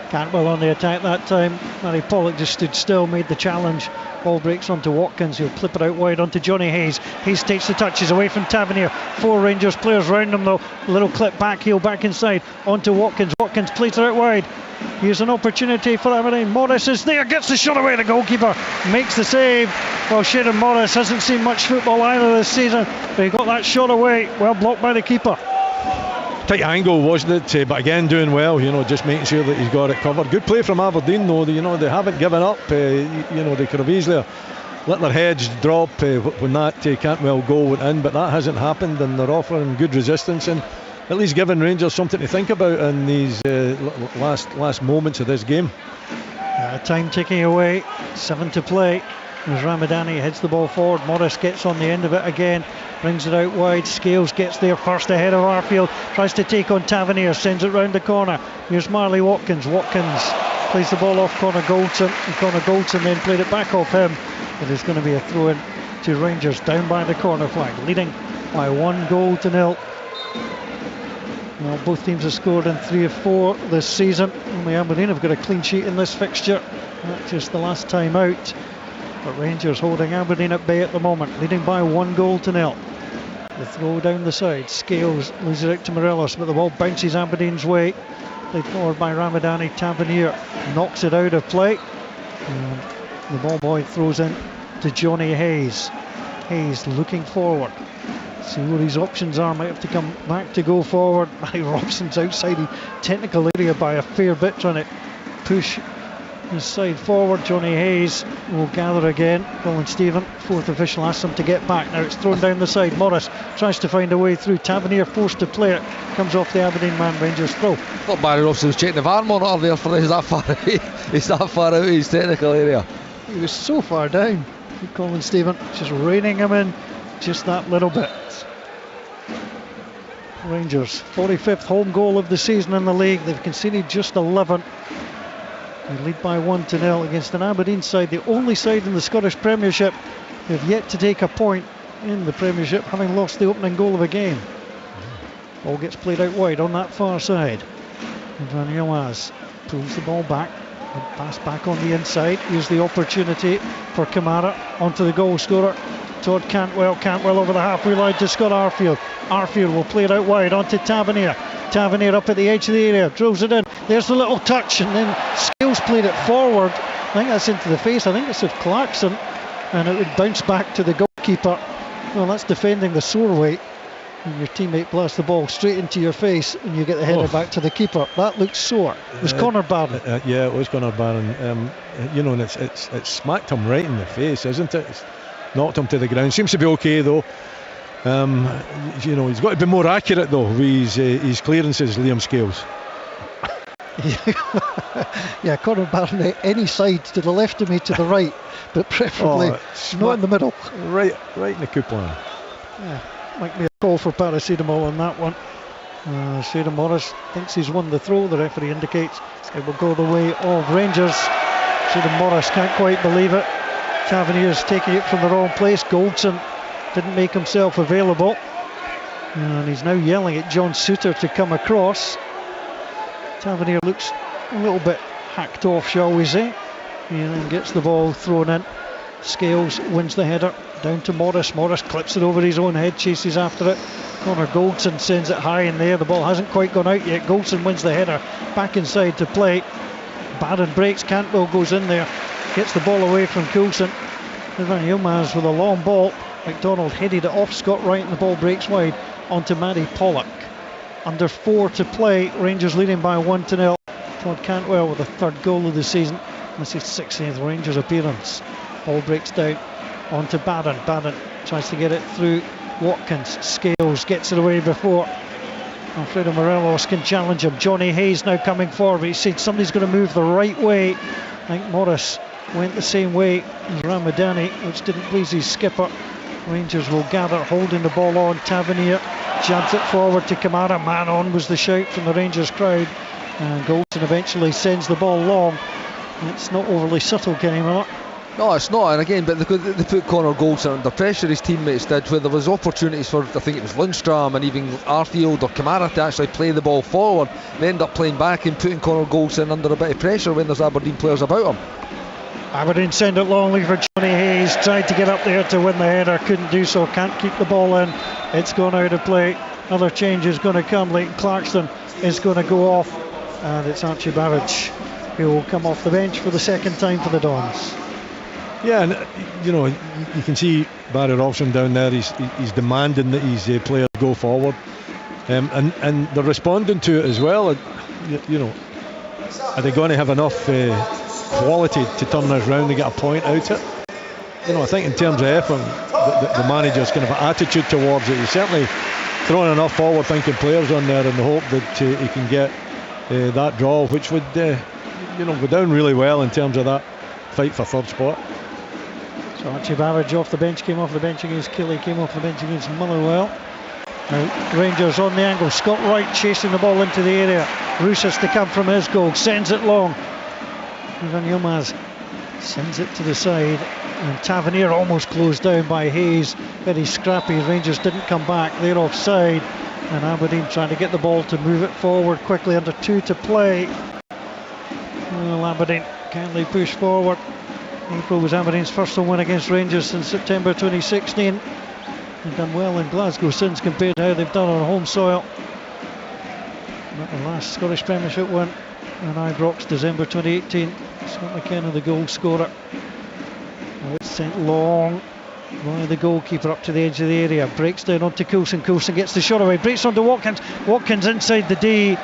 Speaker 1: Cantwell on the attack that time. Matty Pollock just stood still, made the challenge. Ball breaks onto Watkins, who'll clip it out wide onto Johnny Hayes. Hayes takes the touches away from Tavernier. 4 Rangers players round him though. A little clip back heel back inside onto Watkins. Watkins plays it out wide. Here's an opportunity for Aberdeen. Morris is there, gets the shot away. The goalkeeper makes the save. Well, Shayden Morris hasn't seen much football either this season, but he got that shot away. Well blocked by the keeper.
Speaker 2: Tight angle, wasn't it? But again, doing well, just making sure that he's got it covered. Good play from Aberdeen though. They haven't given up. They could have easily let their heads drop when that Cantwell goal went in, but that hasn't happened, and they're offering good resistance and at least giving Rangers something to think about in these last moments of this game.
Speaker 1: Time ticking away, 7 to play. As Ramadani heads the ball forward, Morris gets on the end of it again, brings it out wide. Scales gets there first ahead of Arfield, tries to take on Tavernier, sends it round the corner. Here's Marley Watkins. Watkins plays the ball off Connor Goldson, and Connor Goldson then played it back off him. But there's going to be a throw in to Rangers down by the corner flag, leading by 1-0. Well, both teams have scored in 3 of 4 this season. Only Aberdeen have got a clean sheet in this fixture. That's just the last time out. But Rangers holding Aberdeen at bay at the moment, leading by 1-0. The throw down the side. Scales loses it out to Morelos, but the ball bounces Aberdeen's way. Played forward by Ramadani. Tavernier knocks it out of play. And the ball boy throws in to Johnny Hayes. Hayes looking forward. See what his options are. Might have to come back to go forward. Matty Robson's outside the technical area by a fair bit, trying to push his side forward. Johnny Hayes will gather again. Colin Stephen, 4th official, asks him to get back. Now it's thrown down the side. Morris tries to find a way through. Tavernier forced to play it. Comes off the Aberdeen man. Rangers throw.
Speaker 3: I thought Barry Robson was checking the VAR monitor there for this. That far away. He's that far out of his technical area.
Speaker 1: He was so far down. Colin Stephen just reining him in just that little bit. Rangers 45th home goal of the season in the league. They've conceded just 11. They lead by 1-0 against an Aberdeen side, the only side in the Scottish Premiership who have yet to take a point in the Premiership, having lost the opening goal of a game. Ball gets played out wide on that far side. Van Yilmaz pulls the ball back. Pass back on the inside. Here's the opportunity for Kamara onto the goal scorer. Todd Cantwell over the halfway line to Scott Arfield. Arfield will play it out wide onto Tavernier. Tavernier up at the edge of the area, drills it in. There's the little touch, and then Scales played it forward. I think that's into the face. I think it's of Clarkson, and it would bounce back to the goalkeeper. Well, that's defending the sore weight. And your teammate blasts the ball straight into your face, and you get the header back to the keeper. That looked sore. It was Connor Barron.
Speaker 2: Yeah, it was Connor Barron. You know, and it's smacked him right in the face, isn't it? It's knocked him to the ground. Seems to be okay though. You know, he's got to be more accurate though with his clearances, Liam Scales.
Speaker 1: Yeah, Connor Barron, any side, to the left of me, to the right, but preferably not in the middle.
Speaker 2: Right in the coupon.
Speaker 1: Yeah, might be a call for paracetamol on that one. Shayden Morris thinks he's won the throw. The referee indicates it will go the way of Rangers. Shayden Morris can't quite believe it. Tavernier's taking it from the wrong place. Goldson didn't make himself available, and he's now yelling at John Suter to come across. Tavernier looks a little bit hacked off, shall we say, and then gets the ball thrown in. Scales wins the header down to Morris. Morris clips it over his own head, chases after it. Connor Goldson sends it high in there. The ball hasn't quite gone out yet. Goldson wins the header back inside to play. Barron breaks. Cantwell goes in there, gets the ball away from Coulson. Ivan Yilmaz with a long ball. McDonald headed it off Scott Wright, and the ball breaks wide onto Matty Pollock. Under 4 to play, Rangers leading by 1-0. Todd Cantwell with the 3rd goal of the season. This is 16th Rangers appearance. Ball breaks down onto Barron. Barron tries to get it through Watkins. Scales gets it away before Alfredo Morelos can challenge him. Johnny Hayes now coming forward. He said somebody's going to move the right way. I think Morris went the same way as Ramadani, which didn't please his skipper. Rangers will gather, holding the ball on. Tavernier jabs it forward to Kamara. Man on was the shout from the Rangers crowd, and Goldson eventually sends the ball long. It's not overly subtle, Kenny Miller.
Speaker 3: No, it's not, and again, but they put Connor Goldson under pressure, his teammates did, where there was opportunities for, I think it was Lundstram and even Arfield or Kamara to actually play the ball forward. They end up playing back and putting Connor Goldson under a bit of pressure when there's Aberdeen players about him.
Speaker 1: Aberdeen send it longly for Johnny Hayes. Tried to get up there to win the header, couldn't do so. Can't keep the ball in. It's gone out of play. Another change is going to come. Leighton Clarkson is going to go off, and it's Archie Babbage who will come off the bench for the 2nd time for the Dons.
Speaker 2: Yeah, and you know, you can see Barry Robson down there. He's demanding that his players go forward, and they're responding to it as well. You know, are they going to have enough quality to turn this round and get a point out of it? You know, I think in terms of effort, the manager's kind of attitude towards it, he's certainly throwing enough forward-thinking players on there in the hope that he can get that draw, which would go down really well in terms of that fight for 3rd spot.
Speaker 1: So Archie Babbage off the bench, came off the bench against Kelly, came off the bench against Motherwell. Now Rangers on the angle. Scott Wright chasing the ball into the area. Rousas to come from his goal, sends it long. Ivan Yilmaz sends it to the side, and Tavernier almost closed down by Hayes. Very scrappy. Rangers didn't come back. They're offside, and Aberdeen trying to get the ball to move it forward quickly. Under 2 to play. Well, Aberdeen can they push forward? April was Aberdeen's first home win against Rangers since September 2016. They've done well in Glasgow since compared to how they've done on home soil. Not the last Scottish Premiership win in Ibrox, December 2018. Scott McKenna, the goal scorer. Now it's sent long by the goalkeeper up to the edge of the area. Breaks down onto Coulson. Coulson gets the shot away. Breaks onto Watkins. Watkins inside the D.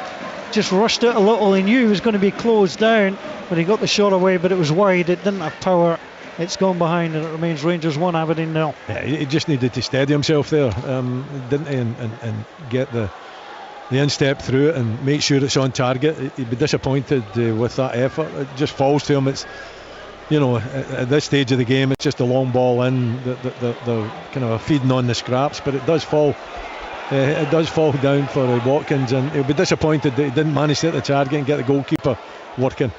Speaker 1: Just rushed it a little. He knew he was going to be closed down, but he got the shot away, but it was wide. It didn't have power. It's gone behind, and it remains Rangers 1, Aberdeen 0.
Speaker 2: Yeah, he just needed to steady himself there, didn't he, and get the instep through it and make sure it's on target. He'd be disappointed with that effort. It just falls to him. It's, you know, at this stage of the game, it's just a long ball in. They're kind of feeding on the scraps, but it does fall. It does fall down for Watkins, and he'll be disappointed that he didn't manage to hit the target and get the goalkeeper working.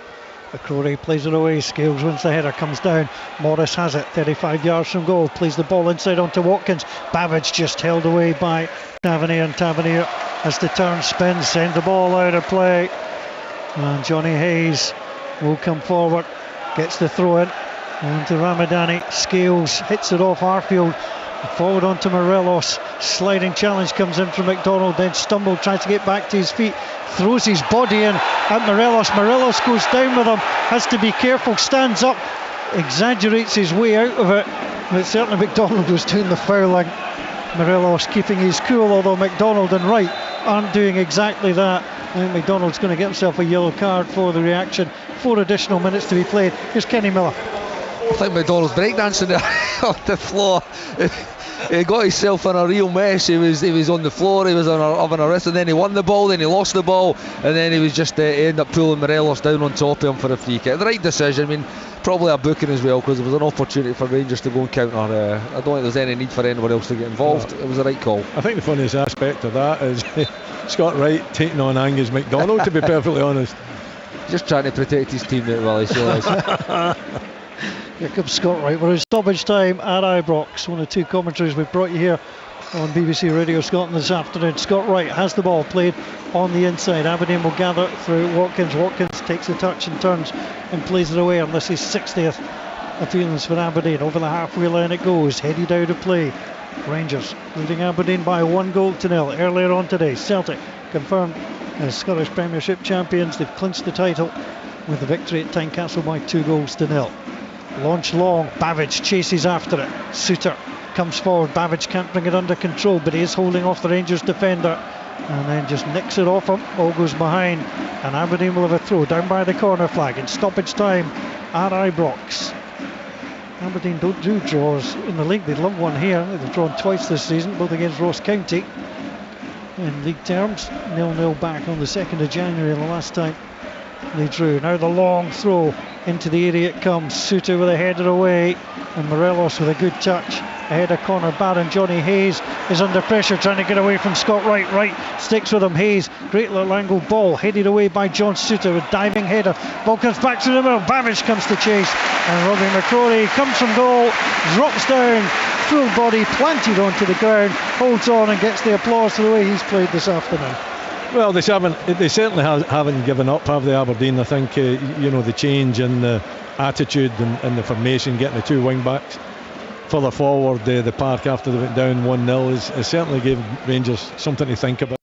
Speaker 1: McCrory plays it away. Scales wins the header, comes down. Morris has it 35 yards from goal. Plays the ball inside onto Watkins. Babbage just held away by Tavernier, and Tavernier has to turn, spin, send the ball out of play. And Johnny Hayes will come forward, gets the throw in. On to Ramadani, Scales hits it off Arfield, forward onto Morelos, sliding challenge comes in from McDonald, then stumbled, tries to get back to his feet, throws his body in at Morelos goes down with him, has to be careful, stands up, exaggerates his way out of it, but certainly McDonald was doing the fouling. Morelos keeping his cool, although McDonald and Wright aren't doing exactly that. I think McDonald's going to get himself a yellow card for the reaction. 4 additional minutes to be played. Here's Kenny Miller.
Speaker 3: I think McDonald's breakdancing there on the floor. He got himself in a real mess. He was on the floor, he was having a rest, and then he won the ball, then he lost the ball, and then he was just he ended up pulling Morelos down on top of him for a free kick. The right decision. I mean, probably a booking as well, because there was an opportunity for Rangers to go and counter. I don't think there's any need for anyone else to get involved. It was the right call.
Speaker 2: I think the funniest aspect of that is Scott Wright taking on Angus McDonald, to be perfectly honest.
Speaker 3: Just trying to protect his teammate, Willie. So
Speaker 1: here comes Scott Wright. We're in stoppage time at Ibrox. One of 2 commentaries we've brought you here on BBC Radio Scotland this afternoon. Scott Wright has the ball played on the inside. Aberdeen will gather through Watkins. Watkins takes a touch and turns and plays it away on this his 60th appearance for Aberdeen. Over the halfway line it goes, headed out of play. Rangers leading Aberdeen by 1-0. Earlier on today, Celtic confirmed as Scottish Premiership champions. They've clinched the title with the victory at Tynecastle by 2-0. Launch long, Babbage chases after it. Suter comes forward, Babbage can't bring it under control, but he is holding off the Rangers defender and then just nicks it off him. All goes behind, and Aberdeen will have a throw down by the corner flag in stoppage time at Ibrox. Aberdeen don't do draws in the league. They'd love one here. They've drawn twice this season, both against Ross County in league terms. 0-0 back on the 2nd of January, the last time they drew. Now the long throw into the area it comes. Suter with a header away, and Morelos with a good touch ahead of Connor Barron. Johnny Hayes is under pressure trying to get away from Scott Wright. Wright sticks with him. Hayes, great little angle ball headed away by John Suter with diving header. Ball comes back to the middle. Babbage comes to chase, and Robbie McCrory comes from goal, drops down, full body planted onto the ground, holds on and gets the applause for the way he's played this afternoon.
Speaker 2: Well, they certainly haven't given up, have they, Aberdeen? I think the change in the attitude and the formation, getting the 2 wing backs further forward the park after they went down 1-0 has certainly given Rangers something to think about.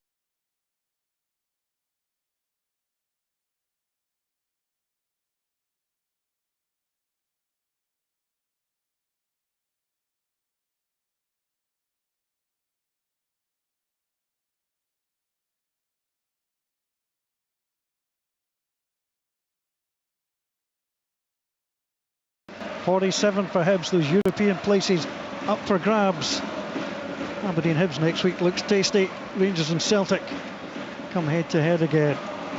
Speaker 1: .47 for Hibs, those European places up for grabs. Aberdeen Hibs next week looks tasty. Rangers and Celtic come head to head again.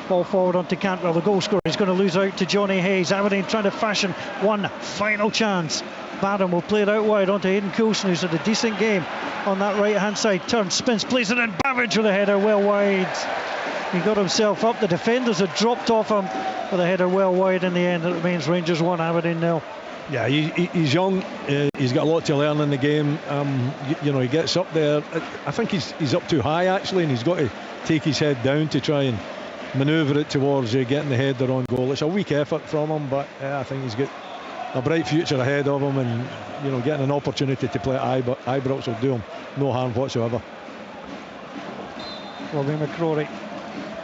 Speaker 1: Ball forward onto Cantwell, the goal scorer. He's going to lose out to Johnny Hayes. Aberdeen trying to fashion one final chance. Barron will play it out wide onto Aidan Coulson, who's had a decent game on that right hand side. Turns, spins, plays it in. Babbage with a header well wide. He got himself up. The defenders had dropped off him with a header well wide in the end. It remains Rangers 1, Aberdeen 0.
Speaker 2: Yeah, he's young. He's got a lot to learn in the game. He gets up there. I think he's up too high actually, and he's got to take his head down to try and manoeuvre it towards getting the header on goal. It's a weak effort from him, but I think he's got a bright future ahead of him, and getting an opportunity to play at Ibrox will do him no harm whatsoever.
Speaker 1: Robbie McCrory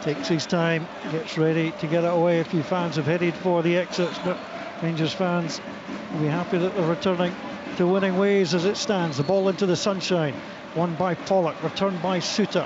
Speaker 1: takes his time, gets ready to get it away. A few fans have headed for the exits, but Rangers fans will be happy that they're returning to winning ways as it stands. The ball into the sunshine, won by Pollock, returned by Suter.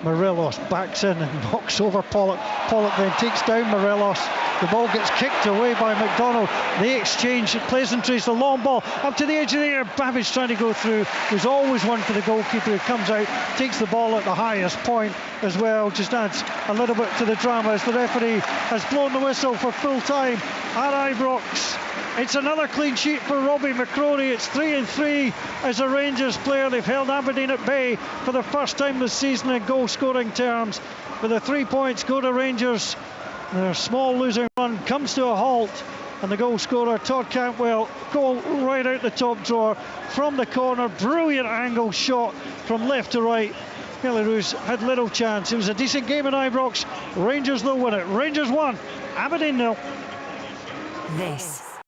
Speaker 1: Morelos backs in and knocks over Pollock. Pollock then takes down Morelos. The ball gets kicked away by McDonald. They exchange pleasantries. The long ball up to the edge of the area. Babbage trying to go through. There's always one for the goalkeeper who comes out, takes the ball at the highest point as well. Just adds a little bit to the drama as the referee has blown the whistle for full time at Ibrox. It's another clean sheet for Robbie McCrory. It's 3-3 as a Rangers player. They've held Aberdeen at bay for the first time this season in goal scoring terms. With the 3 points go to Rangers. Their small losing run comes to a halt, and the goal scorer Todd Cantwell, goal right out the top drawer from the corner. Brilliant angle shot from left to right. Belarus had little chance. It was a decent game at Ibrox. Rangers though win it. Rangers 1, Aberdeen 0.
Speaker 4: This